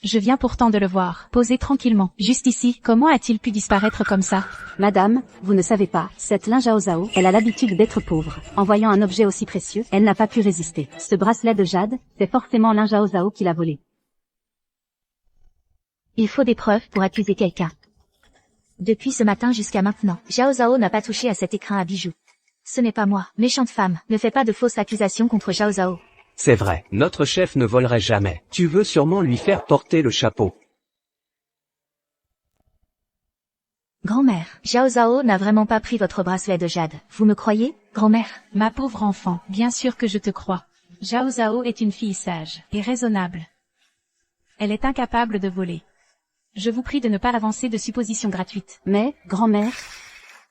Je viens pourtant de le voir, posé tranquillement, juste ici. Comment a-t-il pu disparaître comme ça? Madame, vous ne savez pas, cette Lin Zhao, elle a l'habitude d'être pauvre. En voyant un objet aussi précieux, elle n'a pas pu résister. Ce bracelet de jade, c'est forcément Lin Zhao qui l'a volé. Il faut des preuves pour accuser quelqu'un. Depuis ce matin jusqu'à maintenant, Zhao Zhao n'a pas touché à cet écrin à bijoux. Ce n'est pas moi, méchante femme, ne fais pas de fausses accusations contre Zhao Zhao. C'est vrai, notre chef ne volerait jamais. Tu veux sûrement lui faire porter le chapeau. Grand-mère, Zhao Zhao n'a vraiment pas pris votre bracelet de jade. Vous me croyez, grand-mère? Ma pauvre enfant, bien sûr que je te crois. Zhao Zhao est une fille sage et raisonnable. Elle est incapable de voler. Je vous prie de ne pas avancer de suppositions gratuites. Mais, grand-mère,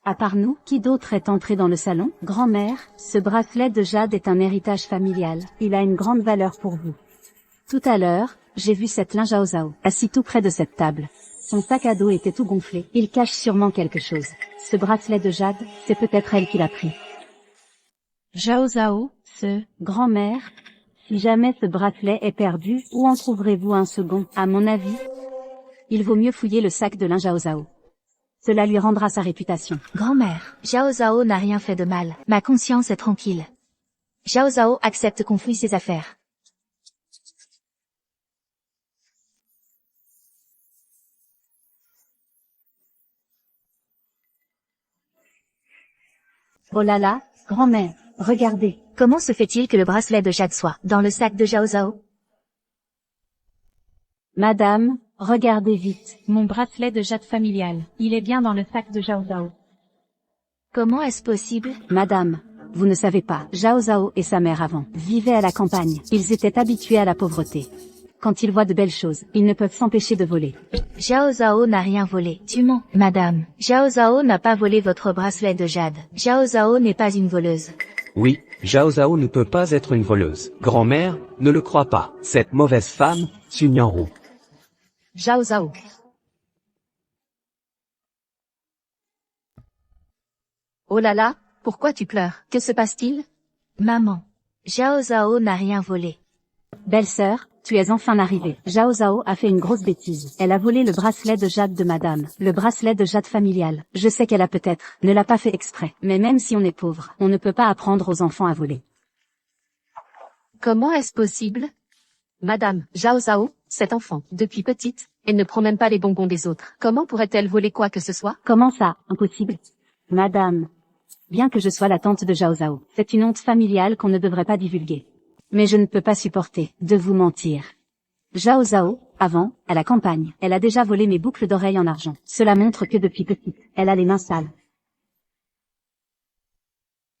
à part nous, qui d'autre est entré dans le salon? Grand-mère, ce bracelet de jade est un héritage familial. Il a une grande valeur pour vous. Tout à l'heure, j'ai vu cette Lin Zhao Zhao, assis tout près de cette table. Son sac à dos était tout gonflé. Il cache sûrement quelque chose. Ce bracelet de jade, c'est peut-être elle qui l'a pris. Zhao Zhao, Grand-mère, si jamais ce bracelet est perdu, où en trouverez-vous un second? À mon avis, il vaut mieux fouiller le sac de Lin Zhao Zhao. Cela lui rendra sa réputation. Grand-mère, Zhao Zhao n'a rien fait de mal. Ma conscience est tranquille. Zhao Zhao accepte qu'on fouille ses affaires. Oh là là, grand-mère, regardez. Comment se fait-il que le bracelet de jade soit dans le sac de Zhao Zhao? Madame, regardez vite. mon bracelet de jade familial. Il est bien dans le sac de Zhao Zhao. Comment est-ce possible? Madame, vous ne savez pas, Zhao Zhao et sa mère avant vivaient à la campagne. Ils étaient habitués à la pauvreté. Quand ils voient de belles choses, ils ne peuvent s'empêcher de voler. Zhao Zhao n'a rien volé. Tu mens, madame. Zhao Zhao n'a pas volé votre bracelet de jade. Zhao Zhao n'est pas une voleuse. Oui, Zhao Zhao ne peut pas être une voleuse. Grand-mère, ne le crois pas. Cette mauvaise femme, Sun Yanru. Zhao Zhao. Oh là là, pourquoi tu pleures? Que se passe-t-il? Maman. Zhao Zhao n'a rien volé. Belle-sœur, tu es enfin arrivée. Zhao Zhao a fait une grosse bêtise. Elle a volé le bracelet de jade de madame. Le bracelet de jade familial. Je sais qu'elle a peut-être, ne l'a pas fait exprès. Mais même si on est pauvre, on ne peut pas apprendre aux enfants à voler. Comment est-ce possible? Madame, Zhao Zhao, cette enfant, depuis petite, elle ne prend même pas les bonbons des autres. Comment pourrait-elle voler quoi que ce soit? Comment ça, impossible? Madame, bien que je sois la tante de Zhao Zhao, c'est une honte familiale qu'on ne devrait pas divulguer. Mais je ne peux pas supporter de vous mentir. Zhao Zhao, avant, à la campagne, elle a déjà volé mes boucles d'oreilles en argent. Cela montre que depuis petite, elle a les mains sales.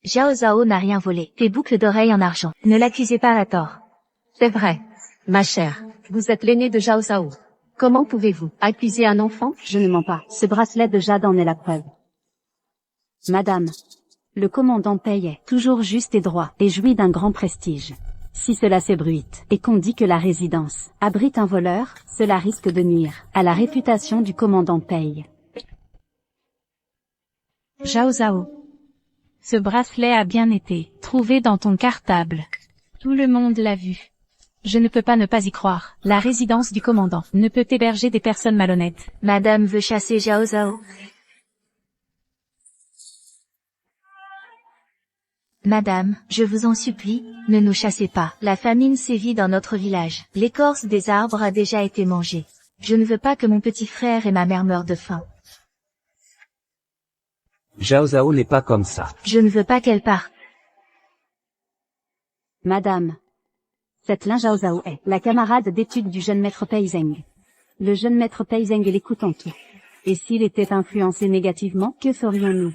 Zhao Zhao n'a rien volé. Tes boucles d'oreilles en argent. Ne l'accusez pas à tort. C'est vrai. Ma chère, vous êtes l'aînée de Zhao Zhao. Comment pouvez-vous accuser un enfant? Je ne mens pas. Ce bracelet de jade en est la preuve. Madame, le commandant payait toujours juste et droit et jouit d'un grand prestige. Si cela s'ébruite et qu'on dit que la résidence abrite un voleur, cela risque de nuire à la réputation du commandant Paye. Zhao Zhao. Ce bracelet a bien été trouvé dans ton cartable. Tout le monde l'a vu. Je ne peux pas ne pas y croire. La résidence du commandant ne peut héberger des personnes malhonnêtes. Madame veut chasser Zhao Zhao. Madame, je vous en supplie, ne nous chassez pas. La famine sévit dans notre village. L'écorce des arbres a déjà été mangée. Je ne veux pas que mon petit frère et ma mère meurent de faim. Zhao Zhao n'est pas comme ça. Je ne veux pas qu'elle parte. Madame, cette Lin Zhao Zhao est la camarade d'études du jeune maître Pei Zheng. Le jeune maître Pei Zheng l'écoute en tout. Et s'il était influencé négativement, que ferions-nous?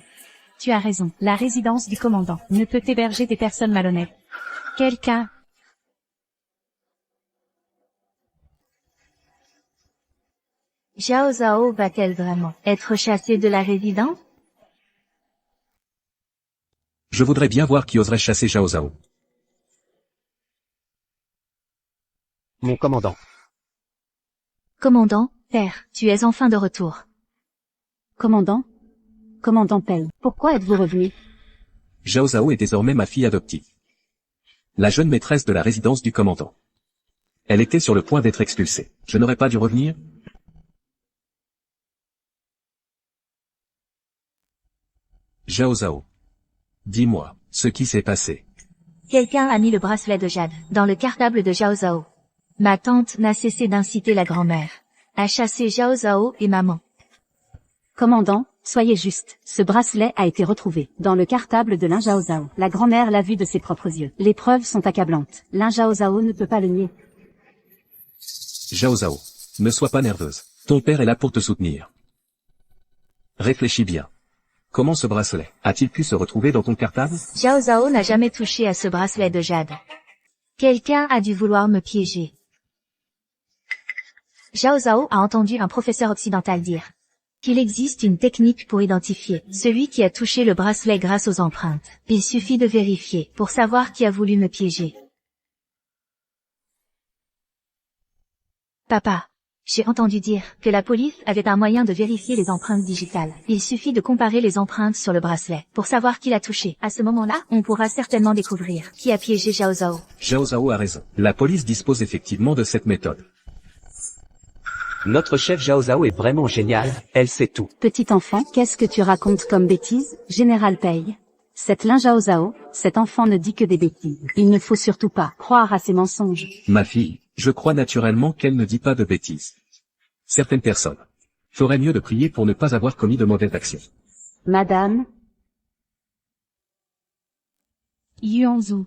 Tu as raison. La résidence du commandant ne peut héberger des personnes malhonnêtes. Quelqu'un... Zhao Zhao va-t-elle vraiment être chassée de la résidence? Je voudrais bien voir qui oserait chasser Zhao Zhao. Mon commandant. Commandant, père, tu es enfin de retour. Commandant? Commandant Pei, pourquoi êtes-vous revenu? Zhao Zhao est désormais ma fille adoptive. La jeune maîtresse de la résidence du commandant. Elle était sur le point d'être expulsée. Je n'aurais pas dû revenir? Zhao Zhao. Dis-moi, ce qui s'est passé. Quelqu'un a mis le bracelet de jade dans le cartable de Zhao Zhao. Ma tante n'a cessé d'inciter la grand-mère à chasser Zhao Zhao et maman. Commandant, Soyez juste, ce bracelet a été retrouvé dans le cartable de Lin Zhao Zhao. La grand-mère l'a vu de ses propres yeux. Les preuves sont accablantes. Lin Zhao Zhao ne peut pas le nier. Zhao Zhao, ne sois pas nerveuse. Ton père est là pour te soutenir. Réfléchis bien. Comment ce bracelet a-t-il pu se retrouver dans ton cartable? Zhao Zhao n'a jamais touché à ce bracelet de jade. Quelqu'un a dû vouloir me piéger. Zhao Zhao a entendu un professeur occidental dire qu'il existe une technique pour identifier celui qui a touché le bracelet grâce aux empreintes. Il suffit de vérifier pour savoir qui a voulu me piéger. Papa, j'ai entendu dire que la police avait un moyen de vérifier les empreintes digitales. Il suffit de comparer les empreintes sur le bracelet pour savoir qui l'a touché. À ce moment-là, on pourra certainement découvrir qui a piégé Zhao Zhao. Zhao Zhao a raison. La police dispose effectivement de cette méthode. Notre chef Zhao Zhao est vraiment géniale, elle sait tout. Petit enfant, qu'est-ce que tu racontes comme bêtises? Général Pei. Cette Lin Zhao Zhao, cet enfant ne dit que des bêtises. Il ne faut surtout pas croire à ses mensonges. Ma fille, je crois naturellement qu'elle ne dit pas de bêtises. Certaines personnes feraient mieux de prier pour ne pas avoir commis de mauvaises actions. Madame, Yuanzhu.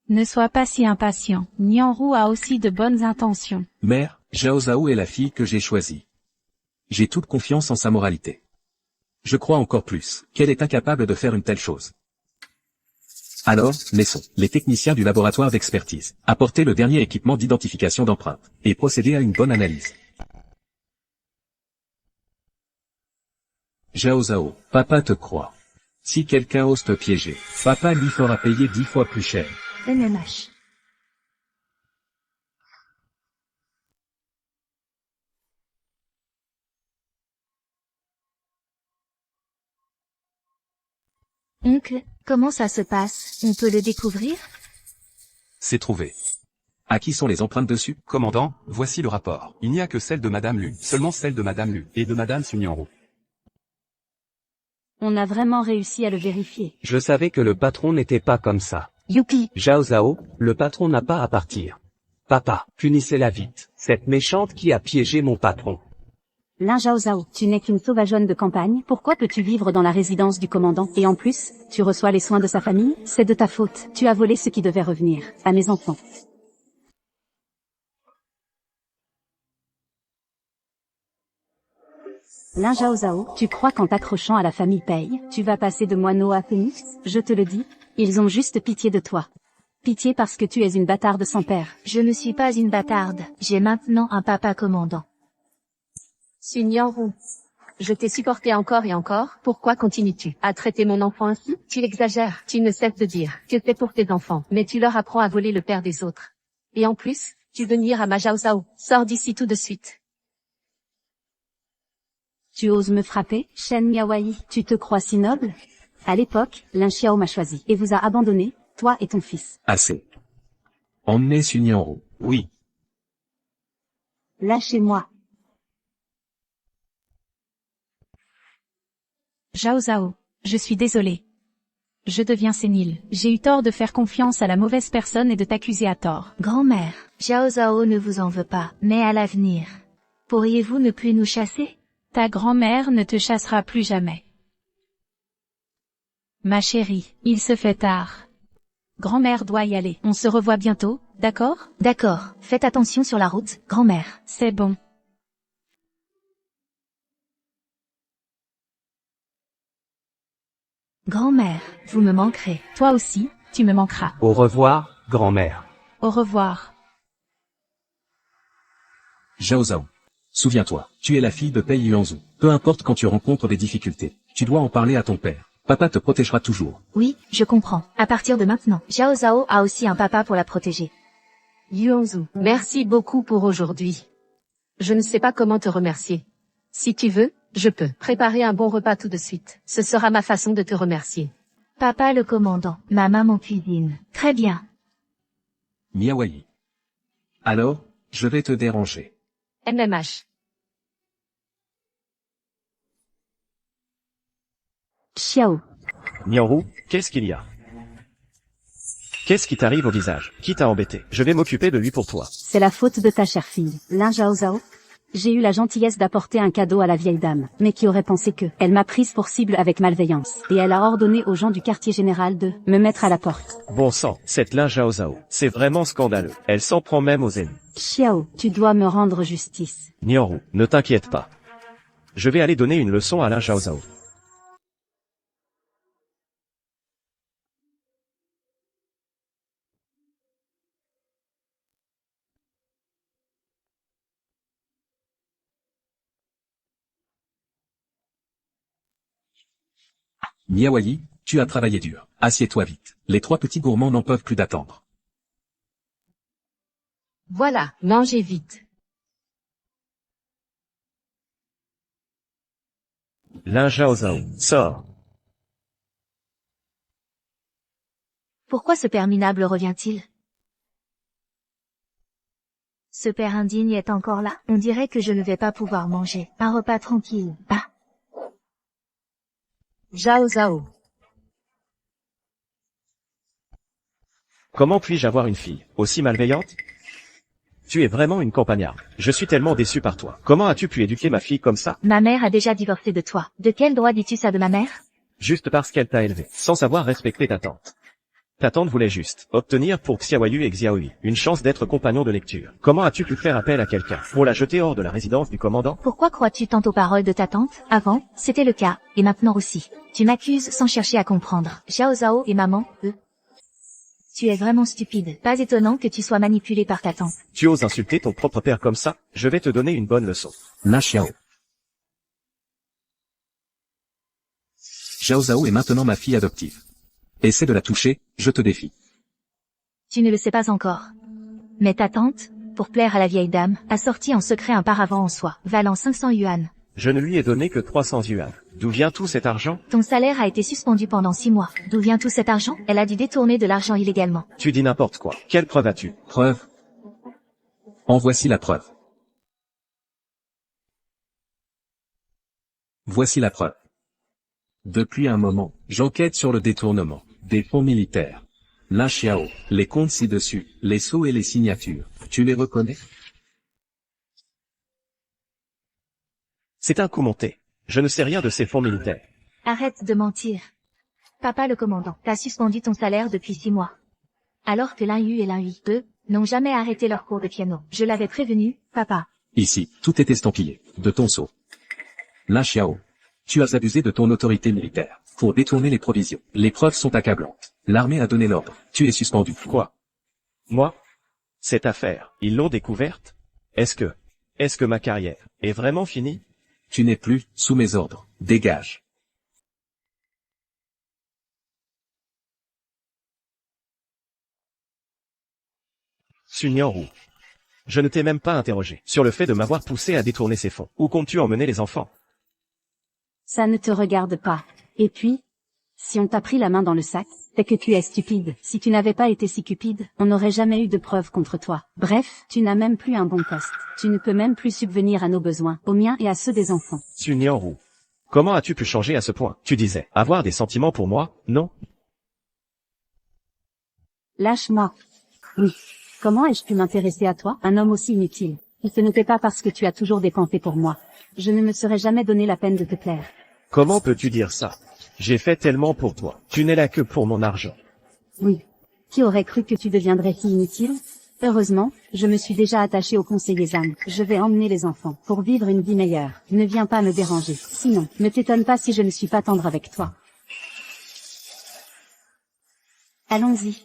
Ne sois pas si impatient. Nianru a aussi de bonnes intentions. Mère, Zhao Zhao est la fille que j'ai choisie. J'ai toute confiance en sa moralité. Je crois encore plus qu'elle est incapable de faire une telle chose. Alors, laissons les techniciens du laboratoire d'expertise apporter le dernier équipement d'identification d'empreintes et procéder à une bonne analyse. Zhao Zhao, papa te croit. Si quelqu'un ose te piéger, papa lui fera payer 10 fois plus cher. MMH. Oncle, comment ça se passe? On peut le découvrir? C'est trouvé. À qui sont les empreintes dessus? Commandant, voici le rapport. Il n'y a que celle de Madame Lu, seulement celle de Madame Lu, et de Madame Sun Yanru. on a vraiment réussi à le vérifier. Je savais que le patron n'était pas comme ça. Youpi. Zhao Zhao, le patron n'a pas à partir. Papa, punissez-la vite. Cette méchante qui a piégé mon patron. Lin Zhao Zhao, tu n'es qu'une sauvageonne de campagne, pourquoi peux-tu vivre dans la résidence du commandant? Et en plus, tu reçois les soins de sa famille? C'est de ta faute, tu as volé ce qui devait revenir à mes enfants. Lin Zhao Zhao, tu crois qu'en t'accrochant à la famille Pei, tu vas passer de moineau à phénix? Je te le dis, ils ont juste pitié de toi. Pitié parce que tu es une bâtarde sans père. Je ne suis pas une bâtarde, j'ai maintenant un papa commandant. Sun Yanru, je t'ai supporté encore et encore, pourquoi continues-tu à traiter mon enfant ainsi? Tu exagères, tu ne cesses de dire que c'est pour tes enfants, mais tu leur apprends à voler le père des autres. Et en plus, tu veux nuire à ma Zhao Zhao, sors d'ici tout de suite. Tu oses me frapper, Shen Miaoyi, tu te crois si noble? À l'époque, Lin Xiao m'a choisi et vous a abandonné, toi et ton fils. Assez. Emmenez Sun Yanru. Oui. Lâchez-moi. Zhao Zhao, je suis désolé. Je deviens sénile. J'ai eu tort de faire confiance à la mauvaise personne et de t'accuser à tort. Grand-mère, Zhao Zhao ne vous en veut pas, mais à l'avenir. Pourriez-vous ne plus nous chasser? Ta grand-mère ne te chassera plus jamais. Ma chérie, il se fait tard. Grand-mère doit y aller. On se revoit bientôt, d'accord? D'accord, faites attention sur la route, grand-mère. C'est bon. Grand-mère, vous me manquerez. Toi aussi, tu me manqueras. Au revoir, grand-mère. Au revoir. Zhao Zhao. Souviens-toi, tu es la fille de Pei Yuanzhu. Peu importe quand tu rencontres des difficultés, tu dois en parler à ton père. Papa te protégera toujours. Oui, je comprends. À partir de maintenant, Zhao Zhao a aussi un papa pour la protéger. Yuanzhu, merci beaucoup pour aujourd'hui. Je ne sais pas comment te remercier. Si tu veux, je peux préparer un bon repas tout de suite. Ce sera ma façon de te remercier. Papa le commandant, ma maman cuisine. Très bien. Miaoyi. Alors, je vais te déranger. MMH. Xiao. Nianru, qu'est-ce qu'il y a? Qu'est-ce qui t'arrive au visage? Qui t'a embêté? Je vais m'occuper de lui pour toi. C'est la faute de ta chère fille. Lin Zhao Zhao. J'ai eu la gentillesse d'apporter un cadeau à la vieille dame, mais qui aurait pensé que elle m'a prise pour cible avec malveillance, et elle a ordonné aux gens du quartier général de me mettre à la porte. Bon sang, cette Lin Zhao Zhao, c'est vraiment scandaleux. Elle s'en prend même aux ennemis. Xiao, tu dois me rendre justice. Nianru, ne t'inquiète pas. Je vais aller donner une leçon à Lin Zhao Zhao. Miaoyi, tu as travaillé dur. Assieds-toi vite. Les trois petits gourmands n'en peuvent plus d'attendre. Voilà, mangez vite. Lin Zhao Zhao, sors. Pourquoi ce père minable revient-il? Ce père indigne est encore là. On dirait que je ne vais pas pouvoir manger un repas tranquille. Ah. Zhao Zhao. Comment puis-je avoir une fille aussi malveillante? Tu es vraiment une campagnarde. Je suis tellement déçu par toi. Comment as-tu pu éduquer ma fille comme ça? Ma mère a déjà divorcé de toi. De quel droit dis-tu ça de ma mère? Juste parce qu'elle t'a élevé, sans savoir respecter ta tante. Ta tante voulait juste obtenir pour Xiaoyu et Xiaoyi une chance d'être compagnon de lecture. Comment as-tu pu faire appel à quelqu'un pour la jeter hors de la résidence du commandant? Pourquoi crois-tu tant aux paroles de ta tante? Avant, c'était le cas, et maintenant aussi. Tu m'accuses sans chercher à comprendre. Zhao Zhao et maman, eux. Tu es vraiment stupide. Pas étonnant que tu sois manipulé par ta tante. Tu oses insulter ton propre père comme ça? Je vais te donner une bonne leçon. Lin Xiao. Zhao Zhao est maintenant ma fille adoptive. Essaie de la toucher, je te défie. Tu ne le sais pas encore. Mais ta tante, pour plaire à la vieille dame, a sorti en secret un paravent en soie, valant 500 yuan. Je ne lui ai donné que 300 yuan. D'où vient tout cet argent? Ton salaire a été suspendu pendant 6 mois. D'où vient tout cet argent? Elle a dû détourner de l'argent illégalement. Tu dis n'importe quoi. Quelle preuve as-tu? Preuve? En voici la preuve. Voici la preuve. Depuis un moment, j'enquête sur le détournement des fonds militaires. Lin Xiao, les comptes ci-dessus, les sceaux et les signatures, tu les reconnais? C'est un coup monté. Je ne sais rien de ces fonds militaires. Arrête de mentir. Papa le commandant, t'as suspendu ton salaire depuis 6 mois. Alors que Lin Yu et Lin Hui, eux, n'ont jamais arrêté leur cours de piano. Je l'avais prévenu, papa. Ici, tout est estampillé, de ton sceau. Lin Xiao, tu as abusé de ton autorité militaire pour détourner les provisions. Les preuves sont accablantes. L'armée a donné l'ordre. Tu es suspendu. Quoi? Moi? Cette affaire, ils l'ont découverte? Est-ce que ma carrière est vraiment finie? Tu n'es plus sous mes ordres. Dégage. Sun Nianru. Je ne t'ai même pas interrogé sur le fait de m'avoir poussé à détourner ces fonds. Où comptes-tu emmener les enfants? Ça ne te regarde pas. Et puis, si on t'a pris la main dans le sac, c'est que tu es stupide. Si tu n'avais pas été si cupide, on n'aurait jamais eu de preuves contre toi. Bref, tu n'as même plus un bon poste. Tu ne peux même plus subvenir à nos besoins, aux miens et à ceux des enfants. Sun Nianru. Comment as-tu pu changer à ce point? Tu disais avoir des sentiments pour moi, non? Lâche-moi. Oui. Comment ai-je pu m'intéresser à toi, un homme aussi inutile? Et ce n'était pas parce que tu as toujours dépensé pour moi. Je ne me serais jamais donné la peine de te plaire. Comment peux-tu dire ça? J'ai fait tellement pour toi. Tu n'es là que pour mon argent. Oui. Qui aurait cru que tu deviendrais si inutile? Heureusement, je me suis déjà attachée au conseiller Zhang. Je vais emmener les enfants pour vivre une vie meilleure. Ne viens pas me déranger. Sinon, ne t'étonne pas si je ne suis pas tendre avec toi. Allons-y.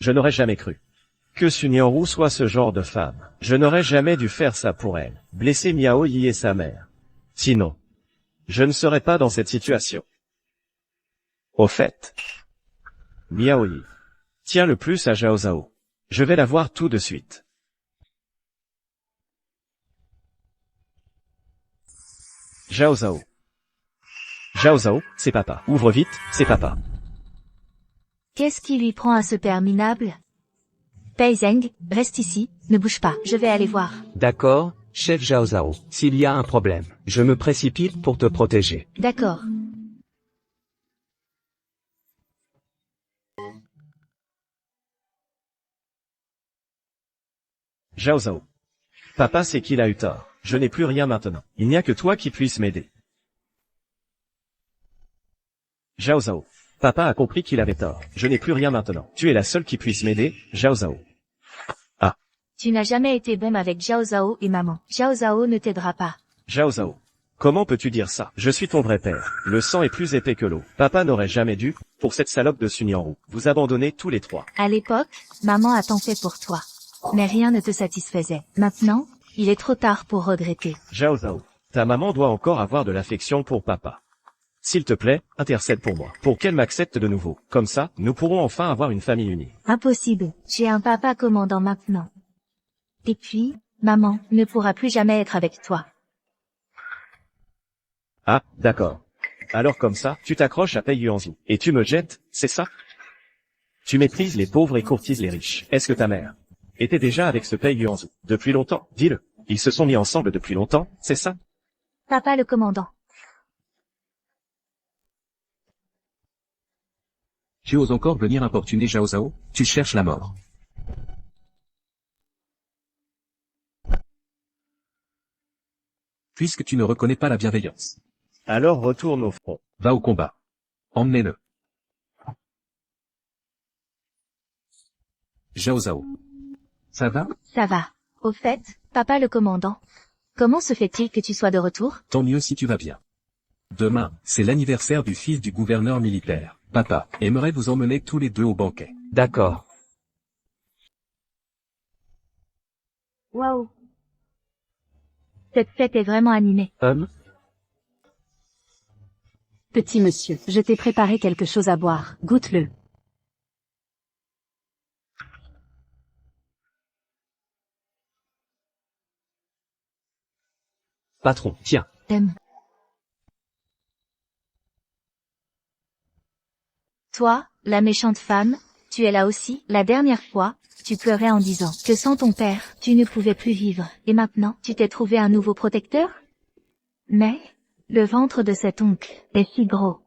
Je n'aurais jamais cru que Sun Nianru soit ce genre de femme. Je n'aurais jamais dû faire ça pour elle, blesser Miao Yi et sa mère. Sinon, je ne serais pas dans cette situation. Au fait, Miao Yi, tiens le plus à Zhao Zhao. Je vais la voir tout de suite. Zhao Zhao. Zhao Zhao, c'est papa. Ouvre vite, c'est papa. Qu'est-ce qui lui prend à ce père minable? Pei Zheng, reste ici, ne bouge pas, je vais aller voir. D'accord, Chef Zhao Zhao, s'il y a un problème, je me précipite pour te protéger. D'accord. Zhao Zhao. Papa sait qu'il a eu tort. Je n'ai plus rien maintenant. Il n'y a que toi qui puisses m'aider. Zhao Zhao. Papa a compris qu'il avait tort. Je n'ai plus rien maintenant. Tu es la seule qui puisse m'aider, Zhao Zhao. Tu n'as jamais été bon avec Zhao Zhao et maman. Zhao Zhao ne t'aidera pas. Zhao Zhao. Comment peux-tu dire ça? Je suis ton vrai père. Le sang est plus épais que l'eau. Papa n'aurait jamais dû, pour cette salope de Sun Yanru, vous abandonner tous les trois. À l'époque, maman a tant fait pour toi. Mais rien ne te satisfaisait. Maintenant, il est trop tard pour regretter. Zhao Zhao. Ta maman doit encore avoir de l'affection pour papa. S'il te plaît, intercède pour moi, pour qu'elle m'accepte de nouveau. Comme ça, nous pourrons enfin avoir une famille unie. Impossible. J'ai un papa commandant maintenant. Et puis, maman ne pourra plus jamais être avec toi. Ah, d'accord. Alors comme ça, tu t'accroches à Pei Yuanzi, et tu me jettes, c'est ça? Tu méprises les pauvres et courtises les riches. Est-ce que ta mère était déjà avec ce Pei Yuanzi depuis longtemps? Dis-le. Ils se sont mis ensemble depuis longtemps, c'est ça? Papa le commandant. Tu oses encore venir importuner Zhao Zhao? Tu cherches la mort. Puisque tu ne reconnais pas la bienveillance. Alors retourne au front. Va au combat. Emmenez-le. Zhao Zhao. Ça va? Ça va. Au fait, papa le commandant. Comment se fait-il que tu sois de retour? Tant mieux si tu vas bien. Demain, c'est l'anniversaire du fils du gouverneur militaire. Papa aimerait vous emmener tous les deux au banquet. D'accord. Waouh. Cette fête est vraiment animée. Petit monsieur, je t'ai préparé quelque chose à boire. Goûte-le. Patron, tiens. Toi, la méchante femme, tu es là aussi. La dernière fois, tu pleurais en disant que sans ton père, tu ne pouvais plus vivre. Et maintenant, tu t'es trouvé un nouveau protecteur? Mais, le ventre de cet oncle est si gros.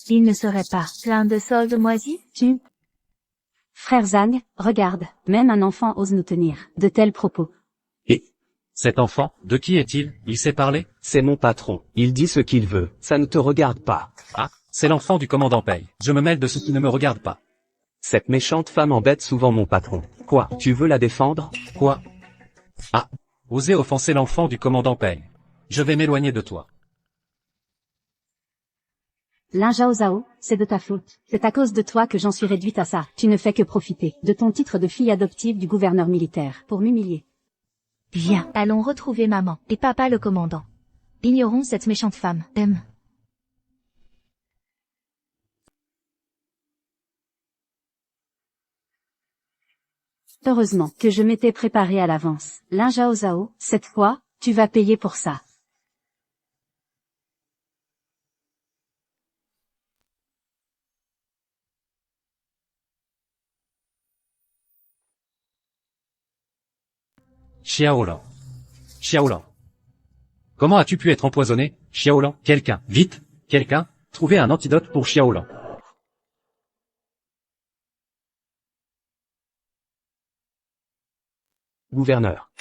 Il ne serait pas plein de soldes moisis? Frère Zhang, regarde, même un enfant ose nous tenir de tels propos. Et cet enfant, de qui est-il? Il sait parler? C'est mon patron. Il dit ce qu'il veut. Ça ne te regarde pas. Ah, c'est l'enfant du commandant Pei. Je me mêle de ce qui ne me regarde pas. Cette méchante femme embête souvent mon patron. Quoi? Tu veux la défendre? Quoi? Ah, oser offenser l'enfant du commandant Pei. Je vais m'éloigner de toi. Lin Zhao Zhao, c'est de ta faute. C'est à cause de toi que j'en suis réduite à ça. Tu ne fais que profiter de ton titre de fille adoptive du gouverneur militaire pour m'humilier. Viens, allons retrouver maman et papa le commandant. Ignorons cette méchante femme. Heureusement que je m'étais préparé à l'avance. Lin Zhao Zhao, cette fois, tu vas payer pour ça. Xiaolan. Xiaolan. Comment as-tu pu être empoisonné, Xiaolan? Quelqu'un, vite, quelqu'un, trouvez un antidote pour Xiaolan. Gouverneur.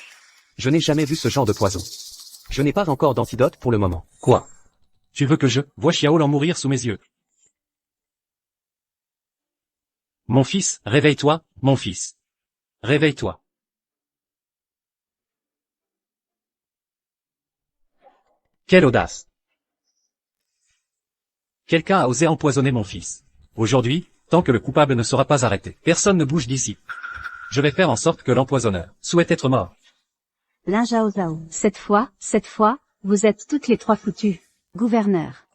Je n'ai jamais vu ce genre de poison. Je n'ai pas encore d'antidote pour le moment. Quoi? Tu veux que je vois Xiaolan mourir sous mes yeux? Mon fils, réveille-toi, mon fils. Réveille-toi. Quelle audace! Quelqu'un a osé empoisonner mon fils. Aujourd'hui, tant que le coupable ne sera pas arrêté, personne ne bouge d'ici. Je vais faire en sorte que l'empoisonneur souhaite être mort. Lin Zhao Zhao, cette fois, vous êtes toutes les trois foutues. Gouverneur.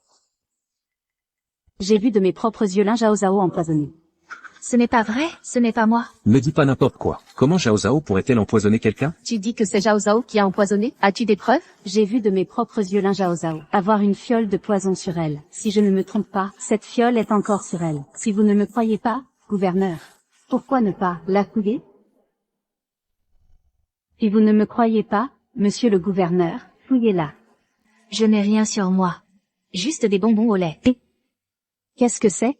J'ai vu de mes propres yeux Lin Zhao Zhao empoisonné. Ce n'est pas vrai, ce n'est pas moi. Ne dis pas n'importe quoi. Comment Zhao Zhao pourrait-elle empoisonner quelqu'un? Tu dis que c'est Zhao Zhao qui a empoisonné? As-tu des preuves? J'ai vu de mes propres yeux Lin Zhao Zhao avoir une fiole de poison sur elle. Si je ne me trompe pas, cette fiole est encore sur elle. Si vous ne me croyez pas, gouverneur, pourquoi ne pas la fouiller? Si vous ne me croyez pas, Monsieur le gouverneur, fouillez-la. Je n'ai rien sur moi. Juste des bonbons au lait. Qu'est-ce que c'est?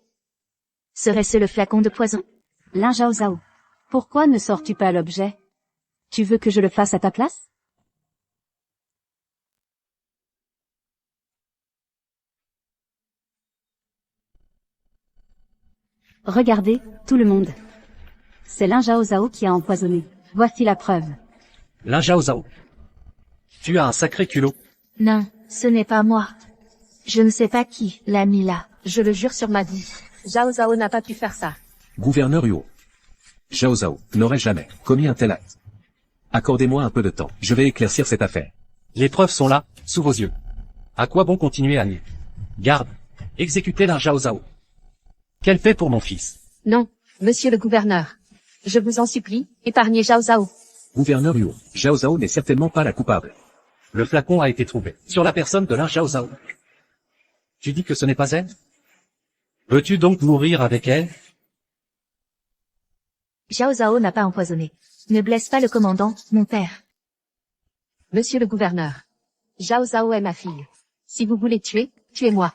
Serait-ce le flacon de poison? Lin Zhao Zhao. Pourquoi ne sors-tu pas l'objet? Tu veux que je le fasse à ta place? Regardez, tout le monde. C'est Lin Zhao Zhao qui a empoisonné. Voici la preuve. Lin Zhao Zhao. Tu as un sacré culot. Non, ce n'est pas moi. Je ne sais pas qui l'a mis là. Je le jure sur ma vie. Zhao Zhao n'a pas pu faire ça. Gouverneur Huo. Zhao Zhao n'aurait jamais commis un tel acte. Accordez-moi un peu de temps, je vais éclaircir cette affaire. Les preuves sont là, sous vos yeux. À quoi bon continuer à nier? Garde, exécutez Lin Zhao Zhao. Qu'elle fait pour mon fils? Non, monsieur le gouverneur. Je vous en supplie, épargnez Zhao Zhao. Gouverneur Huo, Zhao Zhao n'est certainement pas la coupable. Le flacon a été trouvé sur la personne de Lin Zhao Zhao. Tu dis que ce n'est pas elle? Veux-tu donc mourir avec elle? Zhao Zhao n'a pas empoisonné. Ne blesse pas le commandant, mon père. Monsieur le gouverneur. Zhao Zhao est ma fille. Si vous voulez tuer, tuez-moi.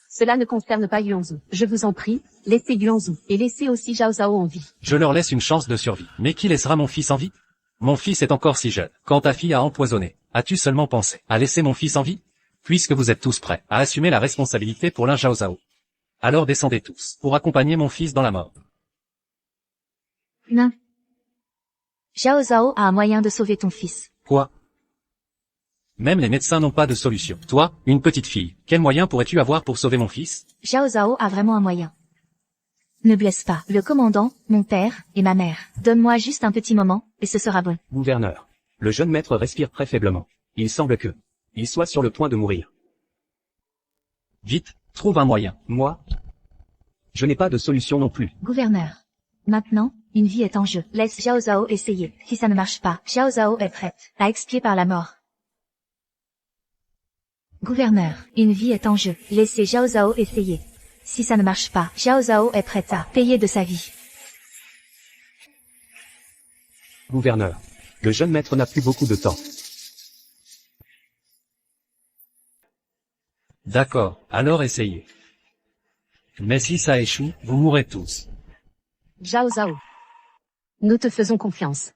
Cela ne concerne pas Yuanzhu. Je vous en prie, laissez Yuanzhu, et laissez aussi Zhao Zhao en vie. Je leur laisse une chance de survie. Mais qui laissera mon fils en vie? Mon fils est encore si jeune. Quand ta fille a empoisonné, as-tu seulement pensé à laisser mon fils en vie? Puisque vous êtes tous prêts à assumer la responsabilité pour Lin Zhao Zhao. Alors descendez tous, pour accompagner mon fils dans la mort. Non. Zhao Zhao a un moyen de sauver ton fils. Quoi? Même les médecins n'ont pas de solution. Toi, une petite fille, quel moyen pourrais-tu avoir pour sauver mon fils? Zhao Zhao a vraiment un moyen. Ne blesse pas le commandant, mon père, et ma mère. Donne-moi juste un petit moment, et ce sera bon. Gouverneur. Le jeune maître respire très faiblement. Il semble que il soit sur le point de mourir. Vite, trouve un moyen. Moi, je n'ai pas de solution non plus. Gouverneur. Maintenant, une vie est en jeu. Laisse Zhao Zhao essayer. Si ça ne marche pas, Zhao Zhao est prête à expier par la mort. Gouverneur, une vie est en jeu. Laissez Zhao Zhao essayer. Si ça ne marche pas, Zhao Zhao est prête à payer de sa vie. Gouverneur. Le jeune maître n'a plus beaucoup de temps. D'accord, alors essayez. Mais si ça échoue, vous mourrez tous. Zhao Zhao. Nous te faisons confiance.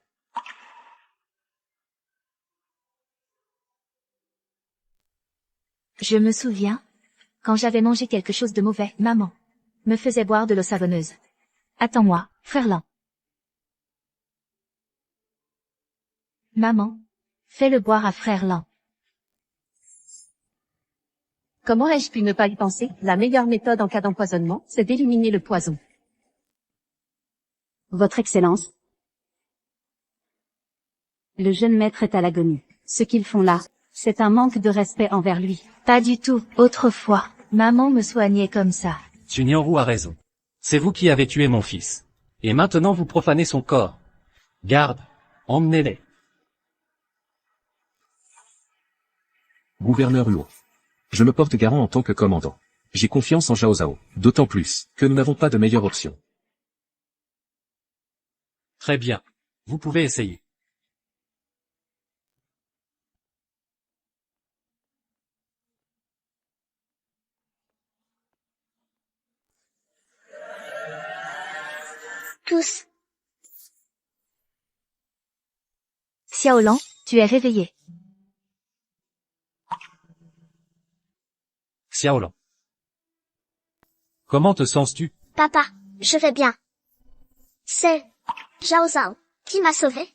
Je me souviens, quand j'avais mangé quelque chose de mauvais, maman me faisait boire de l'eau savonneuse. Attends-moi, frère Lin. Maman, fais-le boire à frère Lin. Comment ai-je pu ne pas y penser? La meilleure méthode en cas d'empoisonnement, c'est d'éliminer le poison. Votre Excellence. Le jeune maître est à l'agonie. Ce qu'ils font là, c'est un manque de respect envers lui. Pas du tout. Autrefois, maman me soignait comme ça. Sunyanru a raison. C'est vous qui avez tué mon fils. Et maintenant vous profanez son corps. Garde, emmenez-les. Gouverneur Huo. Je me porte garant en tant que commandant. J'ai confiance en Zhao Zhao, d'autant plus que nous n'avons pas de meilleure option. Très bien. Vous pouvez essayer. Tous. Xiaolan, tu es réveillé. Xiaolan. Comment te sens-tu? Papa, je vais bien. C'est Zhao Zhao qui m'a sauvé.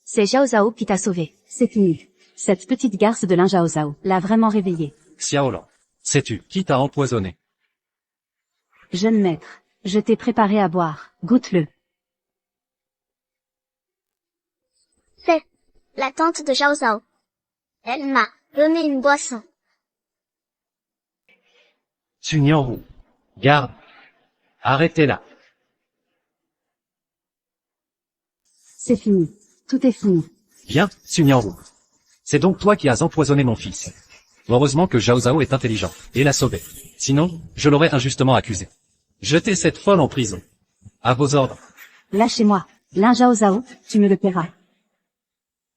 C'est Zhao Zhao qui t'a sauvé. C'est fini. Cette petite garce de Lin Zhao Zhao l'a vraiment réveillé. Xiaolan. Sais-tu qui t'a empoisonné? Jeune maître, je t'ai préparé à boire. Goûte-le. C'est la tante de Zhao Zhao. Elle m'a donné une boisson. Sunyanru. Garde. Arrêtez-la. C'est fini. Tout est fini. Bien, Sunyanru. C'est donc toi qui as empoisonné mon fils. Heureusement que Zhao Zhao est intelligent, et l'a sauvé. Sinon, je l'aurais injustement accusé. Jetez cette folle en prison. À vos ordres. Lâchez-moi. Lin Zhao Zhao, tu me le paieras.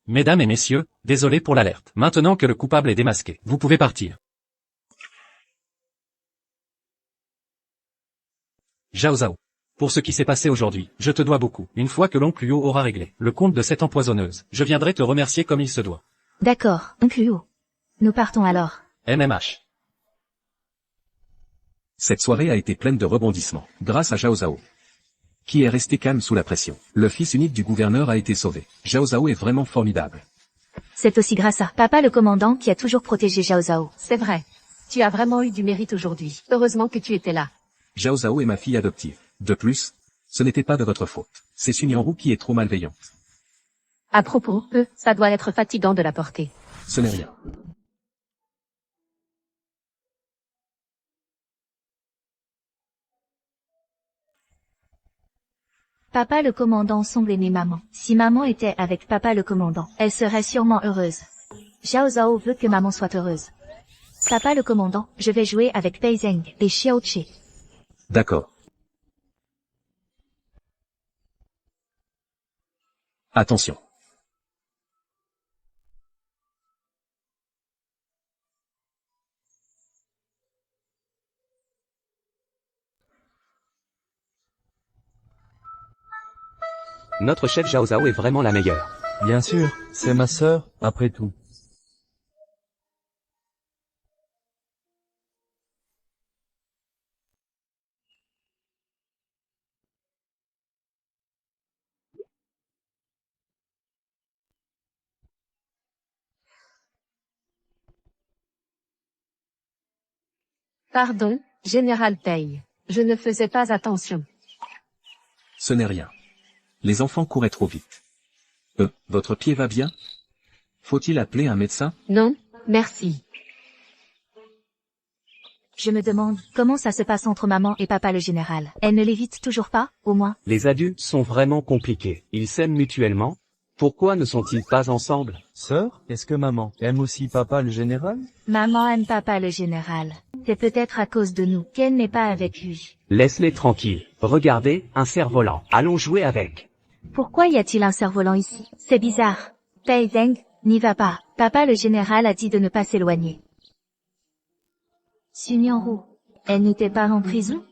Mesdames et messieurs, désolé pour l'alerte. Maintenant que le coupable est démasqué, vous pouvez partir. Zhao Zhao. Pour ce qui s'est passé aujourd'hui, je te dois beaucoup. Une fois que l'oncle Yu aura réglé le compte de cette empoisonneuse, je viendrai te remercier comme il se doit. D'accord, oncle Yu. Nous partons alors. MMH. Cette soirée a été pleine de rebondissements, grâce à Zhao Zhao, qui est resté calme sous la pression. Le fils unique du gouverneur a été sauvé. Zhao Zhao est vraiment formidable. C'est aussi grâce à papa le commandant qui a toujours protégé Zhao Zhao. C'est vrai. Tu as vraiment eu du mérite aujourd'hui. Heureusement que tu étais là. Zhao Zhao est ma fille adoptive. De plus, ce n'était pas de votre faute. C'est Sun Yanru qui est trop malveillante. À propos, ça doit être fatigant de la porter. Ce n'est rien. Papa le commandant semble aimer maman. Si maman était avec papa le commandant, elle serait sûrement heureuse. Zhao Zhao veut que maman soit heureuse. Papa le commandant, je vais jouer avec Pei Zheng et Xiao Che. D'accord. Attention. Notre chef Zhao Zhao est vraiment la meilleure. Bien sûr, c'est ma sœur, après tout. Pardon, Général Pei. Je ne faisais pas attention. Ce n'est rien. Les enfants couraient trop vite. Votre pied va bien? Faut-il appeler un médecin? Non, merci. Je me demande comment ça se passe entre maman et papa le général. Elle ne l'évite toujours pas, au moins. Les adultes sont vraiment compliqués. Ils s'aiment mutuellement. Pourquoi ne sont-ils pas ensemble? Sœur, est-ce que maman aime aussi papa le général? Maman aime papa le général. C'est peut-être à cause de nous qu'elle n'est pas avec lui. Laisse-les tranquilles. Regardez, un cerf-volant. Allons jouer avec. Pourquoi y a-t-il un cerf-volant ici? C'est bizarre. Pei Zheng, n'y va pas. Papa le général a dit de ne pas s'éloigner. Sun Yanru, elle n'était pas en prison?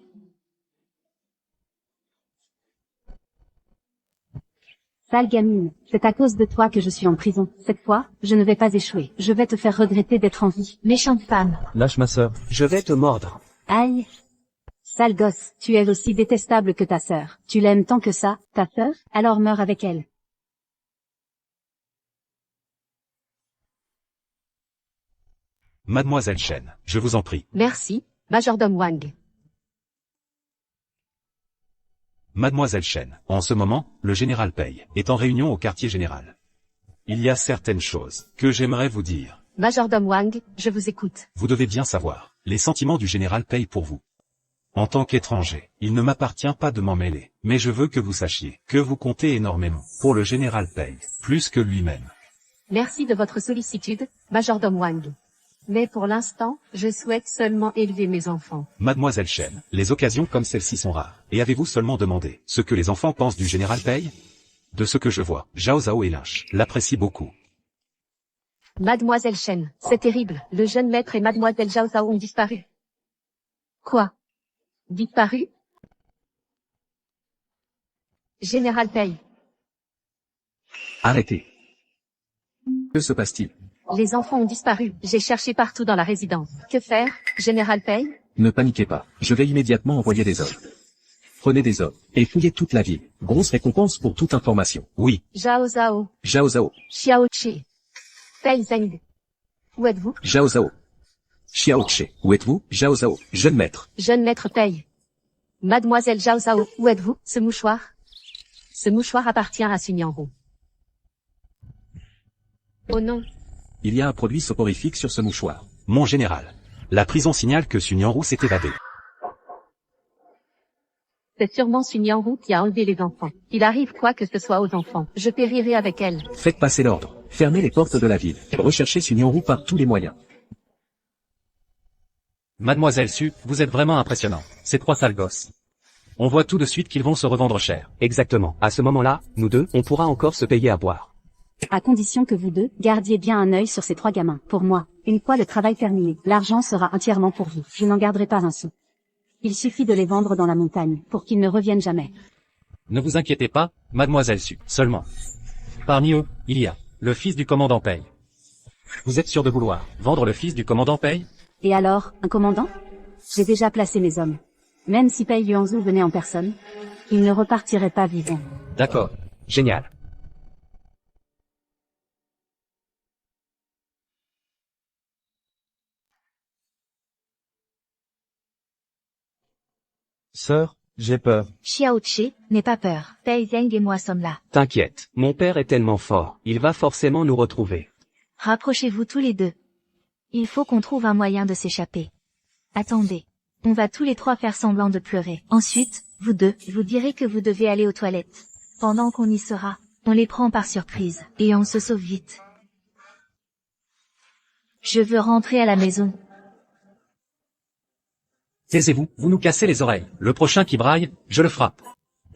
Sale gamine, c'est à cause de toi que je suis en prison. Cette fois, je ne vais pas échouer. Je vais te faire regretter d'être en vie. Méchante femme. Lâche ma sœur. Je vais te mordre. Aïe. Sale gosse, tu es aussi détestable que ta sœur. Tu l'aimes tant que ça, ta sœur? Alors meurs avec elle. Mademoiselle Chen, je vous en prie. Merci, Majordome Wang. Mademoiselle Chen, en ce moment, le général Pei est en réunion au quartier général. Il y a certaines choses que j'aimerais vous dire. Majordome Wang, je vous écoute. Vous devez bien savoir les sentiments du général Pei pour vous. En tant qu'étranger, il ne m'appartient pas de m'en mêler, mais je veux que vous sachiez que vous comptez énormément pour le général Pei, plus que lui-même. Merci de votre sollicitude, Majordome Wang. Mais pour l'instant, je souhaite seulement élever mes enfants. Mademoiselle Chen, les occasions comme celle-ci sont rares. Et avez-vous seulement demandé ce que les enfants pensent du général Pei? De ce que je vois, Zhao Zhao et Lynch l'apprécient beaucoup. Mademoiselle Chen, c'est terrible. Le jeune maître et Mademoiselle Zhao Zhao ont disparu. Quoi? Disparu? Général Pei. Arrêtez. Que se passe-t-il? Les enfants ont disparu. J'ai cherché partout dans la résidence. Que faire, Général Pei? Ne paniquez pas. Je vais immédiatement envoyer des hommes. Prenez des hommes et fouillez toute la ville. Grosse récompense pour toute information. Oui. Zhao Zhao. Zhao Zhao. Xiao Che. Pei Zheng. Où êtes-vous? Zhao Zhao. Xiao Che. Où êtes-vous? Zhao Zhao. Jeune maître. Jeune maître Pei. Mademoiselle Zhao Zhao, où êtes-vous? Ce mouchoir? Ce mouchoir appartient à Sun Yanru. Oh non. Il y a un produit soporifique sur ce mouchoir. Mon général, la prison signale que Sun Yanru s'est évadé. C'est sûrement Sun Yanru qui a enlevé les enfants. Il arrive quoi que ce soit aux enfants, je périrai avec elle. Faites passer l'ordre. Fermez les portes de la ville. Recherchez Sun Yanru par tous les moyens. Mademoiselle Su, vous êtes vraiment impressionnant. Ces trois sales gosses. On voit tout de suite qu'ils vont se revendre cher. Exactement. À ce moment-là, nous deux, on pourra encore se payer à boire. À condition que vous deux gardiez bien un œil sur ces 3 gamins. Pour moi, une fois le travail terminé, l'argent sera entièrement pour vous. Je n'en garderai pas un sou. Il suffit de les vendre dans la montagne pour qu'ils ne reviennent jamais. Ne vous inquiétez pas, mademoiselle Su. Seulement. Parmi eux, il y a le fils du commandant Paye. Vous êtes sûr de vouloir vendre le fils du commandant Paye? Et alors, un commandant? J'ai déjà placé mes hommes. Même si Pei Yuanzhu venait en personne, il ne repartirait pas vivant. D'accord. Génial. Sœur, j'ai peur. Xiao Qi, n'aie pas peur. Pei Zheng et moi sommes là. T'inquiète, mon père est tellement fort, il va forcément nous retrouver. Rapprochez-vous tous les deux. Il faut qu'on trouve un moyen de s'échapper. Attendez. On va tous les 3 faire semblant de pleurer. Ensuite, vous deux, vous direz que vous devez aller aux toilettes. Pendant qu'on y sera, on les prend par surprise, et on se sauve vite. Je veux rentrer à la maison. Taisez-vous, vous nous cassez les oreilles. Le prochain qui braille, je le frappe.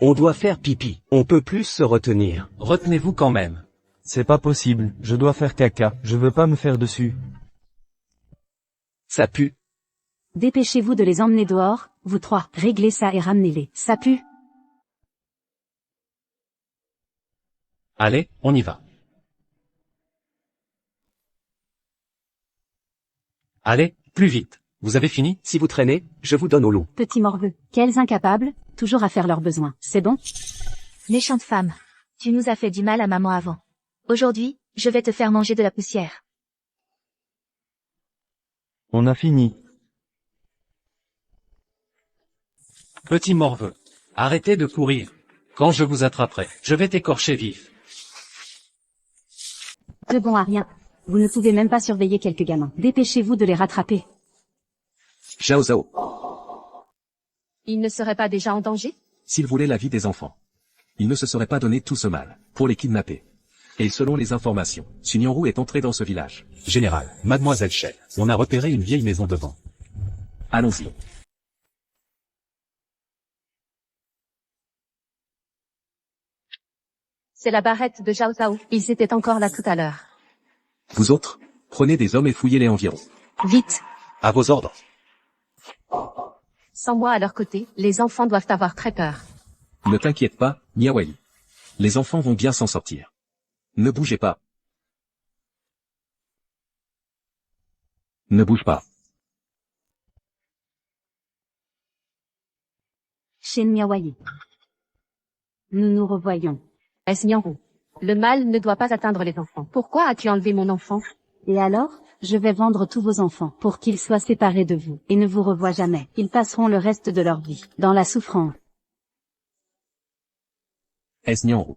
On doit faire pipi, on peut plus se retenir. Retenez-vous quand même. C'est pas possible, je dois faire caca, je veux pas me faire dessus. Ça pue. Dépêchez-vous de les emmener dehors, vous 3, réglez ça et ramenez-les. Ça pue. Allez, on y va. Allez, plus vite. Vous avez fini? Si vous traînez, je vous donne au loup. Petits morveux, quels incapables, toujours à faire leurs besoins. C'est bon? Méchante femme. Tu nous as fait du mal à maman avant. Aujourd'hui, je vais te faire manger de la poussière. On a fini. Petit morveux. Arrêtez de courir. Quand je vous attraperai, je vais t'écorcher vif. De bon à rien. Vous ne pouvez même pas surveiller quelques gamins. Dépêchez-vous de les rattraper. Zhao Zhao, Il ne serait pas déjà en danger? s'il voulait la vie des enfants, il ne se serait pas donné tout ce mal pour les kidnapper. Et selon les informations, Sun Yanru est entré dans ce village. Général, mademoiselle Shen, on a repéré une vieille maison devant. Allons-y. C'est la barrette de Zhao Zhao. Ils étaient encore là tout à l'heure. Vous autres, prenez des hommes et fouillez les environs. Vite. À vos ordres. Sans moi à leur côté, les enfants doivent avoir très peur. Ne t'inquiète pas, Miaoyi. Les enfants vont bien s'en sortir. Ne bougez pas. Ne bouge pas. Shen Miaoyi. Nous nous revoyons. Est-ce Nianru? Le mal ne doit pas atteindre les enfants. Pourquoi as-tu enlevé mon enfant? Et alors, je vais vendre tous vos enfants pour qu'ils soient séparés de vous et ne vous revoient jamais. Ils passeront le reste de leur vie dans la souffrance. Est-ce Nianru?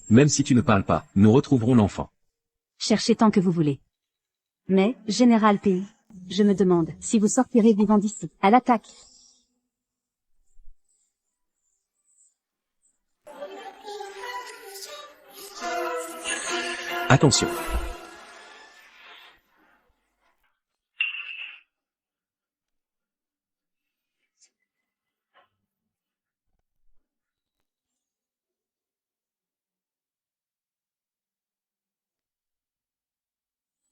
Même si tu ne parles pas, nous retrouverons l'enfant. Cherchez tant que vous voulez. Mais, Général Pays, je me demande si vous sortirez vivant d'ici. À l'attaque. Attention.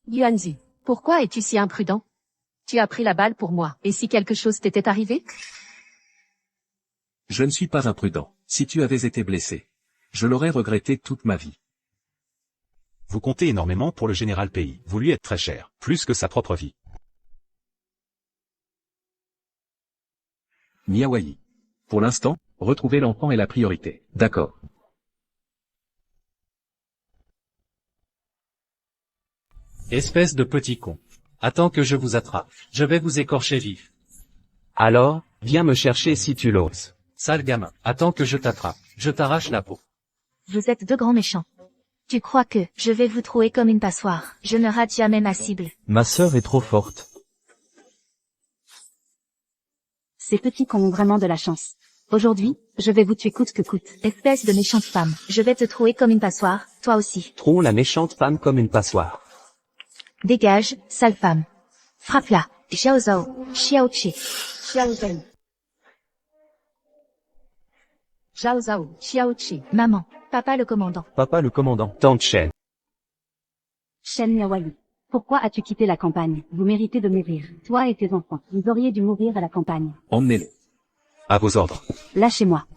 Yuanzi, pourquoi es-tu si imprudent? Tu as pris la balle pour moi, et si quelque chose t'était arrivé? Je ne suis pas imprudent. Si tu avais été blessé, je l'aurais regretté toute ma vie. Vous comptez énormément pour le général Pays. Vous lui êtes très cher, plus que sa propre vie. Miaoyi. Pour l'instant, retrouver l'enfant est la priorité. D'accord. Espèce de petit con. Attends que je vous attrape. Je vais vous écorcher vif. Alors, viens me chercher si tu l'oses. Sale gamin. Attends que je t'attrape. Je t'arrache la peau. Vous êtes deux grands méchants. Tu crois que je vais vous trouer comme une passoire? Je ne rate jamais ma cible. Ma sœur est trop forte. Ces petits cons ont vraiment de la chance. Aujourd'hui, je vais vous tuer coûte que coûte. Espèce de méchante femme. Je vais te trouer comme une passoire, toi aussi. Trouons la méchante femme comme une passoire. Dégage, sale femme. Frappe-la. Xiao Zhao, Xiao Qi. Xiao Zhao. Zhao Zhao, Xiao Qi. Maman, papa le commandant. Papa le commandant. Tante Shen. Shen Miaoyi. Pourquoi as-tu quitté la campagne? Vous méritez de mourir. Toi et tes enfants. Vous auriez dû mourir à la campagne. Emmenez-les. À vos ordres. Lâchez-moi.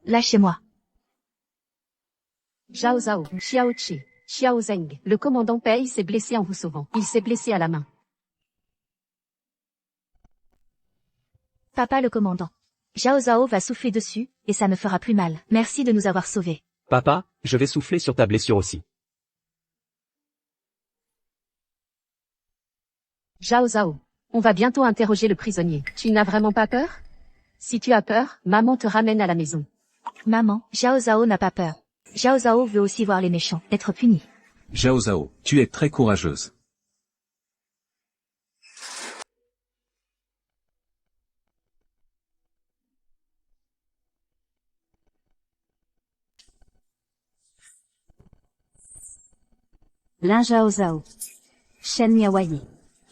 Lâchez-moi. Zhao Zhao, Xiao Qi, Xiao Zeng. Le commandant Pei s'est blessé en vous sauvant. Il s'est blessé à la main. Papa le commandant. Zhao Zhao va souffler dessus, et ça ne fera plus mal. Merci de nous avoir sauvés. Papa, je vais souffler sur ta blessure aussi. Zhao Zhao, on va bientôt interroger le prisonnier. Tu n'as vraiment pas peur? Si tu as peur, maman te ramène à la maison. Maman, Zhao Zhao n'a pas peur. Zhao Zhao veut aussi voir les méchants être punis. Zhao Zhao, tu es très courageuse. Lin Zhao Zhao. Shen Miaoyi.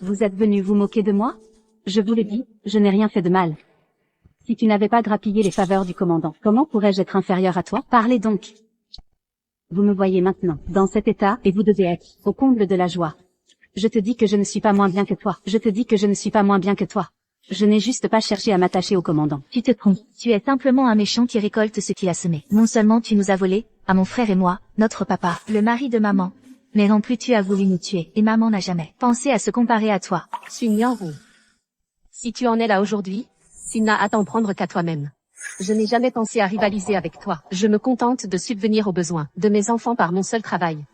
Vous êtes venu vous moquer de moi? Je vous le dis, je n'ai rien fait de mal. Si tu n'avais pas grappillé les faveurs du commandant, comment pourrais-je être inférieur à toi? Parlez donc. Vous me voyez maintenant, dans cet état, et vous devez être au comble de la joie. Je te dis que je ne suis pas moins bien que toi. Je te dis que je ne suis pas moins bien que toi. Je n'ai juste pas cherché à m'attacher au commandant. Tu te trompes. Tu es simplement un méchant qui récolte ce qu'il a semé. Non seulement tu nous as volés, à mon frère et moi, notre papa, le mari de maman, mais en plus tu as voulu nous tuer, et maman n'a jamais pensé à se comparer à toi. Sun Yanru. Si tu en es là aujourd'hui, tu n'as à t'en prendre qu'à toi-même. Je n'ai jamais pensé à rivaliser avec toi. Je me contente de subvenir aux besoins de mes enfants par mon seul travail.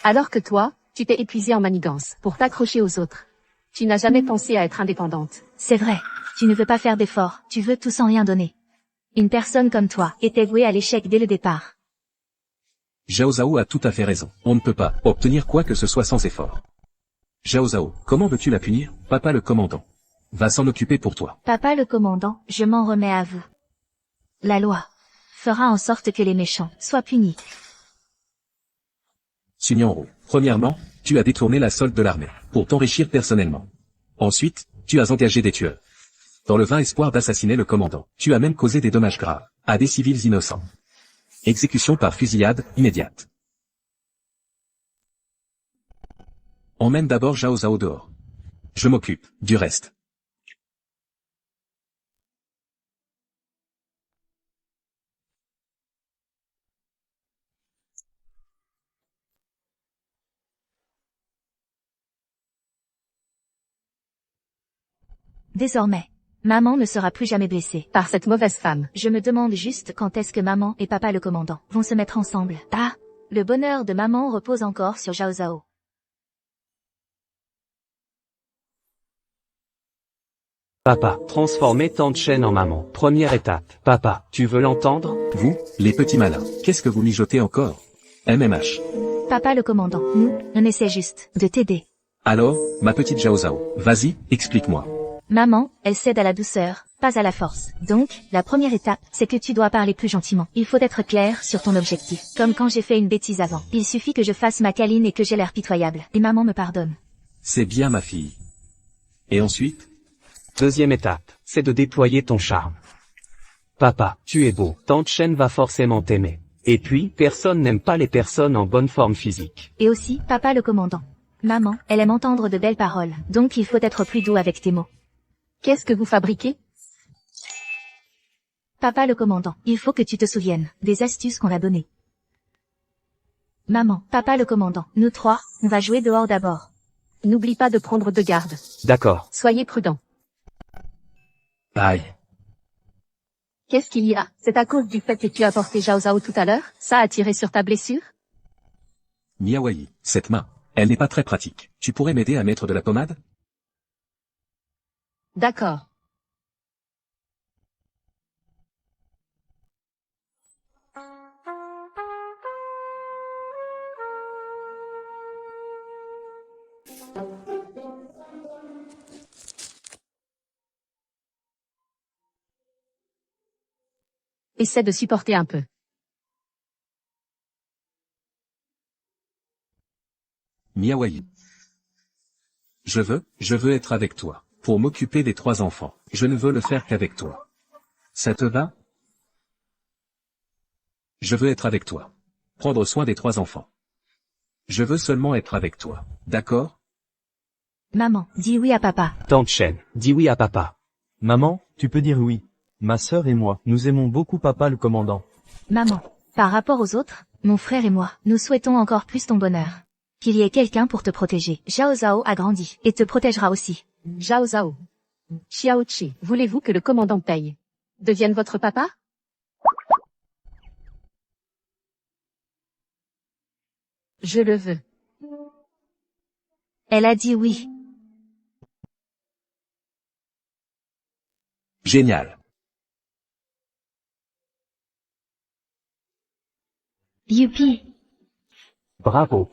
Alors que toi, tu t'es épuisé en manigance pour t'accrocher aux autres. Tu n'as jamais pensé à être indépendante. C'est vrai. Tu ne veux pas faire d'efforts, tu veux tout sans rien donner. Une personne comme toi était vouée à l'échec dès le départ. Zhao Zhao a tout à fait raison. On ne peut pas obtenir quoi que ce soit sans effort. Zhao Zhao, comment veux-tu la punir? Papa le commandant va s'en occuper pour toi. Papa le commandant, je m'en remets à vous. La loi fera en sorte que les méchants soient punis. Sun Yanru, premièrement, tu as détourné la solde de l'armée pour t'enrichir personnellement. Ensuite, tu as engagé des tueurs dans le vain espoir d'assassiner le commandant. Tu as même causé des dommages graves à des civils innocents. Exécution par fusillade immédiate. Emmène d'abord Zhao Zhao dehors. Je m'occupe du reste. Désormais, maman ne sera plus jamais blessée par cette mauvaise femme. Je me demande juste quand est-ce que maman et papa le commandant vont se mettre ensemble. Ah, le bonheur de maman repose encore sur Zhao Zhao. Papa, transformer Tante Chen en maman. Première étape. Papa, tu veux l'entendre? Vous, les petits malins, qu'est-ce que vous mijotez encore? MMH. Papa le commandant, nous, on essaie juste de t'aider. Alors, ma petite Zhao Zhao, vas-y, explique-moi. Maman, elle cède à la douceur, pas à la force. Donc, la première étape, c'est que tu dois parler plus gentiment. Il faut être clair sur ton objectif. Comme quand j'ai fait une bêtise avant. Il suffit que je fasse ma câline et que j'ai l'air pitoyable. Et maman me pardonne. C'est bien ma fille. Et ensuite? Deuxième étape, c'est de déployer ton charme. Papa, tu es beau. Tante Chen va forcément t'aimer. Et puis, personne n'aime pas les personnes en bonne forme physique. Et aussi, papa le commandant. Maman, elle aime entendre de belles paroles. Donc il faut être plus doux avec tes mots. Qu'est-ce que vous fabriquez? Papa le commandant, il faut que tu te souviennes des astuces qu'on a données. Maman, papa le commandant, nous trois, on va jouer dehors d'abord. N'oublie pas de prendre de garde. D'accord. Soyez prudents. Aïe. Qu'est-ce qu'il y a? C'est à cause du fait que tu as porté Zhao Zhao tout à l'heure? Ça a tiré sur ta blessure? Miaoyi, cette main, elle n'est pas très pratique. Tu pourrais m'aider à mettre de la pommade? D'accord. Essaie de supporter un peu. Miaoyi. Je veux être avec toi. Pour m'occuper des 3 enfants. Je ne veux le faire qu'avec toi. Ça te va? Je veux être avec toi. Prendre soin des 3 enfants. Je veux seulement être avec toi. D'accord? Maman, dis oui à papa. Tante Chen, dis oui à papa. Maman, tu peux dire oui. Ma sœur et moi, nous aimons beaucoup papa le commandant. Maman, par rapport aux autres, mon frère et moi, nous souhaitons encore plus ton bonheur. Qu'il y ait quelqu'un pour te protéger. Zhao Zhao a grandi, et te protégera aussi. Zhao Zhao. Xiao Qi, voulez-vous que le commandant Pei devienne votre papa? Je le veux. Elle a dit oui. Génial. Youpi. Bravo.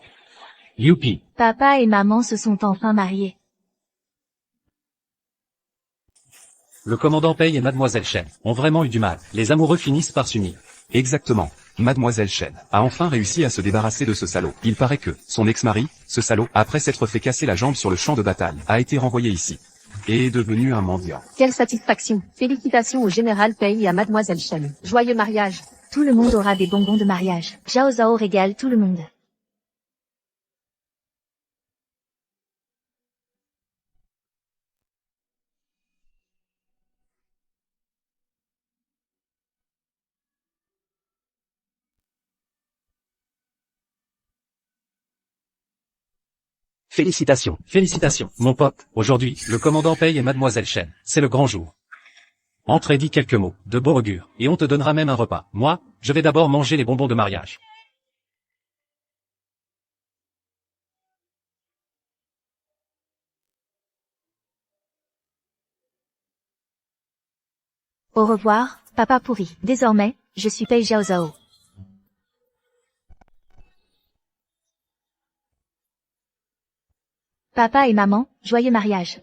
Youpi. Papa et maman se sont enfin mariés. Le commandant Pei et Mademoiselle Chen ont vraiment eu du mal. Les amoureux finissent par s'unir. Exactement. Mademoiselle Chen a enfin réussi à se débarrasser de ce salaud. Il paraît que, son ex-mari, ce salaud, après s'être fait casser la jambe sur le champ de bataille, a été renvoyé ici. Et est devenu un mendiant. Quelle satisfaction. Félicitations au général Pei et à Mademoiselle Chen. Joyeux mariage. Tout le monde aura des bonbons de mariage. Zhao Zhao régale tout le monde. Félicitations. Félicitations, mon pote. Aujourd'hui, le commandant Pei et Mademoiselle Chen. C'est le grand jour. Entre et dis quelques mots, de beau augure, et on te donnera même un repas. Moi, je vais d'abord manger les bonbons de mariage. Au revoir, papa pourri. Désormais, je suis Pei Zhao Zhao. Papa et maman, joyeux mariage.